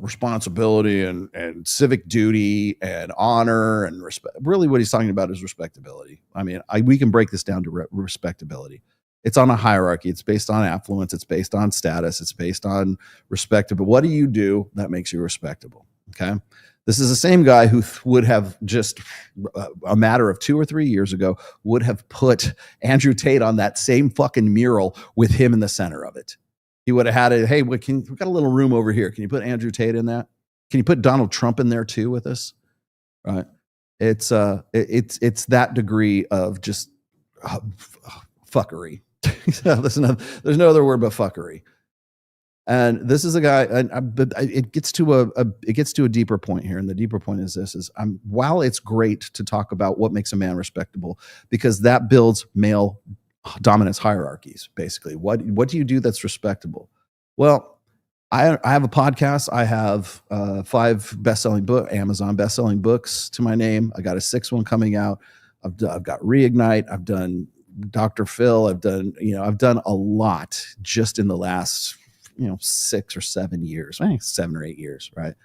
responsibility and civic duty and honor and respect. Really what he's talking about is respectability. I mean, we can break this down to respectability. It's on a hierarchy. It's based on affluence. It's based on status. It's based on respectable. What do you do that makes you respectable? Okay. This is the same guy who would have just a matter of 2 or 3 years ago would have put Andrew Tate on that same fucking mural with him in the center of it. He would have had it. Hey, we've got a little room over here. Can you put Andrew Tate in that? Can you put Donald Trump in there too with us? Right. It's that degree of just fuckery. There's no other word but fuckery. And this is a guy, but it gets to a deeper point here. And the deeper point is this, while it's great to talk about what makes a man respectable, because that builds male dominance hierarchies, basically. What do you do that's respectable? Well, I have a podcast. I have 5 best-selling Amazon best-selling books to my name. I got a 6th one coming out. I've got Reignite. I've done Dr. Phil. I've done a lot just in the last 6 or 7 years, I think 7 or 8 years, right?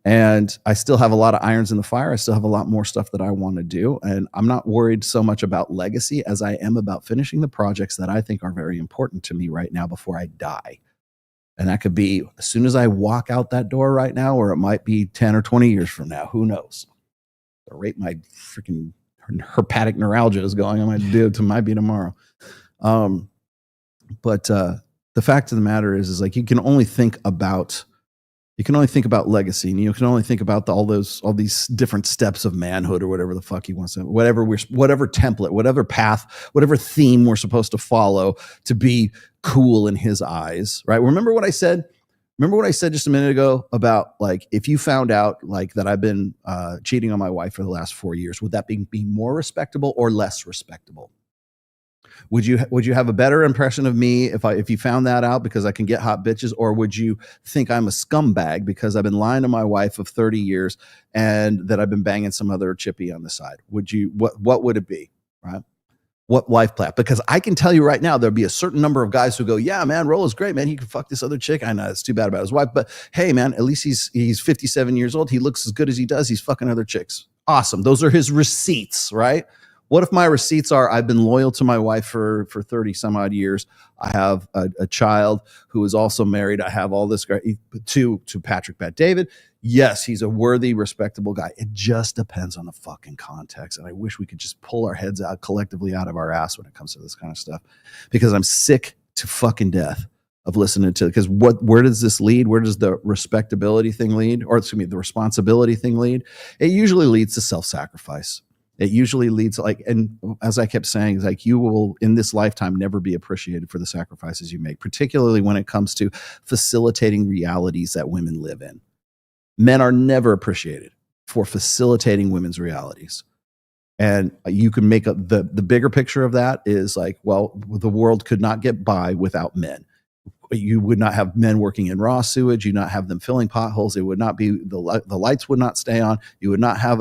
And I still have a lot of irons in the fire. I still have a lot more stuff that I want to do. And I'm not worried so much about legacy as I am about finishing the projects that I think are very important to me right now before I die. And that could be as soon as I walk out that door right now, or it might be 10 or 20 years from now. Who knows? The rate my freaking herpetic neuralgia is going, it might be tomorrow. But the fact of the matter is you can only think about legacy, and you can only think about all these different steps of manhood or whatever the fuck he wants to, whatever template, whatever path, whatever theme we're supposed to follow to be cool in his eyes, right? Remember what I said just a minute ago about if you found out that I've been cheating on my wife for the last 4 years, would that be more respectable or less respectable? Would you have a better impression of me if you found that out because I can get hot bitches, or would you think I'm a scumbag because I've been lying to my wife of 30 years and that I've been banging some other chippy on the side? What would it be, right? what life plan, because I can tell you right now, there'll be a certain number of guys who go, yeah, man, Rollo's great, man. He can fuck this other chick. I know it's too bad about his wife, but hey, man, at least he's 57 years old. He looks as good as he does. He's fucking other chicks. Awesome. Those are his receipts, right? What if my receipts are, I've been loyal to my wife for 30 some odd years. I have a child who is also married. I have all this to Patrick Bet David. Yes, he's a worthy, respectable guy. It just depends on the fucking context. And I wish we could just pull our heads out collectively out of our ass when it comes to this kind of stuff, because I'm sick to fucking death of listening to, because where does this lead? Where does the respectability thing lead? Or excuse me, the responsibility thing lead? It usually leads to self-sacrifice. It usually leads and as I kept saying, is like, you will in this lifetime never be appreciated for the sacrifices you make, particularly when it comes to facilitating realities that women live in. Men are never appreciated for facilitating women's realities. And you can make the bigger picture of that is like, well, the world could not get by without men. You would not have men working in raw sewage. You not have them filling potholes. It would not be the lights would not stay on. You would not have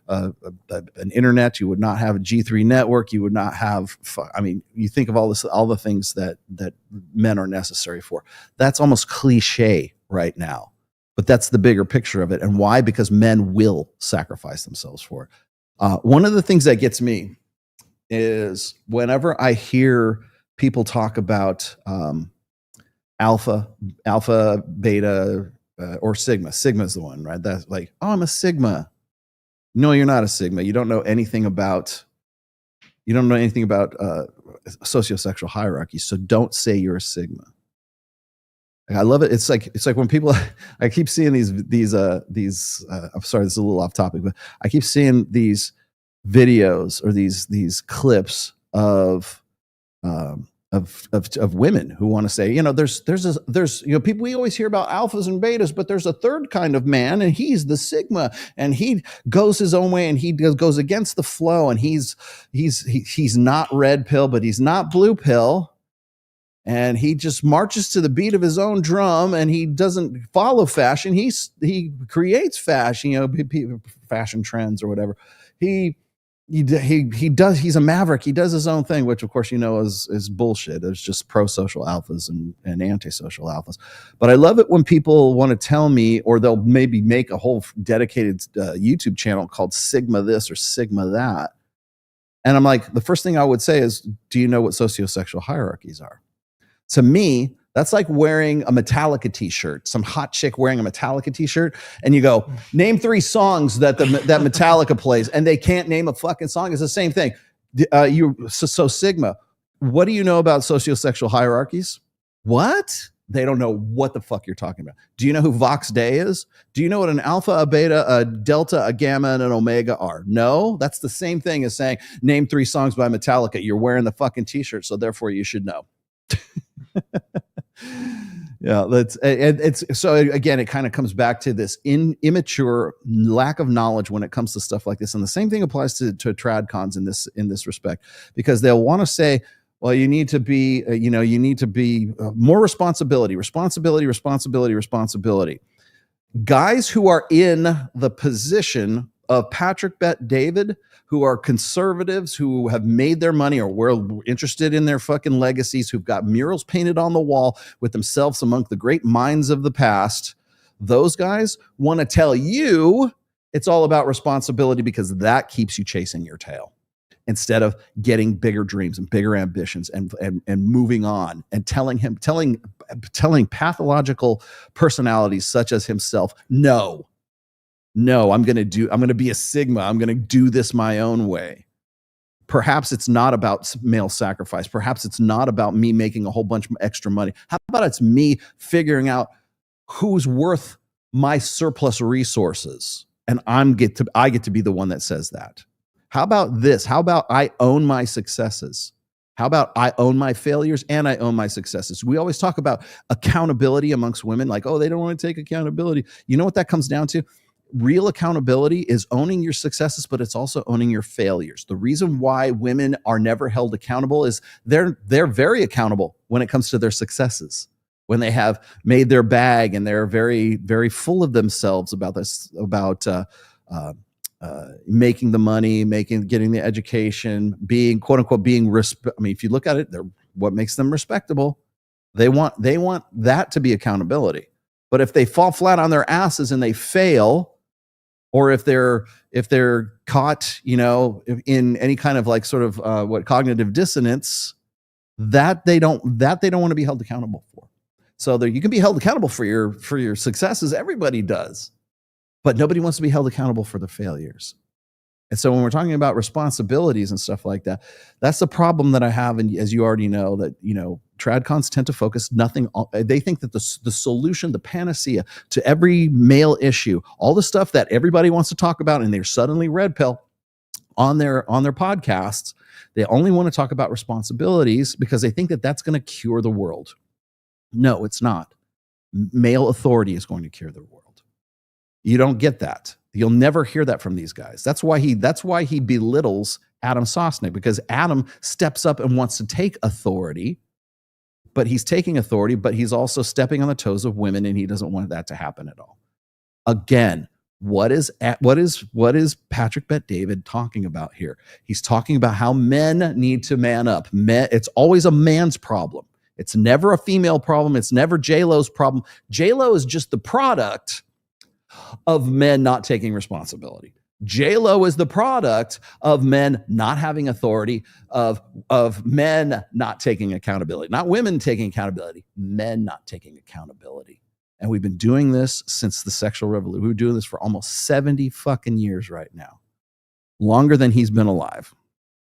an internet. You would not have a G3 network. You would not have. I mean, you think of all the things that men are necessary for. That's almost cliche right now, but that's the bigger picture of it. And why? Because men will sacrifice themselves for it. One of the things that gets me is whenever I hear people talk about alpha, beta, or sigma. Sigma is the one, right? That's like, oh, I'm a sigma. No, you're not a sigma. You don't know anything about sociosexual hierarchy. So don't say you're a sigma. I love it. It's like when people, I keep seeing these. I'm sorry, this is a little off topic, but I keep seeing these videos or these clips of women who want to say, there's people, we always hear about alphas and betas, but there's a third kind of man, and he's the sigma, and he goes his own way, and he goes against the flow, and he's not red pill, but he's not blue pill, and he just marches to the beat of his own drum, and he doesn't follow fashion. He creates fashion, fashion trends or whatever. He does. He's a maverick. He does his own thing, which of course is bullshit. It's just pro-social alphas and anti-social alphas. But I love it when people want to tell me, or they'll maybe make a whole dedicated YouTube channel called Sigma this or Sigma that. And I'm like, the first thing I would say is, do you know what sociosexual hierarchies are? To me, that's like wearing a Metallica t-shirt, some hot chick wearing a Metallica t-shirt, and you go, name 3 songs that that Metallica plays, and they can't name a fucking song. It's the same thing. So Sigma, what do you know about sociosexual hierarchies? What? They don't know what the fuck you're talking about. Do you know who Vox Day is? Do you know what an alpha, a beta, a delta, a gamma, and an omega are? No, that's the same thing as saying, name 3 songs by Metallica. You're wearing the fucking t-shirt, so therefore you should know. Yeah, it's so again, it kind of comes back to this immature lack of knowledge when it comes to stuff like this. And the same thing applies to trad cons in this respect, because they'll want to say, well, you need to be more responsibility. Guys who are in the position of Patrick Bet David, who are conservatives, who have made their money or were interested in their fucking legacies, who've got murals painted on the wall with themselves among the great minds of the past, those guys want to tell you it's all about responsibility, because that keeps you chasing your tail instead of getting bigger dreams and bigger ambitions and moving on and telling pathological personalities such as himself, no, I'm going to be a Sigma. I'm going to do this my own way. Perhaps it's not about male sacrifice. Perhaps it's not about me making a whole bunch of extra money. How about it's me figuring out who's worth my surplus resources, and I get to be the one that says that. How about this? How about I own my successes? How about I own my failures and I own my successes? We always talk about accountability amongst women, like, oh, they don't want to take accountability. You know what that comes down to? Real accountability is owning your successes, but it's also owning your failures. The reason why women are never held accountable is they're very accountable when it comes to their successes. When they have made their bag and they're very, very full of themselves about this, about making the money, getting the education, being quote unquote if you look at it, they're what makes them respectable. They want that to be accountability. But if they fall flat on their asses and they fail, or if they're caught, in any kind of like sort of cognitive dissonance, that they don't want to be held accountable for. So you can be held accountable for your successes. Everybody does, but nobody wants to be held accountable for the failures. And so when we're talking about responsibilities and stuff like that, that's the problem that I have. And as you already know, that, tradcons tend to focus they think that the solution, the panacea to every male issue, all the stuff that everybody wants to talk about, and they're suddenly red pill on their podcasts, they only want to talk about responsibilities because they think that that's going to cure the world. No, it's not. Male authority is going to cure the world. You don't get that. You'll never hear that from these guys. That's why he belittles Adam Sosnick, because Adam steps up and wants to take authority, but he's taking authority, but he's also stepping on the toes of women, and he doesn't want that to happen at all. Again, what is Patrick Bet-David talking about here? He's talking about how men need to man up. It's always a man's problem. It's never a female problem. It's never J-Lo's problem. J-Lo is just the product of men not taking responsibility. J-Lo is the product of men not having authority, of men not taking accountability, not women taking accountability, men not taking accountability. And we've been doing this since the sexual revolution. We've been doing this for almost 70 fucking years right now, longer than he's been alive.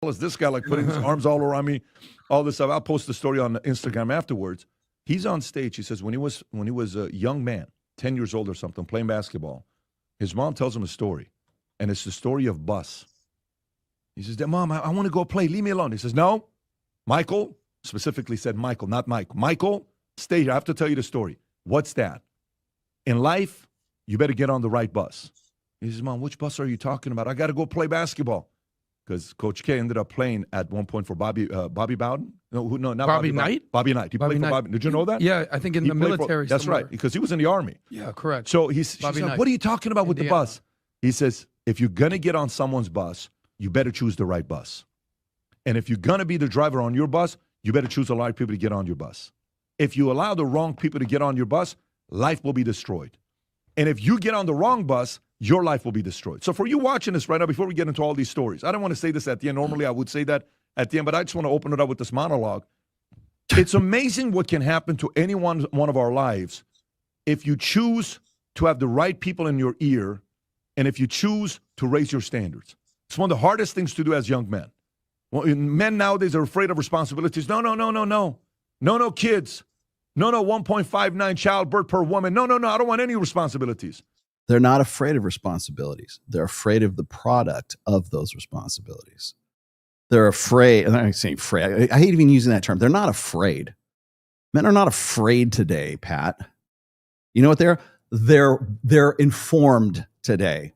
Is this guy like putting his arms all around me, all this stuff? I'll post the story on Instagram afterwards. He's on stage. He says when he was a young man, 10 years old or something, playing basketball, his mom tells him a story, and it's the story of bus. He says, Mom, I want to go play. Leave me alone. He says, no, Michael, specifically said Michael, not Mike. Michael, stay here. I have to tell you the story. What's that? In life, you better get on the right bus. He says, Mom, which bus are you talking about? I got to go play basketball. Because Coach K ended up playing at one point for Bobby Bowden. No, not Bobby Knight. Bobby Knight. He played for Bobby. Did you know that? Yeah, I think in the military. That's somewhere. Right, because he was in the Army. Yeah, correct. So she's like, what are you talking about with the bus? He says, if you're going to get on someone's bus, you better choose the right bus. And if you're going to be the driver on your bus, you better choose the right people to get on your bus. If you allow the wrong people to get on your bus, life will be destroyed. And if you get on the wrong bus, your life will be destroyed. So for you watching this right now, before we get into all these stories, I don't want to say this at the end. Normally I would say that at the end, but I just want to open it up with this monologue. It's amazing what can happen to any one of our lives if you choose to have the right people in your ear and if you choose to raise your standards. It's one of the hardest things to do as young men. Well, men nowadays are afraid of responsibilities. No, kids. No, 1.59 childbirth per woman. No, I don't want any responsibilities. They're not afraid of responsibilities. They're afraid of the product of those responsibilities. They're afraid, and I'm saying afraid. I hate even using that term. They're not afraid. Men are not afraid today, Pat. You know what they're informed today.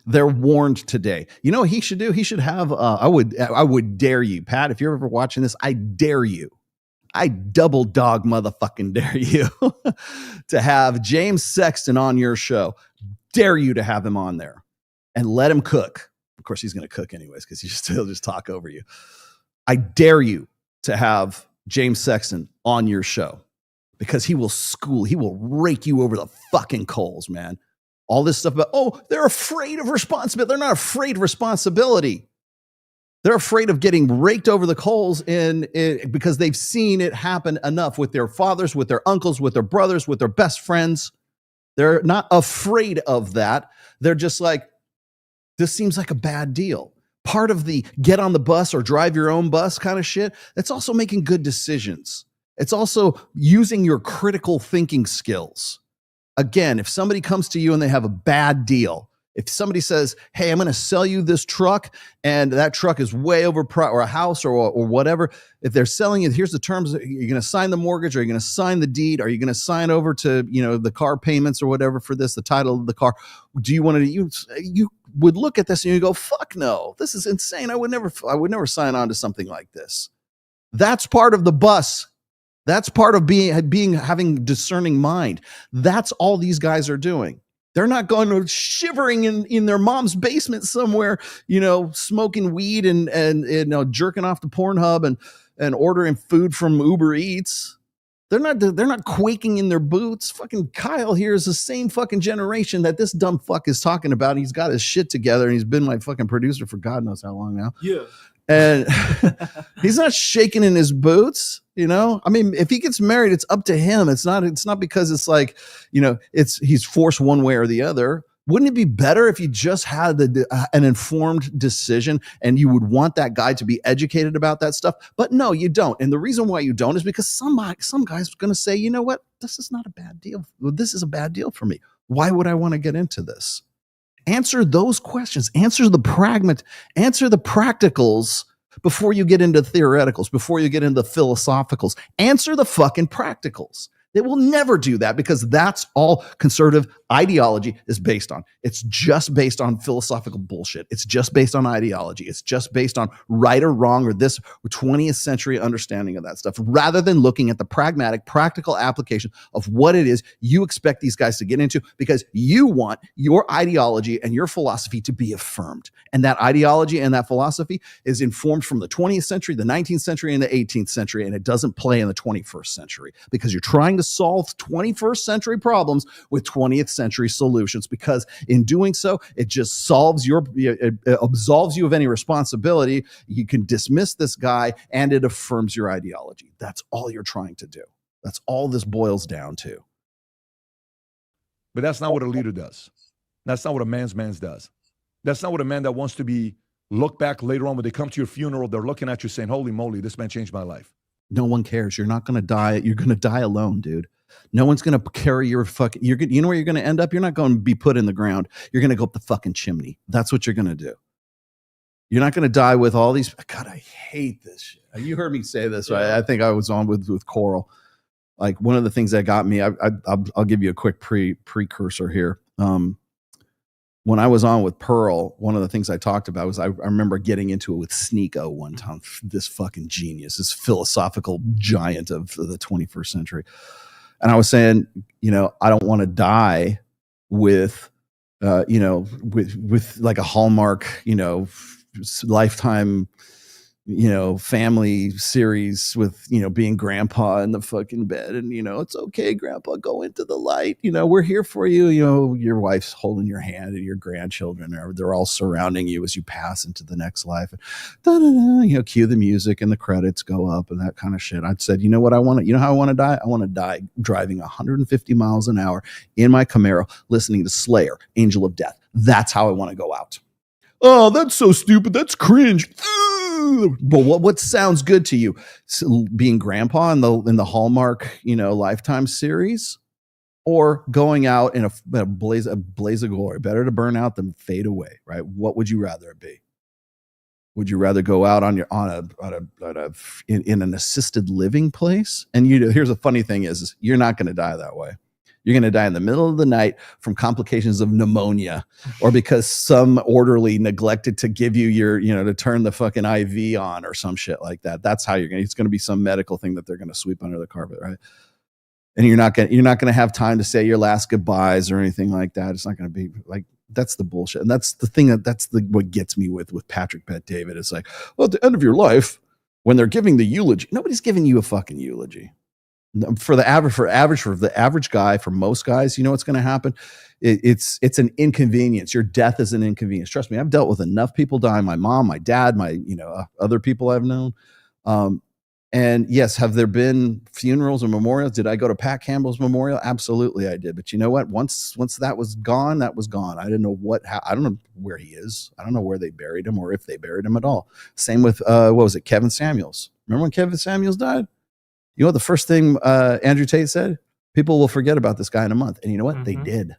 They're warned today. You know what he should do? He should have, I would dare you, Pat, if you're ever watching this, I dare you. I double dog motherfucking dare you to have James Sexton on your show. Dare you to have him on there and let him cook. Of course, he's going to cook anyways because he'll just talk over you. I dare you to have James Sexton on your show because he will rake you over the fucking coals, man. All this stuff about, they're afraid of responsibility. They're not afraid of responsibility. They're afraid of getting raked over the coals because they've seen it happen enough with their fathers, with their uncles, with their brothers, with their best friends. They're not afraid of that. They're just like, this seems like a bad deal. Part of the get on the bus or drive your own bus kind of shit, that's also making good decisions. It's also using your critical thinking skills. Again, if somebody comes to you and they have a bad deal, if somebody says, hey, I'm going to sell you this truck and that truck is way overpriced, or a house or whatever, if they're selling it, here's the terms. You're going to sign the mortgage, or you're going to sign the deed, are you going to sign over to, the car payments or whatever for this, the title of the car? Do you want to, you would look at this and you go, fuck no, this is insane. I would never sign on to something like this. That's part of the bus. That's part of having discerning mind. That's all these guys are doing. They're not going to shivering in their mom's basement somewhere, smoking weed and jerking off to Pornhub and ordering food from Uber Eats. They're not quaking in their boots. Fucking Kyle here is the same fucking generation that this dumb fuck is talking about. He's got his shit together and he's been my fucking producer for God knows how long now. Yeah. And he's not shaking in his boots, I mean, if he gets married, it's up to him. It's not because it's like, he's forced one way or the other. Wouldn't it be better if you just had an informed decision and you would want that guy to be educated about that stuff? But no, you don't. And the reason why you don't is because some guy's going to say, you know what? This is not a bad deal. This is a bad deal for me. Why would I want to get into this? Answer those questions. Answer the practicals before you get into theoreticals, before you get into philosophicals. Answer the fucking practicals. They will never do that because that's all conservative ideology is based on. It's just based on philosophical bullshit. It's just based on ideology. It's just based on right or wrong or this 20th century understanding of that stuff, rather than looking at the pragmatic, practical application of what it is you expect these guys to get into because you want your ideology and your philosophy to be affirmed. And that ideology and that philosophy is informed from the 20th century, the 19th century, and the 18th century, and it doesn't play in the 21st century because you're trying to solve 21st century problems with 20th century solutions, because in doing so, it just it absolves you of any responsibility. You can dismiss this guy and it affirms your ideology. That's all you're trying to do. That's all this boils down to. But that's not what a leader does. That's not what a man's does. That's not what a man that wants to be look back later on when they come to your funeral, they're looking at you saying, holy moly, this man changed my life. No one cares. You're not going to die. You're going to die alone, dude. No one's going to carry your fucking, you know where you're going to end up? You're not going to be put in the ground. You're going to go up the fucking chimney. That's what you're going to do. You're not going to die with all these. God, I hate this shit. You heard me say this, right? I think I was on with Coral. Like one of the things that got me, I'll give you a quick precursor here. When I was on with Pearl, one of the things I talked about was I remember getting into it with Sneeko one time, this fucking genius, this philosophical giant of the 21st century. And I was saying, I don't want to die with, with like a Hallmark, Lifetime, family series with, being grandpa in the fucking bed and, it's okay, grandpa, go into the light. We're here for you. Your wife's holding your hand and your grandchildren they're all surrounding you as you pass into the next life. Cue the music and the credits go up and that kind of shit. I said, you know what I want to, how I want to die? I want to die driving 150 miles an hour in my Camaro, listening to Slayer, Angel of Death. That's how I want to go out. Oh, that's so stupid. That's cringe. But what sounds good to you? Being grandpa in the Hallmark, Lifetime series, or going out in a blaze of glory? Better to burn out than fade away, right? What would you rather it be? Would you rather go out in an assisted living place? And here's the funny thing is you're not going to die that way. You're going to die in the middle of the night from complications of pneumonia, or because some orderly neglected to give you to turn the fucking IV on or some shit like that. That's how it's going to be some medical thing that they're going to sweep under the carpet, right? And you're not going to have time to say your last goodbyes or anything like that. It's not going to be like, that's the bullshit. And that's the thing what gets me with Patrick Bet-David. It's like, well, at the end of your life, when they're giving the eulogy, nobody's giving you a fucking eulogy. For the average guy, for most guys, what's going to happen? It's an inconvenience. Your death is an inconvenience. Trust me, I've dealt with enough people dying. My mom, my dad, my other people I've known. And yes, have there been funerals or memorials? Did I go to Pat Campbell's memorial? Absolutely, I did. But you know what? Once that was gone, that was gone. I didn't know I don't know where he is. I don't know where they buried him or if they buried him at all. Same with Kevin Samuels. Remember when Kevin Samuels died? You know what the first thing Andrew Tate said? People will forget about this guy in a month. And you know what? Mm-hmm.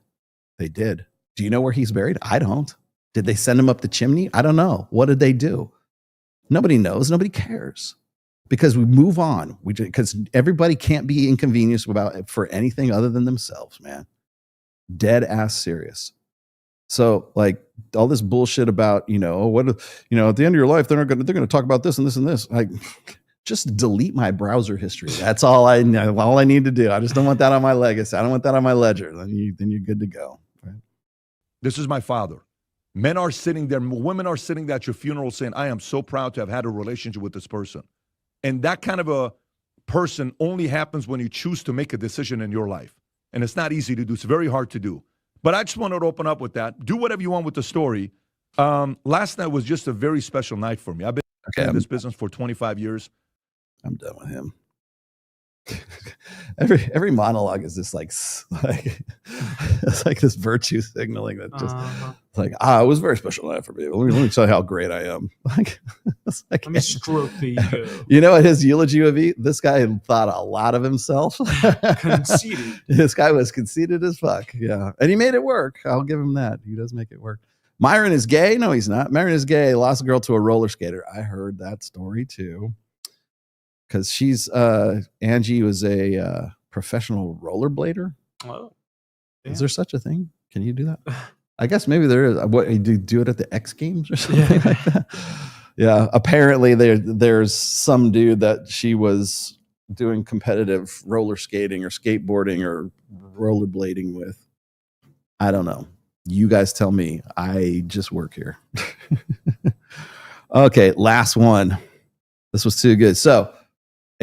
They did. Do you know where he's buried? I don't. Did they send him up the chimney? I don't know. What did they do? Nobody knows. Nobody cares. Because we move on. Because everybody can't be inconvenienced for anything other than themselves, man. Dead ass serious. So like all this bullshit about, at the end of your life, they're going to talk about this and this and this. Like, just delete my browser history. That's all I need to do. I just don't want that on my legacy. I don't want that on my ledger. Then you're good to go. Right? This is my father. Men are sitting there, women are sitting there at your funeral saying, I am so proud to have had a relationship with this person. And that kind of a person only happens when you choose to make a decision in your life. And it's not easy to do. It's very hard to do. But I just wanted to open up with that. Do whatever you want with the story. Last night was just a very special night for me. I've been in this business for 25 years. I'm done with him. Every monologue is just like it's like this virtue signaling that just it's like, it was a very special night for me. Let me tell you how great I am. Let me stroke the ego. You know, at his eulogy of this guy thought a lot of himself. Conceited. This guy was conceited as fuck. Yeah, and he made it work. I'll give him that. He does make it work. Myron is gay. No, he's not. Myron is gay. Lost a girl to a roller skater. I heard that story too. Because Angie was a professional rollerblader. Oh, yeah. Is there such a thing? Can you do that? I guess maybe there is. What, you do it at the X Games or something like that? Yeah. Apparently there's some dude that she was doing competitive roller skating or skateboarding or rollerblading with. I don't know. You guys tell me. I just work here. Okay, last one. This was too good. So,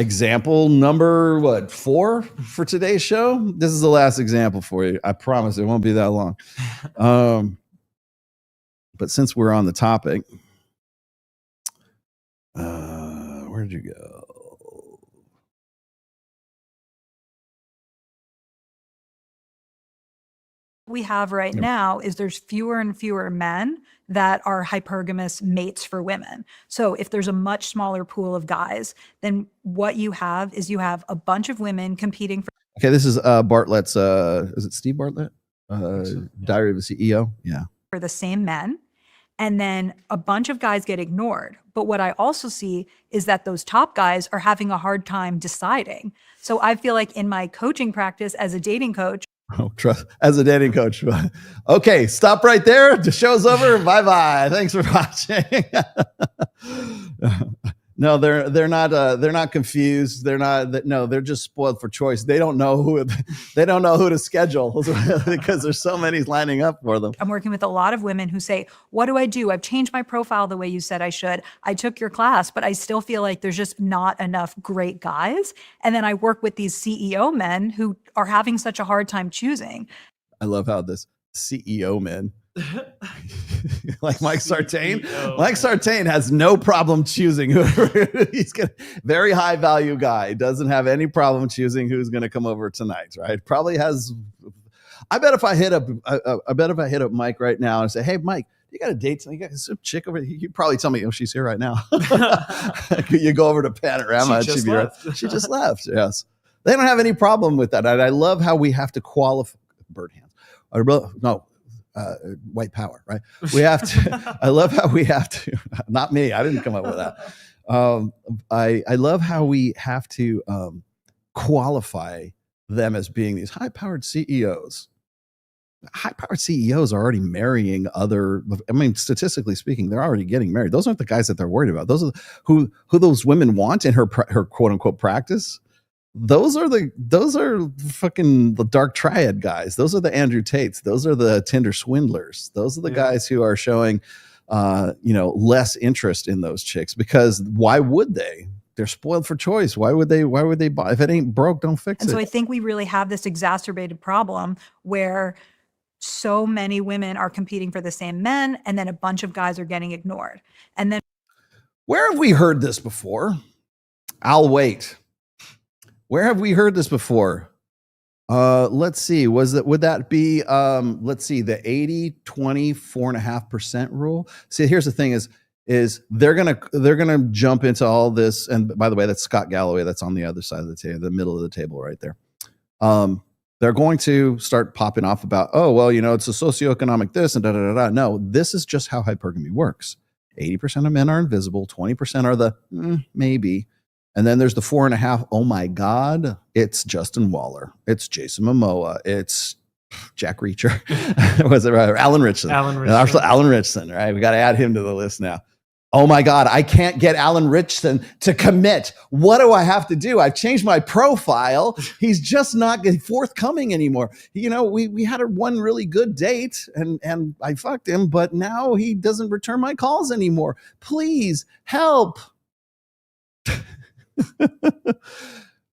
example number 4 for today's show. This is the last example for you. I promise it won't be that long. But since we're on the topic, where did you go? We have right now is there's fewer and fewer men that are hypergamous mates for women. So if there's a much smaller pool of guys, then what you have is you have a bunch of women competing for. Okay, this is Bartlett's, is it Steve Bartlett? Diary of a CEO? Yeah. For the same men. And then a bunch of guys get ignored. But what I also see is that those top guys are having a hard time deciding. So I feel like in my coaching practice as a dating coach, trust as a dating coach. Okay, stop right there. The show's over. Bye-bye. Thanks for watching. No, they're not confused. They're just spoiled for choice. They don't know who to schedule because there's so many lining up for them. I'm working with a lot of women who say, what do I do? I've changed my profile the way you said I should. I took your class, but I still feel like there's just not enough great guys. And then I work with these CEO men who are having such a hard time choosing. I love how this CEO men like Mike Sartain. Mike Sartain has no problem choosing who he's gonna, very high value guy. Doesn't have any problem choosing who's going to come over tonight. Right? Probably has. I bet if I hit up Mike right now and say, "Hey, Mike, you got a date tonight? You got some chick over here?" You'd probably tell me, "Oh, she's here right now." You go over to Panorama. She just left. Yes, they don't have any problem with that. And I love how we have to qualify bird hands. White power, right? We have to. I love how we have to. Not me. I didn't come up with that. I love how we have to qualify them as being these high-powered CEOs. High-powered CEOs are already marrying other. I mean, statistically speaking, they're already getting married. Those aren't the guys that they're worried about. Those are who those women want in her quote unquote practice. Those are fucking the dark triad guys. Those are the Andrew Tates. Those are the Tinder swindlers. Those are the guys who are showing, less interest in those chicks because why would they? They're spoiled for choice. Why would they buy? If it ain't broke, don't fix it. And so I think we really have this exacerbated problem where so many women are competing for the same men and then a bunch of guys are getting ignored. And then where have we heard this before? I'll wait. Where have we heard this before? Let's see. Would that be let's see, the 80-20-4.5% rule? See, here's the thing is they're gonna jump into all this. And by the way, that's Scott Galloway. That's on the other side of the table, the middle of the table right there. They're going to start popping off about, oh, well, it's a socioeconomic this and da-da-da-da. No, this is just how hypergamy works. 80% of men are invisible. 20% are the maybe. And then there's the 4.5. Oh my God, it's Justin Waller, it's Jason Momoa, it's Jack Reacher, was it right? Alan Richardson. Alan Richardson, right? We got to add him to the list now. Oh my God, I can't get Alan Richardson to commit. What do I have to do? I've changed my profile. He's just not forthcoming anymore. You know, we had one really good date and I fucked him, but now he doesn't return my calls anymore. Please help.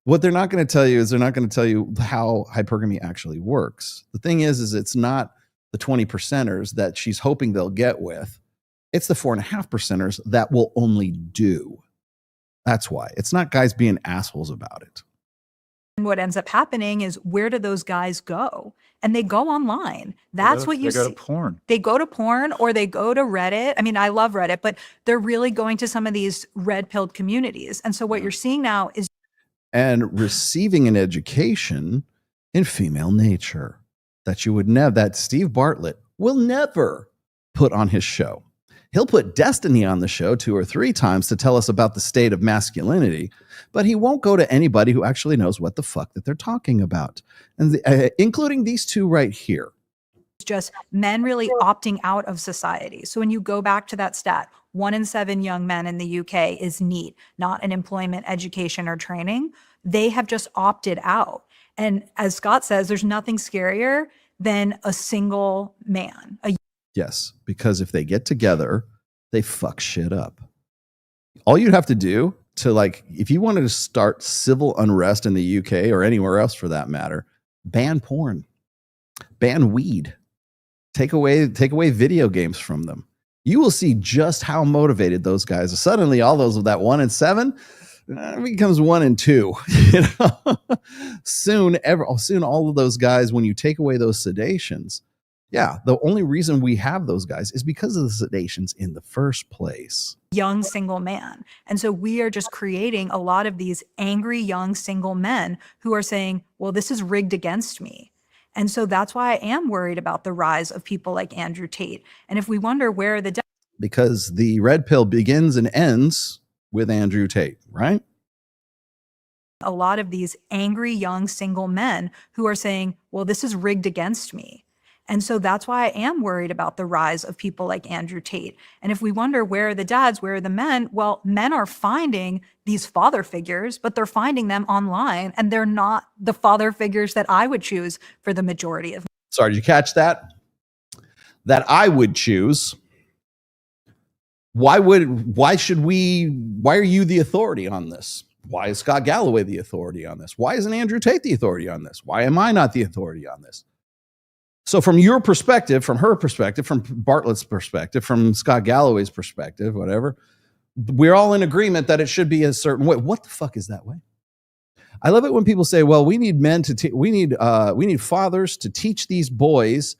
What they're not going to tell you is they're not going to tell you how hypergamy actually works. The thing is it's not the 20%ers that she's hoping they'll get with. It's the 4.5%ers that will only do. That's why. It's not guys being assholes about it. And what ends up happening is, where do those guys go? And they go online. That's what you see. They go to porn. They go to porn, or they go to Reddit. I mean, I love Reddit, but they're really going to some of these red-pilled communities. And so what you're seeing now is... And receiving an education in female nature that you would never, that Steve Bartlett will never put on his show. He'll put Destiny on the show 2 or 3 times to tell us about the state of masculinity, but he won't go to anybody who actually knows what the fuck that they're talking about, and including these two right here. It's just men really opting out of society. So when you go back to that stat, 1 in 7 young men in the UK is NEET, not an employment, education, or training. They have just opted out. And as Scott says, there's nothing scarier than a single man. Yes, because if they get together, they fuck shit up. All you'd have to do to, like, if you wanted to start civil unrest in the UK or anywhere else for that matter, ban porn, ban weed, take away video games from them. You will see just how motivated those guys are. Suddenly, all those of that 1 in 7 becomes 1 in 2. You know, soon all of those guys, when you take away those sedations. Yeah, the only reason we have those guys is because of the sedations in the first place. Young single man. And so we are just creating a lot of these angry young single men who are saying, well, this is rigged against me. And so that's why I am worried about the rise of people like Andrew Tate. And if we wonder where the... Because the red pill begins and ends with Andrew Tate, right? A lot of these angry young single men who are saying, well, this is rigged against me. And so that's why I am worried about the rise of people like Andrew Tate. And if we wonder, where are the dads, where are the men? Well, men are finding these father figures, but they're finding them online, and they're not the father figures that I would choose for the majority of men. Sorry, did you catch that? That I would choose. Why are you the authority on this? Why is Scott Galloway the authority on this? Why isn't Andrew Tate the authority on this? Why am I not the authority on this? So from your perspective, from her perspective, from Bartlett's perspective, from Scott Galloway's perspective, whatever, we're all in agreement that it should be a certain way. What the fuck is that way? I love it when people say, well, we need men to we need fathers to teach these boys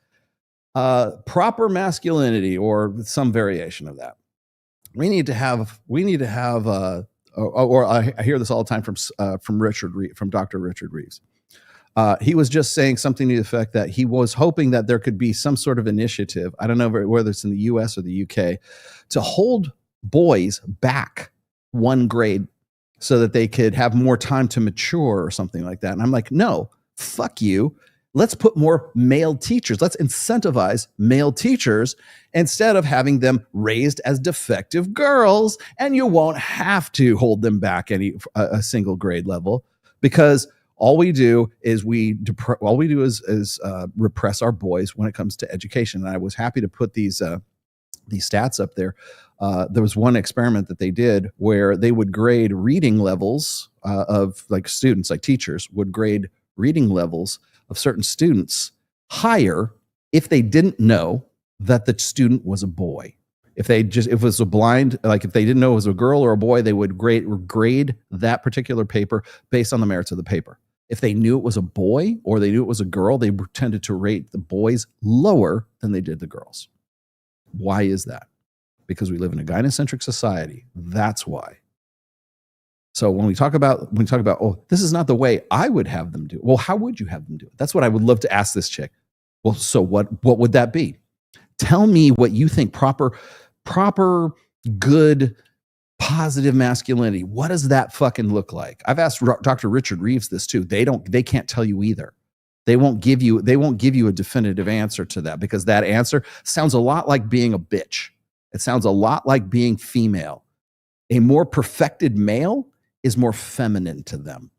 proper masculinity, or some variation of that. We need to have or I hear this all the time from Dr. Richard Reeves. He was just saying something to the effect that he was hoping that there could be some sort of initiative, I don't know whether it's in the US or the UK, to hold boys back 1 grade so that they could have more time to mature or something like that. And I'm like, no, fuck you. Let's put more male teachers. Let's incentivize male teachers instead of having them raised as defective girls. And you won't have to hold them back a single grade level, because all we do is repress our boys when it comes to education. And I was happy to put these stats up there. There was one experiment that they did where they would grade reading levels of, like, students, like teachers would grade reading levels of certain students higher if they didn't know that the student was a boy. If it was a blind, like if they didn't know it was a girl or a boy, they would grade that particular paper based on the merits of the paper. If they knew it was a boy or they knew it was a girl, they tended to rate the boys lower than they did the girls. Why is that? Because we live in a gynocentric society. That's why. So when we talk about, oh, this is not the way I would have them do it. Well, how would you have them do it? That's what I would love to ask this chick. Well, so what would that be? Tell me what you think proper, good, positive masculinity. What does that fucking look like? I've asked Dr. Richard Reeves this too. They can't tell you either. They won't give you a definitive answer to that, because that answer sounds a lot like being a bitch. It sounds a lot like being female. A more perfected male is more feminine to them,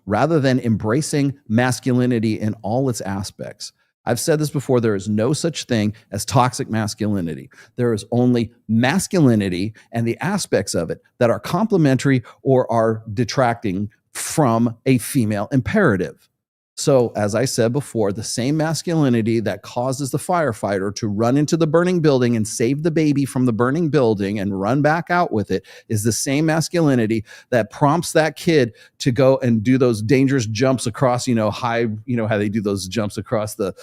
rather than embracing masculinity in all its aspects. I've said this before, there is no such thing as toxic masculinity. There is only masculinity and the aspects of it that are complementary or are detracting from a female imperative. So, as I said before, the same masculinity that causes the firefighter to run into the burning building and save the baby from the burning building and run back out with it is the same masculinity that prompts that kid to go and do those dangerous jumps across, high, how they do those jumps across the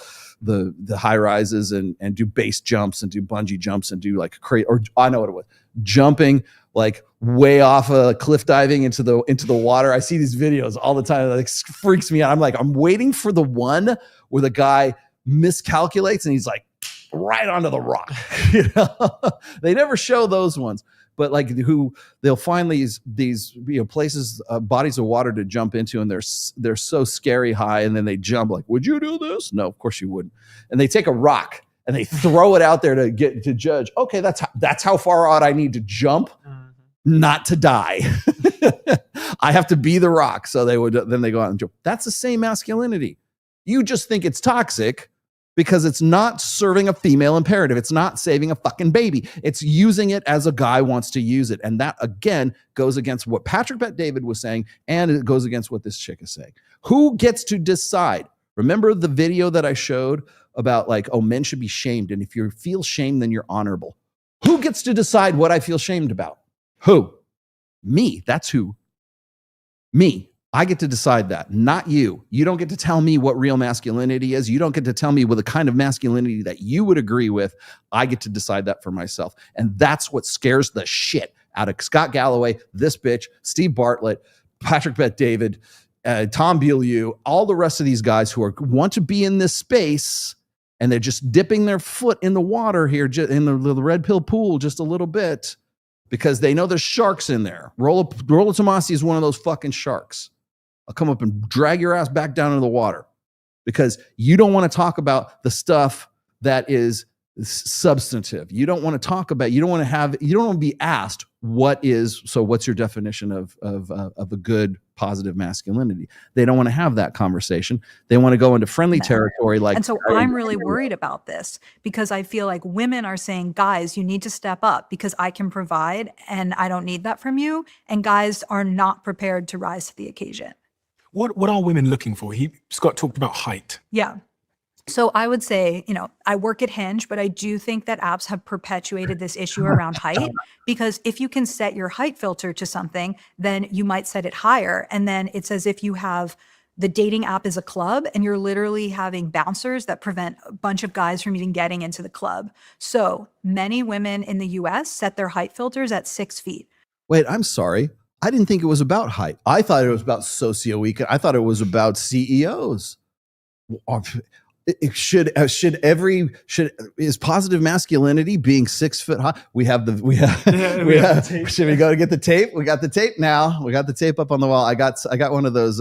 high rises and do base jumps and do bungee jumps and do like crazy, or I know what it was, jumping like way off cliff diving into the water. I see these videos all the time. It like freaks me out. I'm waiting for the one where the guy miscalculates and he's like right onto the rock. They never show those ones, but like who they'll find these places, bodies of water to jump into, and they're so scary high, and then they jump like, would you do this? No, of course you wouldn't. And they take a rock and they throw it out there to get to judge. Okay, that's how far out I need to jump, not to die. I have to be the rock. So then they go out and jump. That's the same masculinity. You just think it's toxic because it's not serving a female imperative. It's not saving a fucking baby. It's using it as a guy wants to use it. And that, again, goes against what Patrick Bet-David was saying, and it goes against what this chick is saying. Who gets to decide? Remember the video that I showed about like, oh, men should be shamed. And if you feel shame, then you're honorable. Who gets to decide what I feel shamed about? Who? Me. That's who. Me. I get to decide that, not you. You don't get to tell me what real masculinity is. You don't get to tell me what the kind of masculinity that you would agree with. I get to decide that for myself. And that's what scares the shit out of Scott Galloway, this bitch, Steve Bartlett, Patrick Bet-David, Tom Bilyeau, all the rest of these guys who want to be in this space, and they're just dipping their foot in the water here, in the red pill pool just a little bit, because they know there's sharks in there. Rollo Tomasi is one of those fucking sharks. I'll come up and drag your ass back down into the water because you don't want to talk about the stuff that is substantive. You don't want to talk about, you don't want to be asked what's your definition of a good positive masculinity. They don't want to have that conversation. They want to go into friendly territory. And so I'm really worried about this because I feel like women are saying, guys, you need to step up because I can provide and I don't need that from you. And guys are not prepared to rise to the occasion. What are women looking for? Scott talked about height. Yeah. So I would say, I work at Hinge, but I do think that apps have perpetuated this issue around height, because if you can set your height filter to something, then you might set it higher. And then it's as if you have the dating app is a club and you're literally having bouncers that prevent a bunch of guys from even getting into the club. So many women in the US set their height filters at 6 feet. Wait, I'm sorry. I didn't think it was about height. I thought it was about socioeconomic. I thought it was about CEOs. Is positive masculinity being 6 foot high? Should we go to get the tape? We got the tape now. We got the tape up on the wall. I got one of those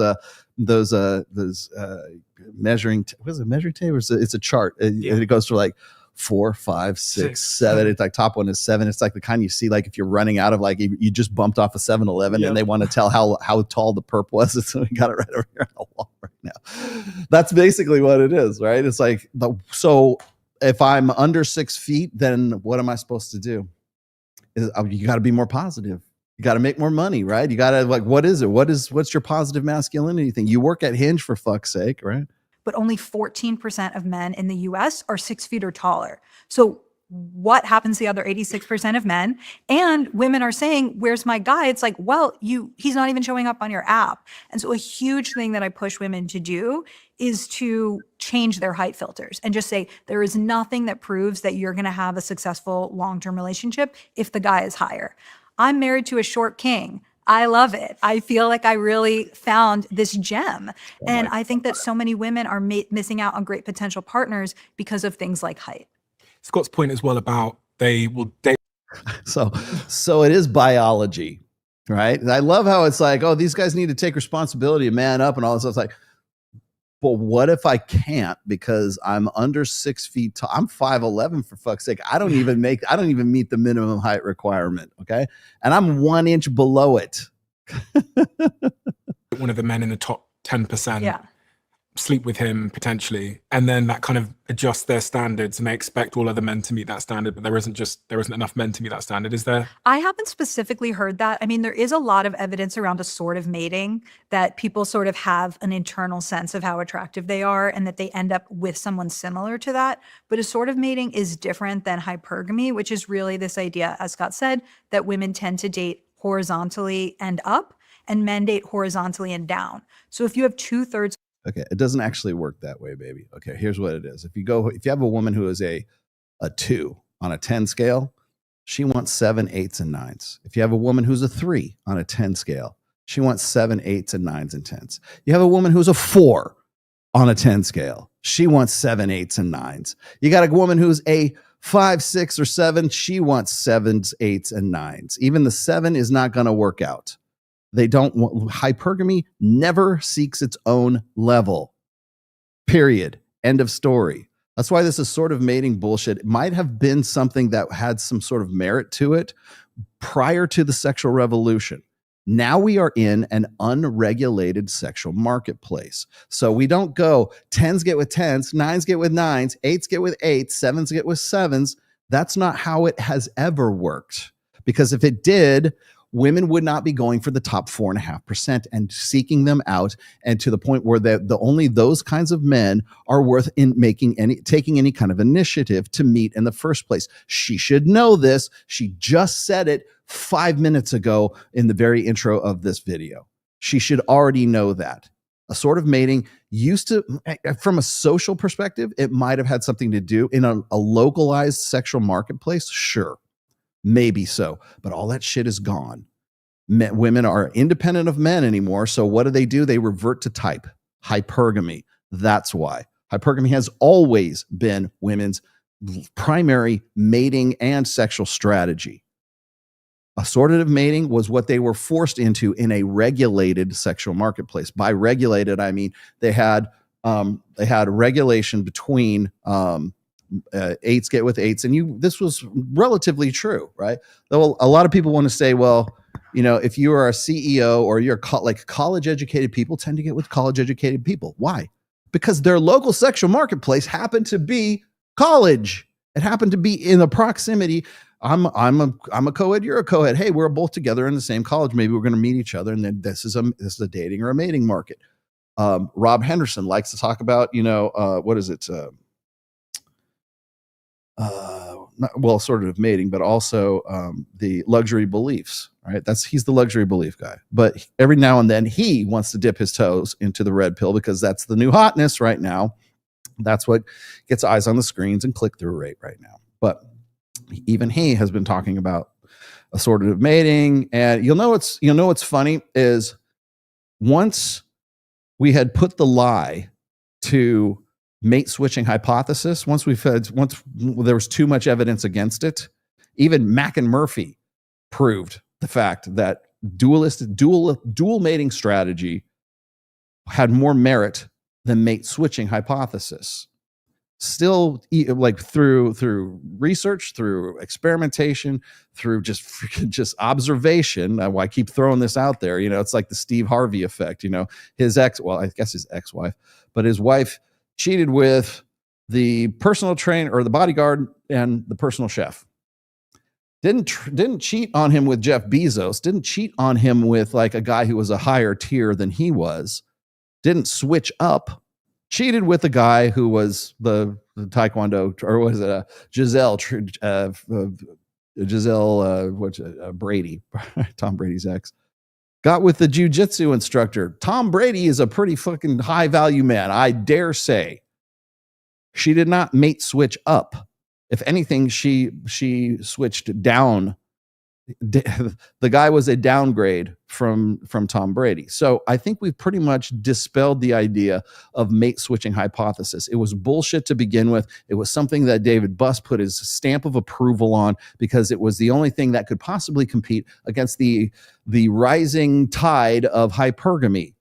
measuring. What is it? Measuring tape? It's a chart. It goes for like 4, 5, 6, 7. It's like top one is 7. It's like the kind you see like if you're running out of like you just bumped off a 7-Eleven and they want to tell how tall the perp was. So we got it right over here on the wall right now. That's basically what it is, right? It's like so if I'm under 6 feet, then what am I supposed to do? You got to be more positive. You got to make more money, right? You got to what is it? What's your positive masculinity thing? You work at Hinge, for fuck's sake, right? But only 14% of men in the US are 6 feet or taller. So what happens to the other 86% of men? And women are saying, where's my guy? It's like, well, he's not even showing up on your app. And so a huge thing that I push women to do is to change their height filters and just say, there is nothing that proves that you're going to have a successful long-term relationship if the guy is higher. I'm married to a short king. I love it. I feel like I really found this gem. And I think that so many women are missing out on great potential partners because of things like height. Scott's point as well about they will date. So it is biology, right? And I love how it's like, oh, these guys need to take responsibility and man up and all this stuff. It's like, But what if I can't because I'm under 6 feet tall? I'm 5'11" for fuck's sake. I don't even meet the minimum height requirement. Okay. And I'm 1 inch below it. One of the men in the top 10%. Yeah. Sleep with him potentially, and then that kind of adjusts their standards, and they expect all other men to meet that standard, but there isn't enough men to meet that standard, is there? I haven't specifically heard that. I mean, there is a lot of evidence around assortive mating that people sort of have an internal sense of how attractive they are and that they end up with someone similar to that. But assortive mating is different than hypergamy, which is really this idea, as Scott said, that women tend to date horizontally and up and men date horizontally and down. So if you have 2/3. Okay, it doesn't actually work that way, baby. Okay, here's what it is. If you have a woman who is a 2 on a 10 scale, she wants 7, 8s, and 9s. If you have a woman who's a 3 on a 10 scale, she wants 7, 8s, and 9s and 10s. You have a woman who's a 4 on a 10 scale, she wants 7, 8s, and 9s. You got a woman who's a 5, 6, or 7, she wants 7s, 8s, and 9s. Even the 7 is not going to work out. They don't want, hypergamy never seeks its own level. Period. End of story. That's why this is sort of mating bullshit. It might have been something that had some sort of merit to it prior to the sexual revolution. Now we are in an unregulated sexual marketplace. So we don't go 10s get with 10s, 9s get with 9s, 8s get with 8s, 7s get with 7s. That's not how it has ever worked. Because if it did, women would not be going for the top 4.5% and seeking them out, and to the point where the only those kinds of men are worth taking any kind of initiative to meet in the first place. She should know this. She just said it 5 minutes ago in the very intro of this video. She should already know that. Assortive mating used to, from a social perspective, it might have had something to do in a localized sexual marketplace. Sure. Maybe so, but all that shit is gone. Women are independent of men anymore. So what do? They revert to type. Hypergamy. That's why. Hypergamy has always been women's primary mating and sexual strategy. Assortative mating was what they were forced into in a regulated sexual marketplace. By regulated, I mean they had regulation between 8s get with 8s, and this was relatively true, right? Though a lot of people want to say, well, if you are a CEO or you're like college educated people tend to get with college educated people. Why? Because their local sexual marketplace happened to be college. It happened to be in the proximity. I'm a co-ed, you're a co-ed. Hey, we're both together in the same college. Maybe we're going to meet each other, and then this is a dating or a mating market. Rob Henderson likes to talk about, what is it? Sort of mating, but also the luxury beliefs, right? He's the luxury belief guy. But every now and then he wants to dip his toes into the red pill because that's the new hotness right now. That's what gets eyes on the screens and click-through rate right now. But even he has been talking about assortative mating. And you'll know what's funny is once we had put the lie to mate switching hypothesis, once there was too much evidence against it, even Mack and Murphy proved the fact that dual mating strategy had more merit than mate switching hypothesis. Still, like through research, through experimentation, through just observation. I keep throwing this out there. It's like the Steve Harvey effect. His ex-wife, but his wife cheated with the personal trainer or the bodyguard and the personal chef. Didn't cheat on him with Jeff Bezos. Didn't cheat on him with like a guy who was a higher tier than he was. Didn't switch up. Cheated with a guy who was the Taekwondo, or was it Brady, Tom Brady's ex. Got with the jiu-jitsu instructor. Tom Brady is a pretty fucking high value man, I dare say. She did not mate switch up. If anything, she switched down. The guy was a downgrade from Tom Brady. So I think we've pretty much dispelled the idea of mate switching hypothesis. It was bullshit to begin with. It was something that David Buss put his stamp of approval on because it was the only thing that could possibly compete against the rising tide of hypergamy,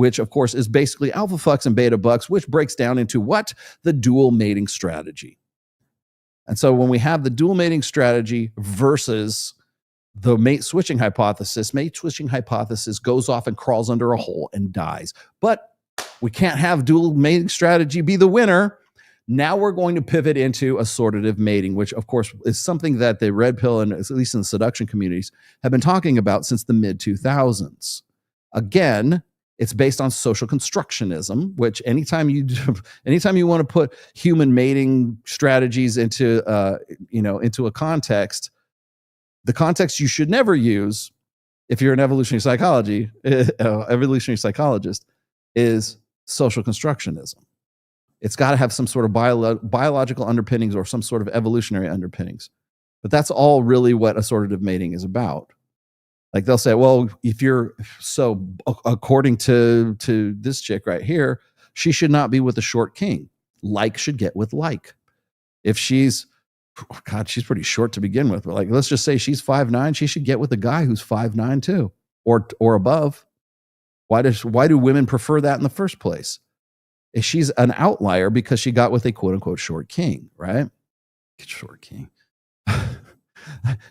which of course is basically alpha fucks and beta bucks, which breaks down into what? The dual mating strategy. And so when we have the dual mating strategy versus the mate switching hypothesis goes off and crawls under a hole and dies. But we can't have dual mating strategy be the winner. Now we're going to pivot into assortative mating, which of course is something that the red pill and at least in the seduction communities have been talking about since the mid 2000s. Again, it's based on social constructionism, which anytime you want to put human mating strategies into a context, the context you should never use if you're an evolutionary psychologist is social constructionism. It's got to have some sort of biological underpinnings or some sort of evolutionary underpinnings. But that's all really what assortative mating is about. Like they'll say, well, according to this chick right here, she should not be with a short king. Like should get with like. If she's pretty short to begin with, but like, let's just say she's 5'9", she should get with a guy who's 5'9" too, or above. Why do women prefer that in the first place? She's an outlier because she got with a quote unquote short king, right? Short king.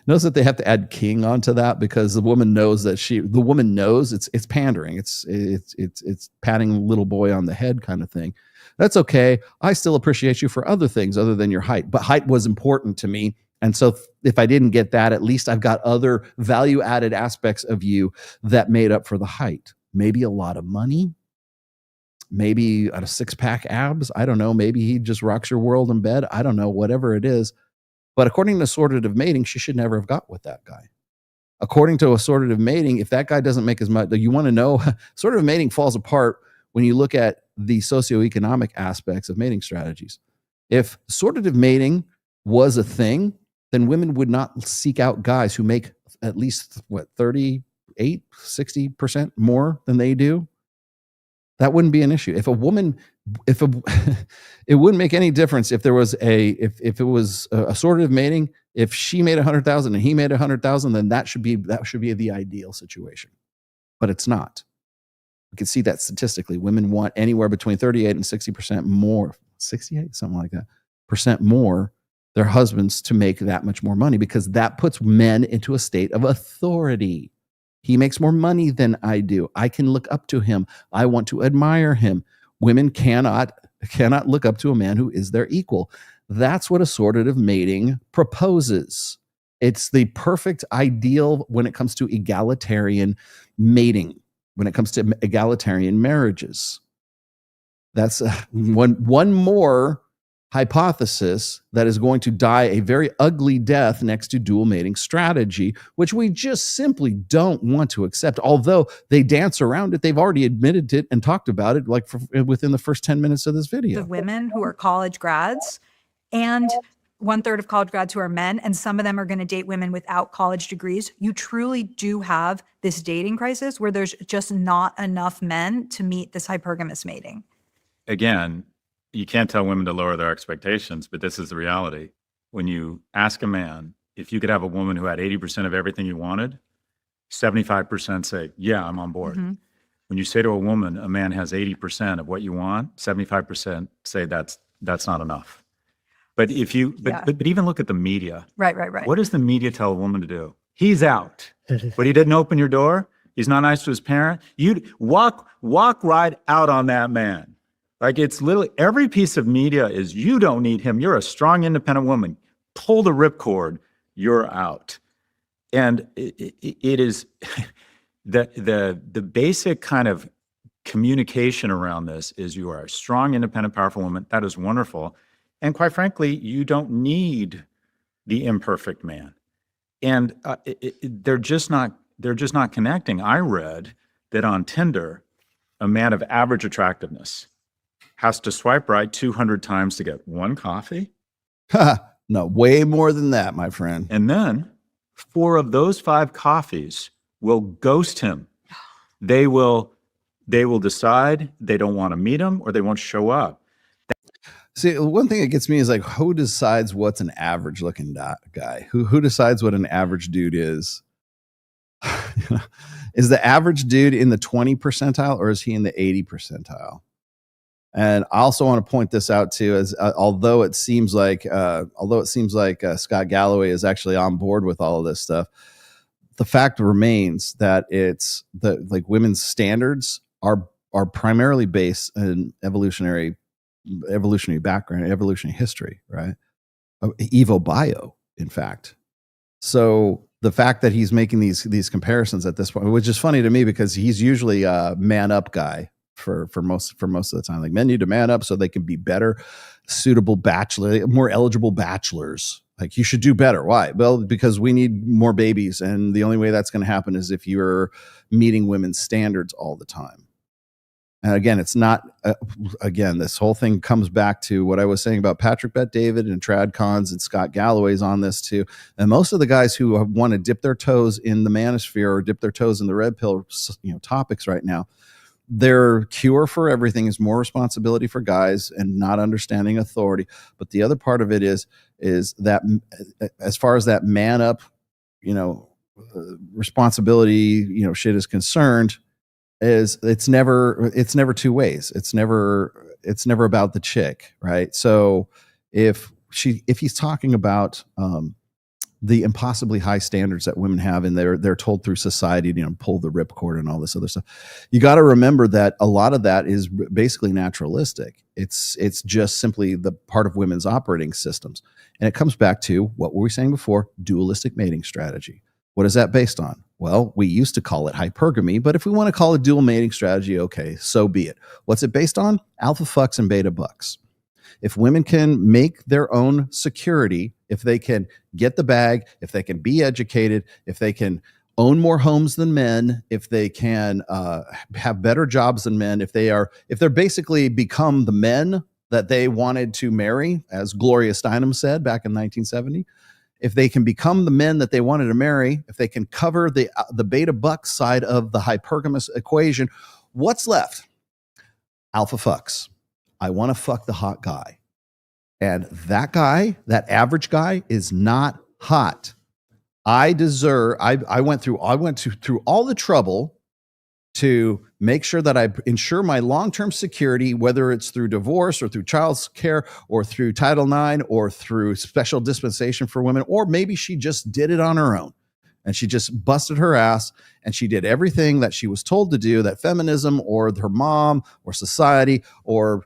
Notice that they have to add king onto that because the woman knows it's pandering. It's patting little boy on the head kind of thing. That's okay. I still appreciate you for other things other than your height, but height was important to me. And so if I didn't get that, at least I've got other value added aspects of you that made up for the height. Maybe a lot of money, maybe a 6-pack abs. I don't know. Maybe he just rocks your world in bed. I don't know, whatever it is. But according to assortative mating, she should never have got with that guy. According to assortative mating, if that guy doesn't make as much, you want to know, assortative mating falls apart when you look at the socioeconomic aspects of mating strategies. If assortative mating was a thing, then women would not seek out guys who make at least, 38, 60% more than they do. That wouldn't be an issue. It wouldn't make any difference if there was if it was assortative mating. If she made 100,000 and he made 100,000, then that should be the ideal situation. But it's not. We can see that statistically. Women want anywhere between 38 and 60% more, 68, something like that, percent more their husbands to make that much more money because that puts men into a state of authority. He makes more money than I do. I can look up to him. I want to admire him. Women cannot look up to a man who is their equal. That's what assortative mating proposes. It's the perfect ideal when it comes to egalitarian mating, when it comes to egalitarian marriages. That's one more hypothesis that is going to die a very ugly death next to dual mating strategy, which we just simply don't want to accept. Although they dance around it, they've already admitted it and talked about it within the first 10 minutes of this video. The women who are college grads and 1/3 of college grads who are men, and some of them are going to date women without college degrees. You truly do have this dating crisis where there's just not enough men to meet this hypergamous mating. Again, you can't tell women to lower their expectations, but this is the reality. When you ask a man if you could have a woman who had 80% of everything you wanted, 75% say, yeah, I'm on board. Mm-hmm. When you say to a woman, a man has 80% of what you want, 75% say that's not enough. But but even look at the media. Right. What does the media tell a woman to do? He's out, but he didn't open your door. He's not nice to his parent. You'd walk right out on that man. Like it's literally every piece of media is you don't need him. You're a strong, independent woman. Pull the ripcord. You're out. And it is the basic kind of communication around this is you are a strong, independent, powerful woman. That is wonderful. And quite frankly, you don't need the imperfect man. And they're just not connecting. I read that on Tinder, a man of average attractiveness has to swipe right 200 times to get one coffee. No, way more than that, my friend. And then 4 of those 5 coffees will ghost him. They will decide they don't want to meet him or they won't show up. See, one thing that gets me is like, who decides what's an average looking guy? Who decides what an average dude is? is the average dude in the 20 percentile or is he in the 80 percentile? And I also want to point this out too, as although it seems like Scott Galloway is actually on board with all of this stuff, the fact remains that it's women's standards are primarily based in evolutionary background, evolutionary history, right? Evo bio, in fact. So the fact that he's making these comparisons at this point, which is funny to me because he's usually a man up guy for most of the time. Like, men need to man up so they can be better, suitable more eligible bachelors. Like, you should do better. Why? Well, because we need more babies, and the only way that's going to happen is if you're meeting women's standards all the time. And again, it's not, this whole thing comes back to what I was saying about Patrick Bet-David and Trad Cons, and Scott Galloway's on this too. And most of the guys who want to dip their toes in the manosphere or dip their toes in the red pill, topics right now, their cure for everything is more responsibility for guys and not understanding authority. But the other part of it is that as far as that man up, responsibility, shit is concerned, is it's never two ways. It's never about the chick, right? So if he's talking about the impossibly high standards that women have, and they're told through society to pull the ripcord and all this other stuff, you got to remember that a lot of that is basically naturalistic. It's just simply the part of women's operating systems, and it comes back to what were we saying before? Dualistic mating strategy. What is that based on? Well, we used to call it hypergamy, but if we want to call it dual mating strategy, okay, so be it. What's it based on? Alpha fucks and beta bucks. If women can make their own security, if they can get the bag, if they can be educated, if they can own more homes than men, if they can have better jobs than men, if they're basically become the men that they wanted to marry, as Gloria Steinem said back in 1970, if they can become the men that they wanted to marry, if they can cover the beta buck side of the hypergamous equation, what's left? Alpha fucks. I want to fuck the hot guy. And that guy, that average guy, is not hot. I went through all the trouble to make sure that I ensure my long-term security, whether it's through divorce or through child care or through Title IX or through special dispensation for women, or maybe she just did it on her own and she just busted her ass and she did everything that she was told to do, that feminism or her mom or society or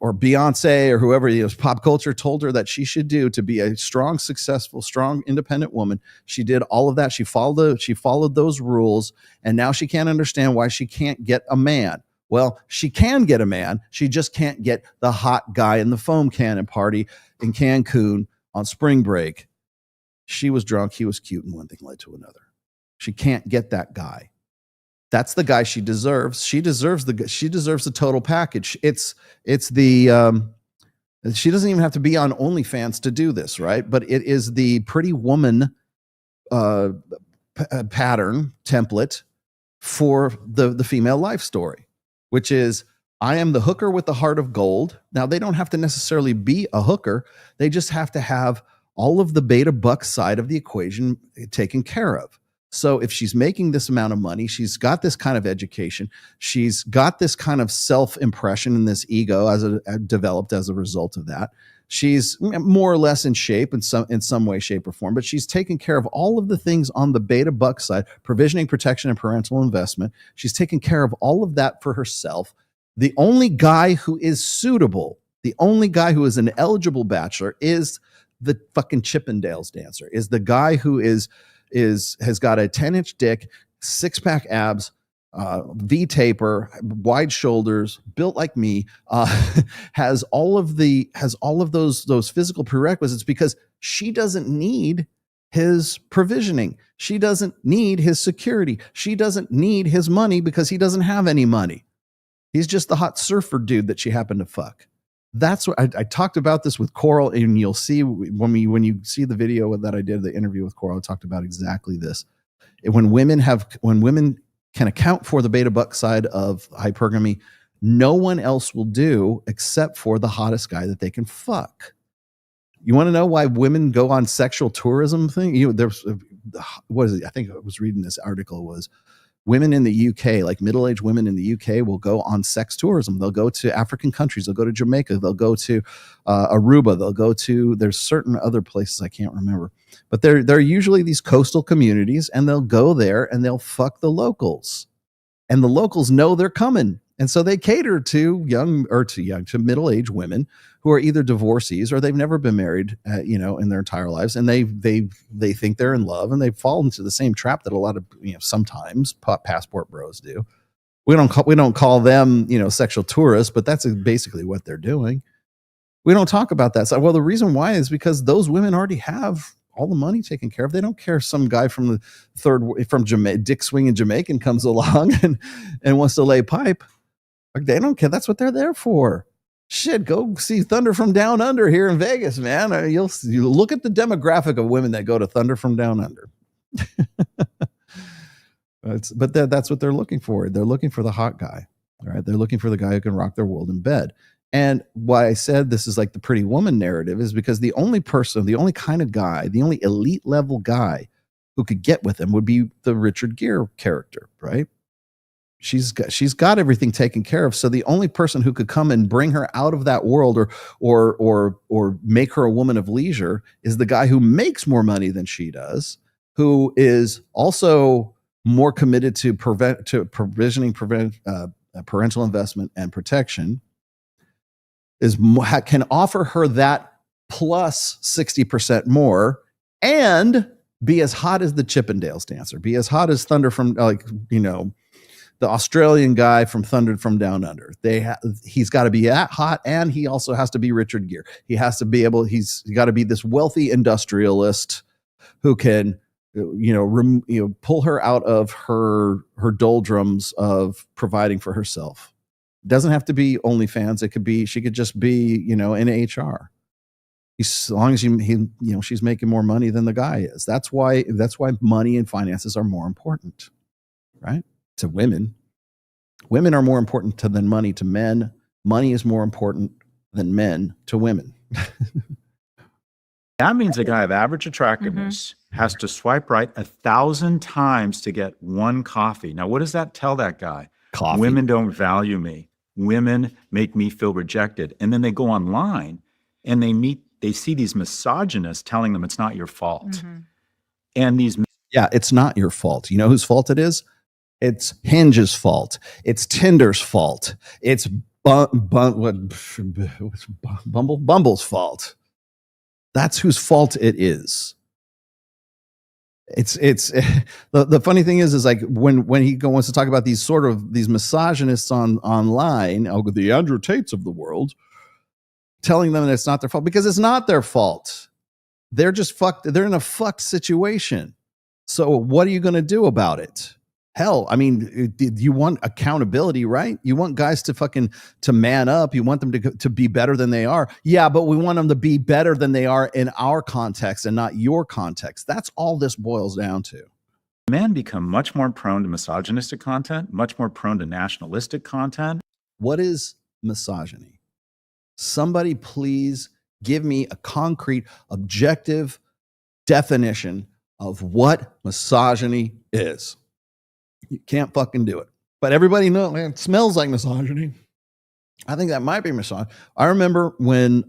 Beyonce or whoever, pop culture told her that she should do to be a strong, successful, strong, independent woman. She did all of that. She followed those rules, and now she can't understand why she can't get a man. Well, she can get a man. She just can't get the hot guy in the foam cannon party in Cancun on spring break. She was drunk. He was cute, and one thing led to another. She can't get that guy. That's the guy she deserves. She deserves the total package. It's the she doesn't even have to be on OnlyFans to do this, right? But it is the pretty woman pattern template for the female life story, which is, I am the hooker with the heart of gold. Now, they don't have to necessarily be a hooker. They just have to have all of the beta buck side of the equation taken care of. So if she's making this amount of money, she's got this kind of education, she's got this kind of self-impression and this ego developed as a result of that. She's more or less in shape in some way, shape, or form, but she's taking care of all of the things on the beta buck side, provisioning, protection, and parental investment. She's taking care of all of that for herself. The only guy who is suitable, the only guy who is an eligible bachelor is the fucking Chippendales dancer, is the guy who has got a 10-inch dick, 6-pack abs, V-taper, wide shoulders, built like me, has all of those physical prerequisites because she doesn't need his provisioning. She doesn't need his security. She doesn't need his money because he doesn't have any money. He's just the hot surfer dude that she happened to fuck. That's what I talked about this with Coral, and you'll see when you see the video that I did, the interview with Coral, I talked about exactly this. When women can account for the beta buck side of hypergamy, no one else will do except for the hottest guy that they can fuck. You want to know why women go on sexual tourism thing? There's what is it? I think I was reading this article was women in the UK, like middle-aged women in the UK, will go on sex tourism. They'll go to African countries. They'll go to Jamaica. They'll go to Aruba. They'll go to, there's certain other places I can't remember. But they're usually these coastal communities, and they'll go there and they'll fuck the locals. And the locals know they're coming. And so they cater to to middle-aged women who are either divorcees or they've never been married, in their entire lives, and they think they're in love, and they fall into the same trap that a lot of sometimes passport bros do. We don't call them sexual tourists, but that's basically what they're doing. We don't talk about that. So, well, the reason why is because those women already have all the money taken care of. They don't care if some guy from Dick Swinging Jamaican comes along and wants to lay pipe. They don't care. That's what they're there for. Shit, go see Thunder from Down Under here in Vegas, man. You look at the demographic of women that go to Thunder from Down Under. But that's what they're looking for. They're looking for the hot guy. All right, they're looking for the guy who can rock their world in bed. And why I said this is like the pretty woman narrative is because the only kind of guy, the only elite level guy who could get with him would be the Richard Gere character, right? She's got everything taken care of. So the only person who could come and bring her out of that world or make her a woman of leisure is the guy who makes more money than she does, who is also more committed to provisioning parental investment and protection, can offer her that plus 60% more, and be as hot as the Chippendales dancer, be as hot as Thunder from the Australian guy from Thunder from Down Under. He's got to be that hot, and he also has to be Richard Gere. He has to be he's got to be this wealthy industrialist who can, pull her out of her doldrums of providing for herself. It doesn't have to be OnlyFans. She could just be, in HR. As long as she's making more money than the guy is. That's why money and finances are more important, right? To women. Women are more important than money to men. Money is more important than men to women. That means a guy of average attractiveness has to swipe right 1,000 times to get one coffee. Now, what does that tell that guy? Coffee. Women don't value me. Women make me feel rejected. And then they go online and they see these misogynists telling them it's not your fault. Mm-hmm. And it's not your fault. You know whose fault it is? It's Hinge's fault. It's Tinder's fault. It's Bumble's fault. That's whose fault it is. It's the funny thing is like when he wants to talk about these misogynists online, the Andrew Tates of the world, telling them that it's not their fault, because it's not their fault. They're just fucked. They're in a fucked situation. So what are you going to do about it? Hell, I mean, you want accountability, right? You want guys to man up. You want them to be better than they are. Yeah, but we want them to be better than they are in our context and not your context. That's all this boils down to. Men become much more prone to misogynistic content, much more prone to nationalistic content. What is misogyny? Somebody please give me a concrete, objective definition of what misogyny is. You can't fucking do it. But everybody knows, man, it smells like misogyny. I think that might be misogyny. I remember when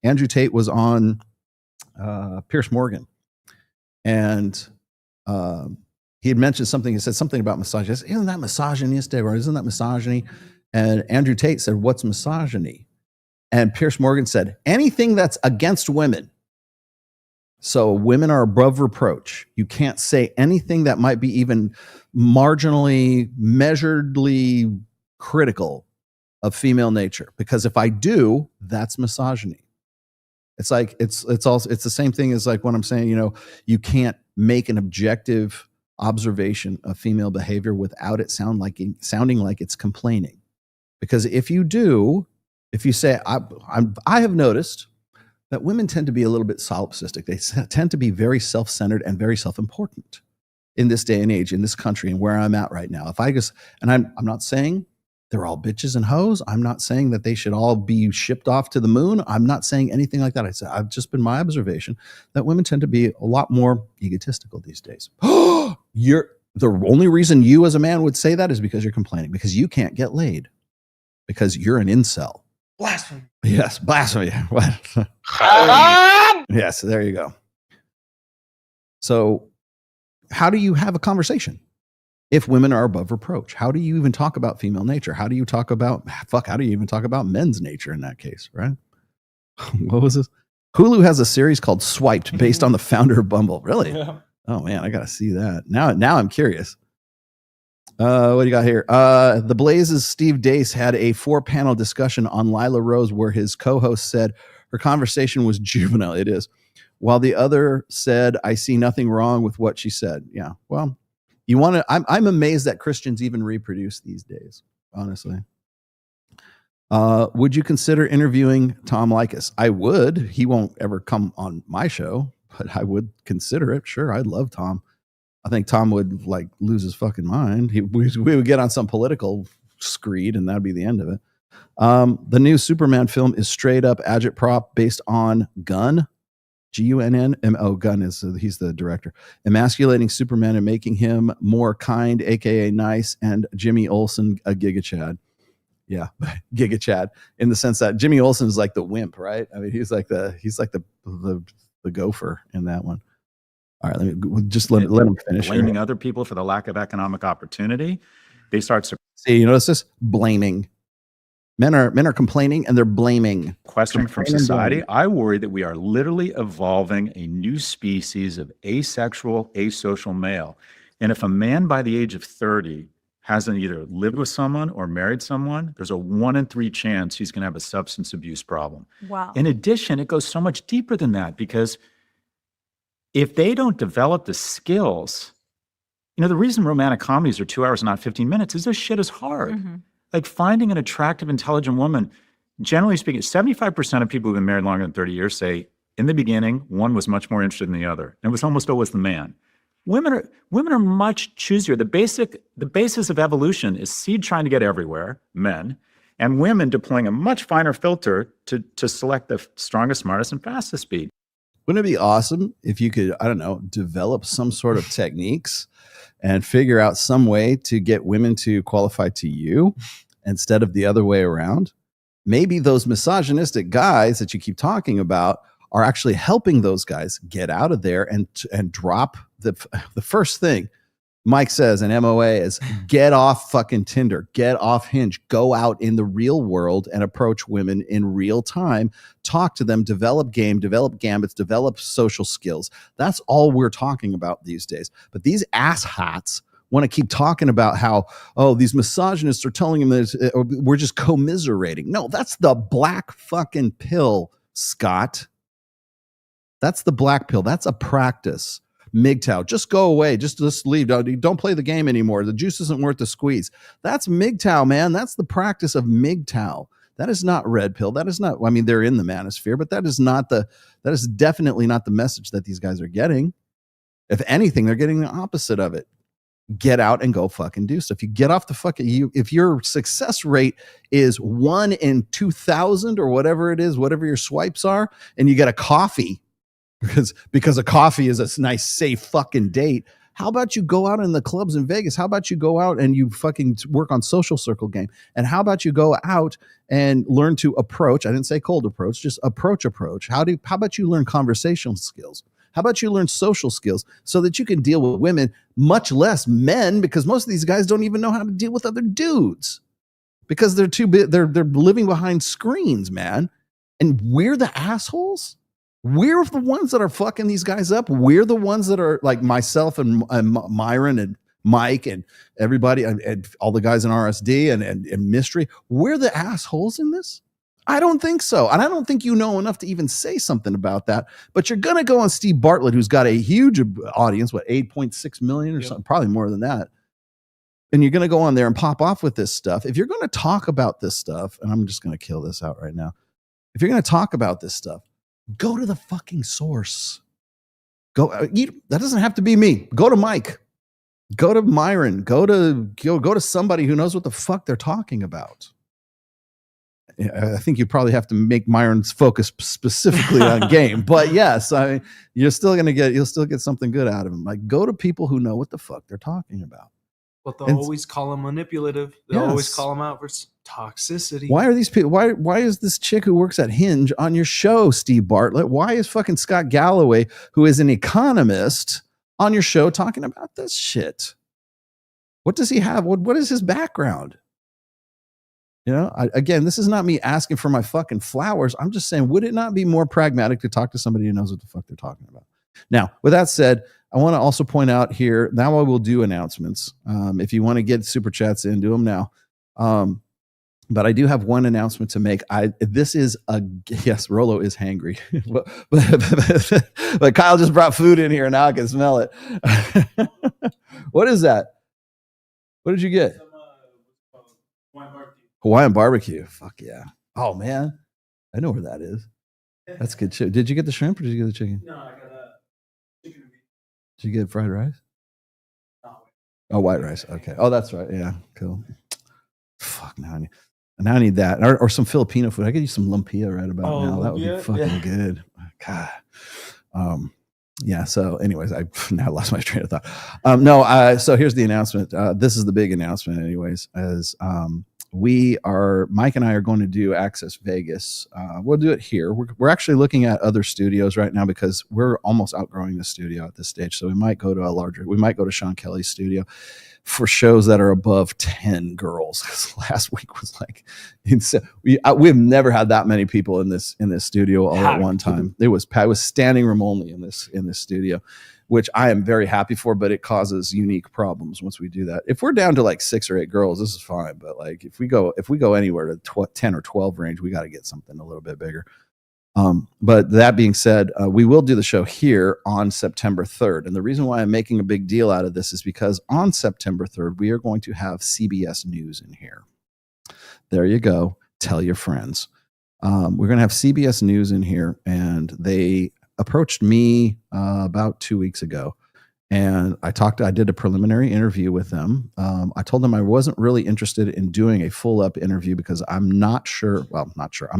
Andrew Tate was on Piers Morgan, and he had mentioned something. He said something about misogyny. Said, isn't that misogynistic, or isn't that misogyny? And Andrew Tate said, what's misogyny? And Piers Morgan said, anything that's against women. So women are above reproach. You can't say anything that might be even marginally, measuredly critical of female nature, because if I do, that's misogyny. It's like it's the same thing as like when I'm saying, you can't make an objective observation of female behavior without it sounding like it's complaining. Because if you do, if you say I have noticed that women tend to be a little bit solipsistic. They tend to be very self-centered and very self-important in this day and age, in this country, and where I'm at right now. If I just, and I'm not saying they're all bitches and hoes. I'm not saying that they should all be shipped off to the moon. I'm not saying anything like that. I've just been my observation that women tend to be a lot more egotistical these days. The only reason you as a man would say that is because you're complaining, because you can't get laid, because you're an incel. Blasphemy. Yes, blasphemy. Yes, there you go. So how do you have a conversation if women are above reproach? How do you even talk about female nature? How do you talk about, how do you even talk about men's nature in that case, right? What was this? Hulu has a series called Swiped based on the founder of Bumble. Really? Yeah. Oh man, I got to see that. Now I'm curious. What do you got here? The Blaze's Steve Dace had a 4-panel discussion on Lila Rose where his co-host said her conversation was juvenile. It is. While the other said, I see nothing wrong with what she said. Yeah. Well, you want to, I'm amazed that Christians even reproduce these days, honestly. Would you consider interviewing Tom Likas? I would. He won't ever come on my show, but I would consider it. Sure. I'd love Tom. I think Tom would like lose his fucking mind. We would get on some political screed and that'd be the end of it. The new Superman film is straight up agitprop based on Gunn. Gunn. Gunn is, he's the director. Emasculating Superman and making him more kind, aka nice, and Jimmy Olsen a Giga Chad. Yeah, Giga Chad, in the sense that Jimmy Olsen is like the wimp, right? I mean, he's like the gopher in that one. All right, let me just let him finish. Blaming other people for the lack of economic opportunity. They start see, you notice this? Blaming. Men are complaining and they're blaming. Question from society. I worry that we are literally evolving a new species of asexual, asocial male. And if a man by the age of 30 hasn't either lived with someone or married someone, there's a 1 in 3 chance he's going to have a substance abuse problem. Wow. In addition, it goes so much deeper than that, because if they don't develop the skills, the reason romantic comedies are 2 hours, not 15 minutes, is this shit is hard. Mm-hmm. Like finding an attractive, intelligent woman, generally speaking, 75% of people who've been married longer than 30 years say in the beginning, one was much more interested than the other. And it was almost always the man. Women are much choosier. The basis of evolution is seed trying to get everywhere, men, and women deploying a much finer filter to select the strongest, smartest, and fastest speed. Wouldn't it be awesome if you could, I don't know, develop some sort of techniques and figure out some way to get women to qualify to you instead of the other way around? Maybe those misogynistic guys that you keep talking about are actually helping those guys get out of there and drop the first thing Mike says in MOA is get off fucking Tinder, get off Hinge, go out in the real world and approach women in real time, talk to them, develop game, develop gambits, develop social skills. That's all we're talking about these days. But these asshats want to keep talking about how, these misogynists are telling them that we're just commiserating. No, that's the black fucking pill, Scott. That's the black pill. That's a practice. MGTOW, just go away. Just leave. Don't play the game anymore. The juice isn't worth the squeeze. That's MGTOW, man. That's the practice of MGTOW. That is not red pill. That is not, I mean, they're in the manosphere, but that is definitely not the message that these guys are getting. If anything, they're getting the opposite of it. Get out and go fucking do stuff. You get off the fucking, if your success rate is 1 in 2,000 or whatever it is, whatever your swipes are, and you get a coffee, because a coffee is a nice, safe fucking date. How about you go out in the clubs in Vegas? How about you go out and you fucking work on social circle game? And how about you go out and learn to approach? I didn't say cold approach, just approach. How about you learn conversational skills? How about you learn social skills so that you can deal with women, much less men, because most of these guys don't even know how to deal with other dudes because they're too big. They're living behind screens, man. And we're the assholes. We're the ones that are fucking these guys up. We're the ones that are like myself and Myron and Mike and everybody and all the guys in RSD and Mystery. We're the assholes in this. I don't think so. And I don't think you know enough to even say something about that. But you're going to go on Steve Bartlett, who's got a huge audience, 8.6 million or something, probably more than that. And you're going to go on there and pop off with this stuff. If you're going to talk about this stuff, and I'm just going to kill this out right now. If you're going to talk about this stuff, go to the fucking source. That doesn't have to be me. Go to Mike. Go to Myron. Go to somebody who knows what the fuck they're talking about. I think you probably have to make Myron's focus specifically on game, but yes, you'll still get something good out of him. Like, go to people who know what the fuck they're talking about. But they'll always call him manipulative. They'll always call him out for toxicity. Why are these people? Why is this chick who works at Hinge on your show, Steve Bartlett? Why is fucking Scott Galloway, who is an economist, on your show talking about this shit? What does he have? What is his background? Again, this is not me asking for my fucking flowers. I'm just saying, would it not be more pragmatic to talk to somebody who knows what the fuck they're talking about? Now, with that said, I want to also point out here, now I will do announcements. If you want to get super chats in, do them now. But I do have one announcement to make. Yes, Rollo is hangry. but Kyle just brought food in here and now I can smell it. What is that? What did you get? Hawaiian barbecue. Fuck yeah. Oh man. I know where that is. That's good shit. Did you get the shrimp or did you get the chicken? No, I got chicken and beef. Did you get fried rice? Oh, white rice. Okay. Oh, that's right. Yeah. Cool. Fuck, now I need that. Or some Filipino food. I could use some lumpia right about now. That would be fucking good. God. Yeah. So anyways, I now lost my train of thought. So here's the announcement. This is the big announcement anyways, as Mike and I are going to do Access Vegas. We'll do it here. We're actually looking at other studios right now because we're almost outgrowing the studio at this stage. So we might go to Sean Kelly's studio for shows that are above 10 girls. Last week was like insane. We've never had that many people in this studio all at one time. It was standing room only in this studio, which I am very happy for, but it causes unique problems once we do that. If we're down to like 6 or 8 girls, this is fine. But like if we go anywhere to 10 or 12 range, we got to get something a little bit bigger. But that being said, we will do the show here on September 3rd. And the reason why I'm making a big deal out of this is because on September 3rd, we are going to have CBS News in here. There you go. Tell your friends. We're going to have CBS News in here, and they approached me about 2 weeks ago. And I did a preliminary interview with them. I told them I wasn't really interested in doing a full up interview because I'm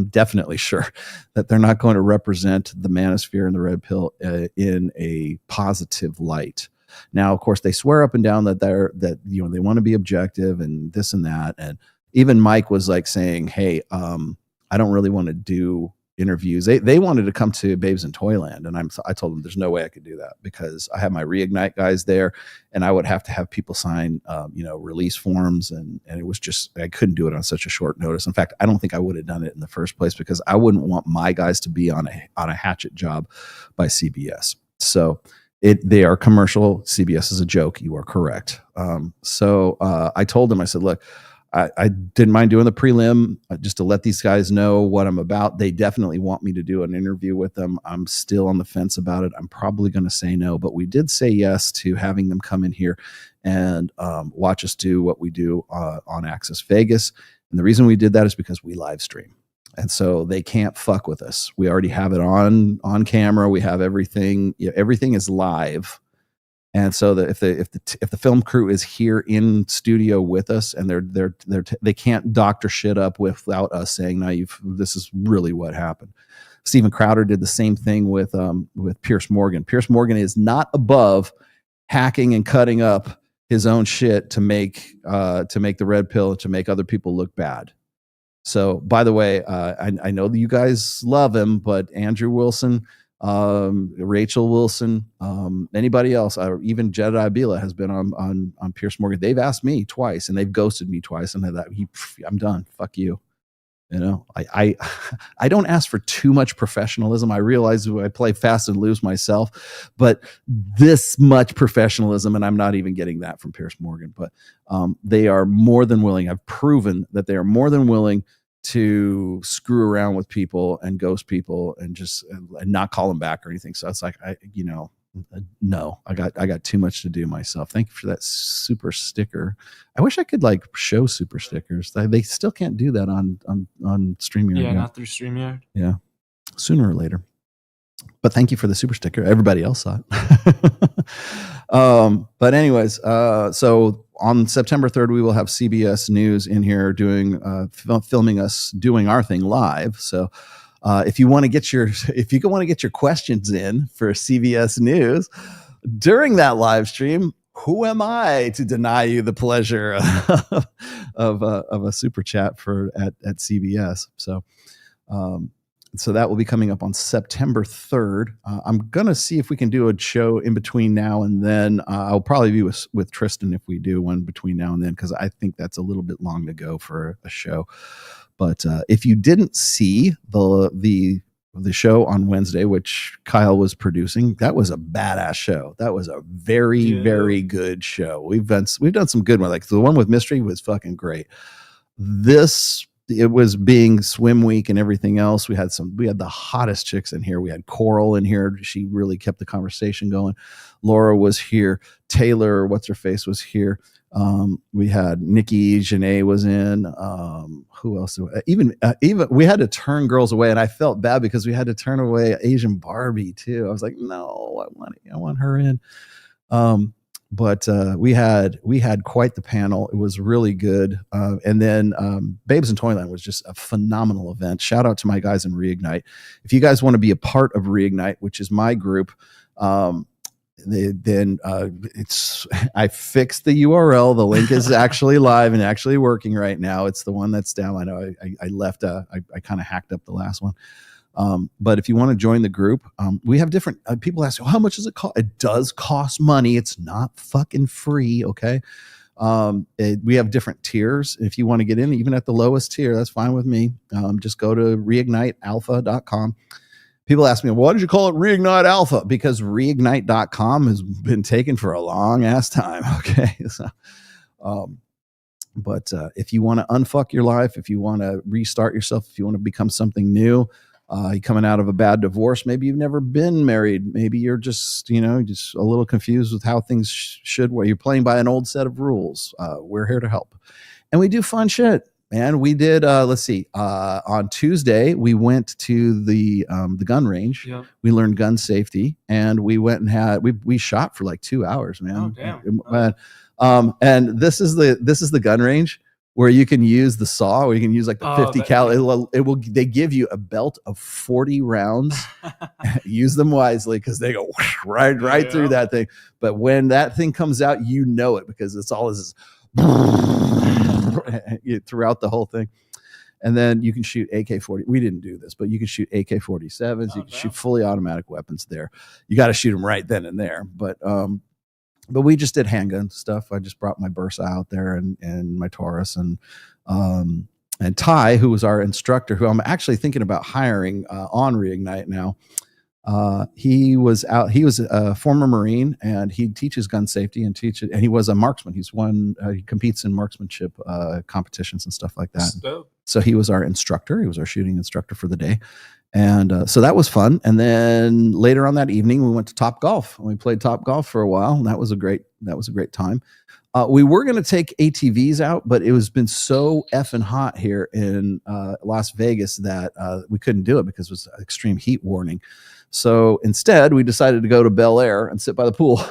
definitely sure that they're not going to represent the manosphere and the red pill in a positive light. Now, of course, they swear up and down that they want to be objective and this and that. And even Mike was like saying, hey, I don't really want to do interviews. They wanted to come to Babes in Toyland, and I told them there's no way I could do that because I have my Reignite guys there, and I would have to have people sign release forms, and it was just, I couldn't do it on such a short notice. In fact, I don't think I would have done it in the first place because I wouldn't want my guys to be on a hatchet job by CBS. So they are commercial. CBS is a joke. You are correct. So I told them, I said, look, I didn't mind doing the prelim just to let these guys know what I'm about. They definitely want me to do an interview with them. I'm still on the fence about it. I'm probably going to say no, but we did say yes to having them come in here and watch us do what we do on Access Vegas. And the reason we did that is because we live stream. And so they can't fuck with us. We already have it on camera. We have everything. Everything is live. And so that if the film crew is here in studio with us and they can't doctor shit up without us saying, no, this is really what happened. Steven Crowder did the same thing with Pierce Morgan. Pierce Morgan is not above hacking and cutting up his own shit to make the red pill, to make other people look bad. So, by the way, I know that you guys love him, but Andrew Wilson, Rachel Wilson, anybody else, even Jedi Bila has been on Pierce Morgan. They've asked me twice, and they've ghosted me twice, and I'm done. Fuck you. I don't ask for too much professionalism. I realize I play fast and loose myself, but this much professionalism, and I'm not even getting that from Pierce Morgan. But they are more than willing. I've proven that they are more than willing to screw around with people and ghost people and not call them back or anything. So it's like, no, I got too much to do myself. Thank you for that super sticker. I wish I could show super stickers. They still can't do that on StreamYard. Yeah, not through StreamYard. Yeah. Sooner or later. But thank you for the super sticker. Everybody else saw it. But anyways, so on September 3rd, we will have CBS News in here doing filming us doing our thing live. So if you want to get your questions in for CBS News during that live stream, who am I to deny you the pleasure of a super chat at CBS? So that will be coming up on September 3rd. I'm going to see if we can do a show in between now and then. I'll probably be with Tristan if we do one between now and then, because I think that's a little bit long to go for a show. But if you didn't see the show on Wednesday, which Kyle was producing, that was a badass show. That was a very, very good show. We've done some good ones. Like the one with Mystery was fucking great. It was being swim week and everything else. We had the hottest chicks in here. We had Coral in here. She really kept the conversation going. Laura was here. Taylor, what's her face, was here. We had Nikki Janae was in. Who else? Even we had to turn girls away, and I felt bad because we had to turn away Asian Barbie too. I was like, no, I want her in. But we had quite the panel. It was really good. And then Babes in Toyland was just a phenomenal event. Shout out to my guys in Reignite. If you guys want to be a part of Reignite, which is my group, I fixed the URL. The link is actually live and actually working right now. It's the one that's down. I know I left. I kind of hacked up the last one. But if you want to join the group, we have different people ask, how much does it cost? It does cost money. It's not fucking free. Okay. We have different tiers. If you want to get in, even at the lowest tier, that's fine with me. Just go to reignitealpha.com. People ask me, why did you call it Reignite Alpha? Because reignite.com has been taken for a long ass time. Okay. So, but if you want to unfuck your life, if you want to restart yourself, if you want to become something new, you're coming out of a bad divorce. Maybe you've never been married. Maybe you're just a little confused with how things should, where you're playing by an old set of rules. We're here to help. And we do fun shit, man. We did, on Tuesday, we went to the gun range. Yep. We learned gun safety, and we went and we shot for like 2 hours, man. Oh, damn. And this is the gun range where you can use the saw, or you can use like the 50 cal. They give you a belt of 40 rounds. Use them wisely, because they go right through that thing. But when that thing comes out, you know it, because it's all this throughout the whole thing. And then you can shoot AK-40. We didn't do this, but you can shoot AK-47s. You can shoot fully automatic weapons there. You got to shoot them right then and there. But we just did handgun stuff. I just brought my Bursa out there and my Taurus and Ty, who was our instructor, who I'm actually thinking about hiring on Reignite now. He was a former Marine, and he teaches gun safety and he was a marksman. He competes in marksmanship competitions and stuff like that. So he was our instructor. He was our shooting instructor for the day. And so that was fun. And then later on that evening, we went to Top Golf, and we played Top Golf for a while. And that was a great time. We were going to take ATVs out, but it was been so effing hot here in Las Vegas that we couldn't do it because it was an extreme heat warning. So instead, we decided to go to Bel Air and sit by the pool.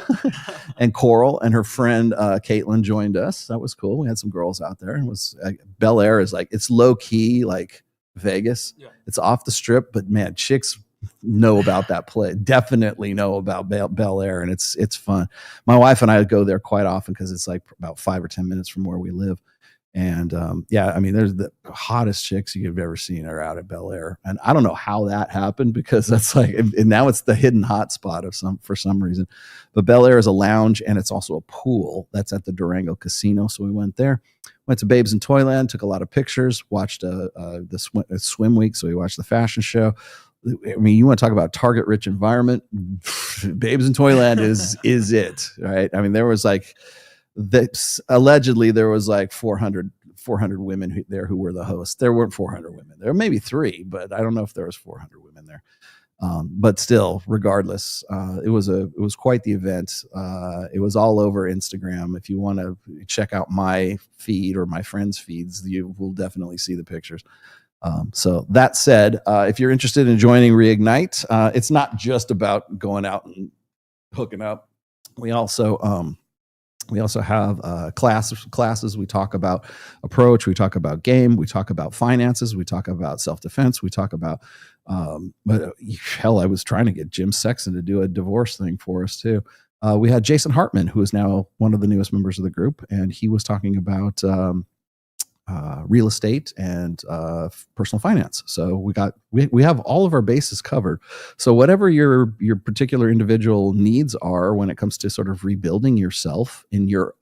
And Coral and her friend Caitlin joined us. That was cool. We had some girls out there. And Bel Air is like, it's low key, like Vegas. Yeah. It's off the strip, but man, chicks know about that place. Definitely know about Bel Air, and it's fun. My wife and I go there quite often because it's like about 5 or 10 minutes from where we live. And I mean, there's the hottest chicks you've ever seen are out at Bel Air, and I don't know how that happened, because that's like, and now it's the hidden hot spot for some reason. But Bel Air is a lounge, and it's also a pool that's at the Durango Casino. So we went there, went to Babes in Toyland, took a lot of pictures, watched the swim week. So we watched the fashion show. I mean, you want to talk about target rich environment? Babes in Toyland is it, right? I mean, there was like, allegedly there was like 400 women there who were the hosts. There weren't 400 women. There were maybe 3, but I don't know if there was 400 women there. But still, regardless, it was quite the event. It was all over Instagram. If you want to check out my feed or my friends' feeds, you will definitely see the pictures. So that said, if you're interested in joining Reignite, it's not just about going out and hooking up. We also have classes. We talk about approach. We talk about game. We talk about finances. We talk about self-defense. We talk about, hell, I was trying to get Jim Sexton to do a divorce thing for us too. We had Jason Hartman, who is now one of the newest members of the group, and he was talking about real estate and personal finance. So we have all of our bases covered. So whatever your particular individual needs are when it comes to sort of rebuilding yourself in your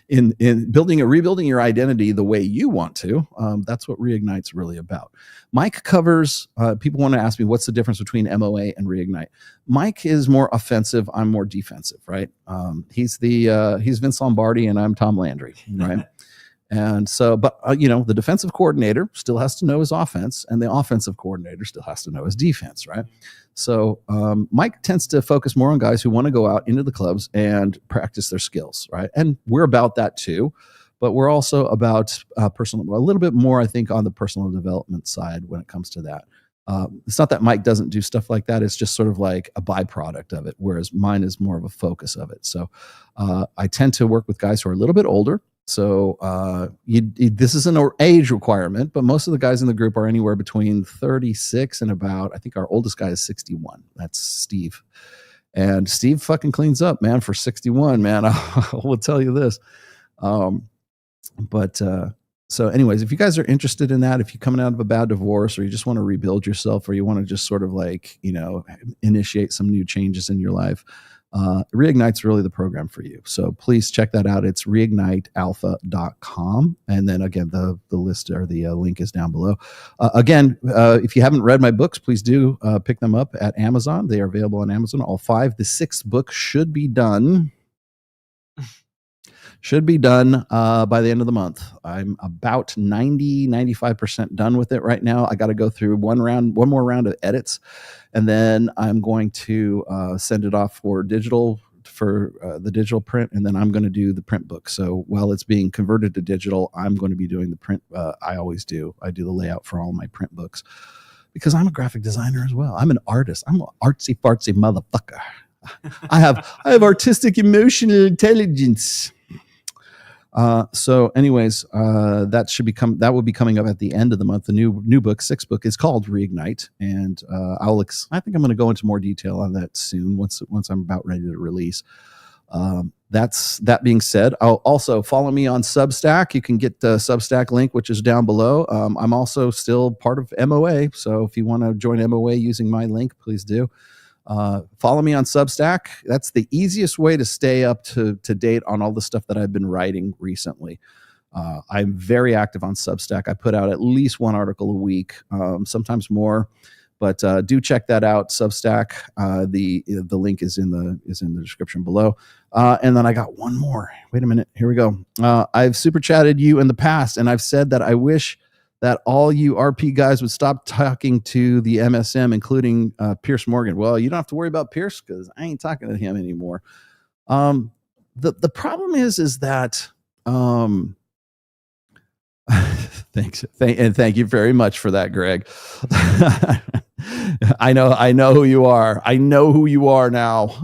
in rebuilding your identity the way you want to, that's what Reignite's really about. Mike covers. People want to ask me what's the difference between MOA and Reignite. Mike is more offensive. I'm more defensive, right? He's Vince Lombardi and I'm Tom Landry, right? And so, but the defensive coordinator still has to know his offense, and the offensive coordinator still has to know his defense, right? So Mike tends to focus more on guys who want to go out into the clubs and practice their skills, right? And we're about that too, but we're also about a little bit more, I think, on the personal development side when it comes to that. It's not that Mike doesn't do stuff like that. It's just sort of like a byproduct of it, whereas mine is more of a focus of it. So I tend to work with guys who are a little bit older. So this is an age requirement, but most of the guys in the group are anywhere between 36 and about, I think our oldest guy is 61. That's Steve. And Steve fucking cleans up, man, for 61, man. I will tell you this. So anyways, if you guys are interested in that, if you're coming out of a bad divorce or you just want to rebuild yourself or you want to just sort of like, initiate some new changes in your life, Reignite's really the program for you. So please check that out. It's reignitealpha.com. And then again, the list or the link is down below. If you haven't read my books, please do pick them up at Amazon. They are available on Amazon, all 5. The 6th book should be done by the end of the month. I'm about 95% done with it right now. I got to go through one more round of edits, and then I'm going to send it off for the digital print, and then I'm going to do the print book. So while it's being converted to digital, I'm going to be doing the print. I always do. I do the layout for all my print books because I'm a graphic designer as well. I'm an artist. I'm an artsy fartsy motherfucker. I have artistic emotional intelligence. So anyways, that will be coming up at the end of the month. The new book, 6th book, is called Reignite. And, I think I'm going to go into more detail on that soon once I'm about ready to release. That being said, I'll also follow me on Substack. You can get the Substack link, which is down below. I'm also still part of MOA. So if you want to join MOA using my link, please do. Follow me on Substack. That's the easiest way to stay up to date on all the stuff that I've been writing recently. I'm very active on Substack. I put out at least 1 article a week, sometimes more, but do check that out. Substack. The link is in the description below. And then I got one more. Wait a minute. Here we go. I've super chatted you in the past, and I've said that I wish that all you RP guys would stop talking to the MSM, including Pierce Morgan. Well, you don't have to worry about Pierce because I ain't talking to him anymore. The problem is that thanks, and thank you very much for that, Greg. I know who you are. I know who you are now.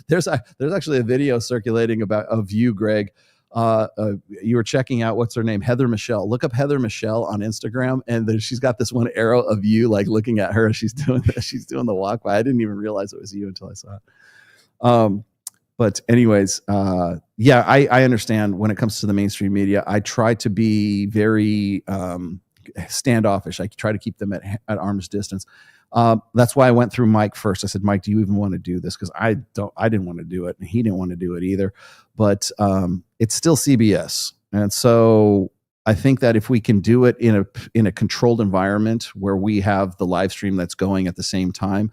There's actually a video circulating of you, Greg. You were checking out, what's her name? Heather Michelle. Look up Heather Michelle on Instagram, and then she's got this one arrow of you like looking at her as she's doing the walk by. I didn't even realize it was you until I saw it. But anyways, I understand when it comes to the mainstream media. I try to be very standoffish. I try to keep them at arm's distance. That's why I went through Mike first. I said, Mike, do you even want to do this? Because I didn't want to do it, and he didn't want to do it either. But it's still CBS, and so I think that if we can do it in a controlled environment where we have the live stream that's going at the same time,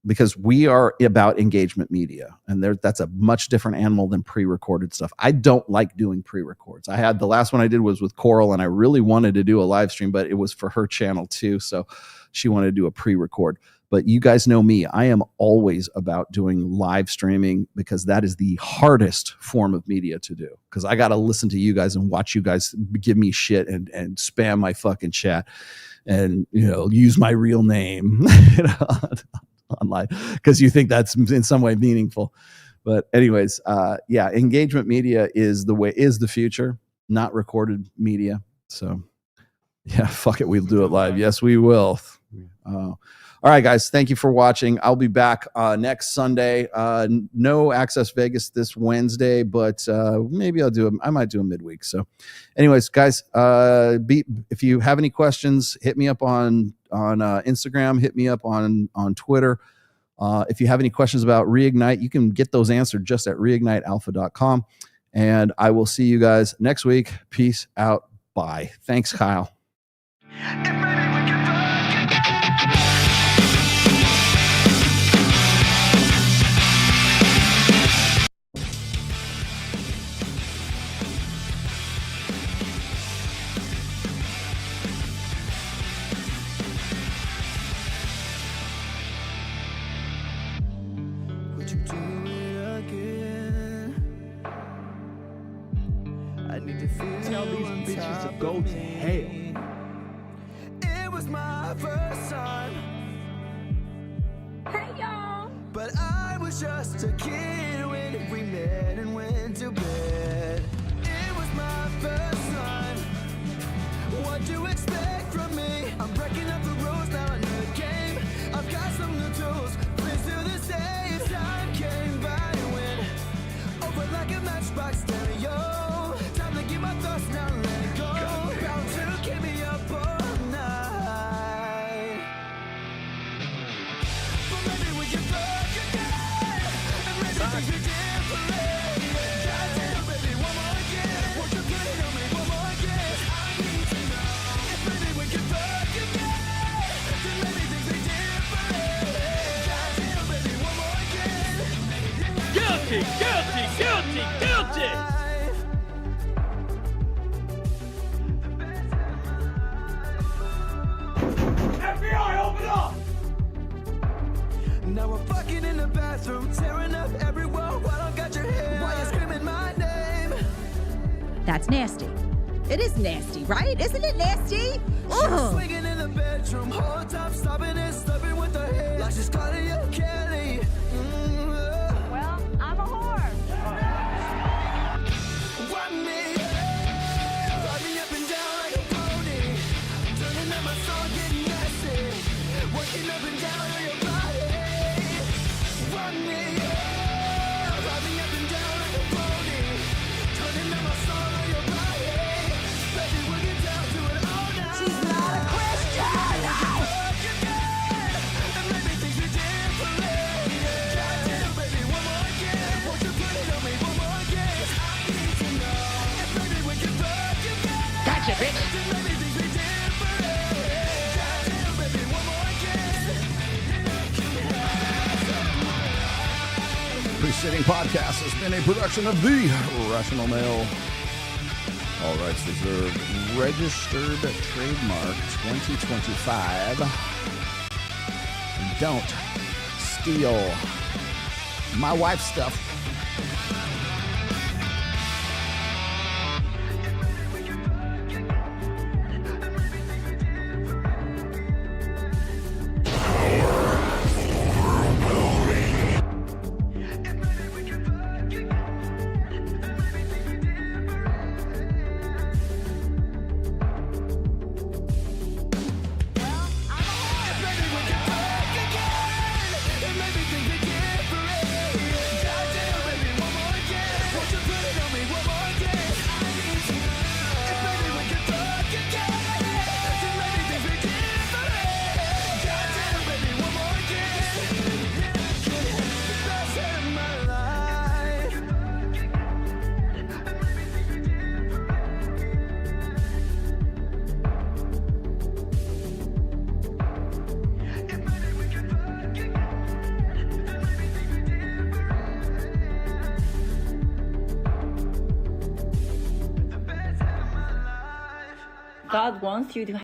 because we are about engagement media, and that's a much different animal than pre-recorded stuff. I don't like doing pre-records. The last one I did was with Coral, and I really wanted to do a live stream, but it was for her channel too, so she wanted to do a pre-record. But you guys know me. I am always about doing live streaming because that is the hardest form of media to do. Because I got to listen to you guys and watch you guys give me shit and spam my fucking chat and, use my real name online because you think that's in some way meaningful. But anyways, engagement media is the future, not recorded media. So yeah, fuck it. We'll do it live. Yes, we will. All right, guys. Thank you for watching. I'll be back next Sunday. No Access Vegas this Wednesday, but maybe I might do a midweek. So anyways, guys, if you have any questions, hit me up on Instagram, hit me up on Twitter. If you have any questions about Reignite, you can get those answered just at reignitealpha.com. And I will see you guys next week. Peace out. Bye. Thanks, Kyle. Tell these bitches to go to hell. It was my first time. Hey y'all. But I was just a kid when we met and went to bed. It was my first time. What do you expect from me? I'm breaking up the rules now in the game. I've got some new tools. Please do the same. Time came by when over like a matchbox stereo. My thoughts now let it go. Bound to keep me up all night. But maybe we can fuck again. And maybe things be different. Goddamn, baby, one more again. Won't you put it on me one more again? I need to know. If maybe we can fuck again. Then maybe things be different. Goddamn, baby, one more again. Guilty, guilty, guilty, guilty. Now we're fucking in the bathroom, tearing up everywhere while I got your hair. Why you screaming my name? That's nasty. It is nasty, right? Isn't it nasty? She's swinging in the bedroom, whole time stopping and slipping with her hair. Like she's Claudia Kelly. Well, I'm a whore. Run me up and down like a pony. Turning up my song, getting nasty. Working up and down on your body. Run me up and down like a pony. Turning up my song on your body. Baby, we'll get down to it all night. She's not a Christian. And maybe things be different. Goddamn, baby, one more again. Won't you put it on me one more again? I need to know. And maybe we can fuck again. Gotcha, bitch. And maybe things be different. Goddamn, baby, one more again. Preceding podcast has been a production of the Rational Mail. All rights reserved. Registered trademark 2025. Don't steal my wife's stuff. God wants you to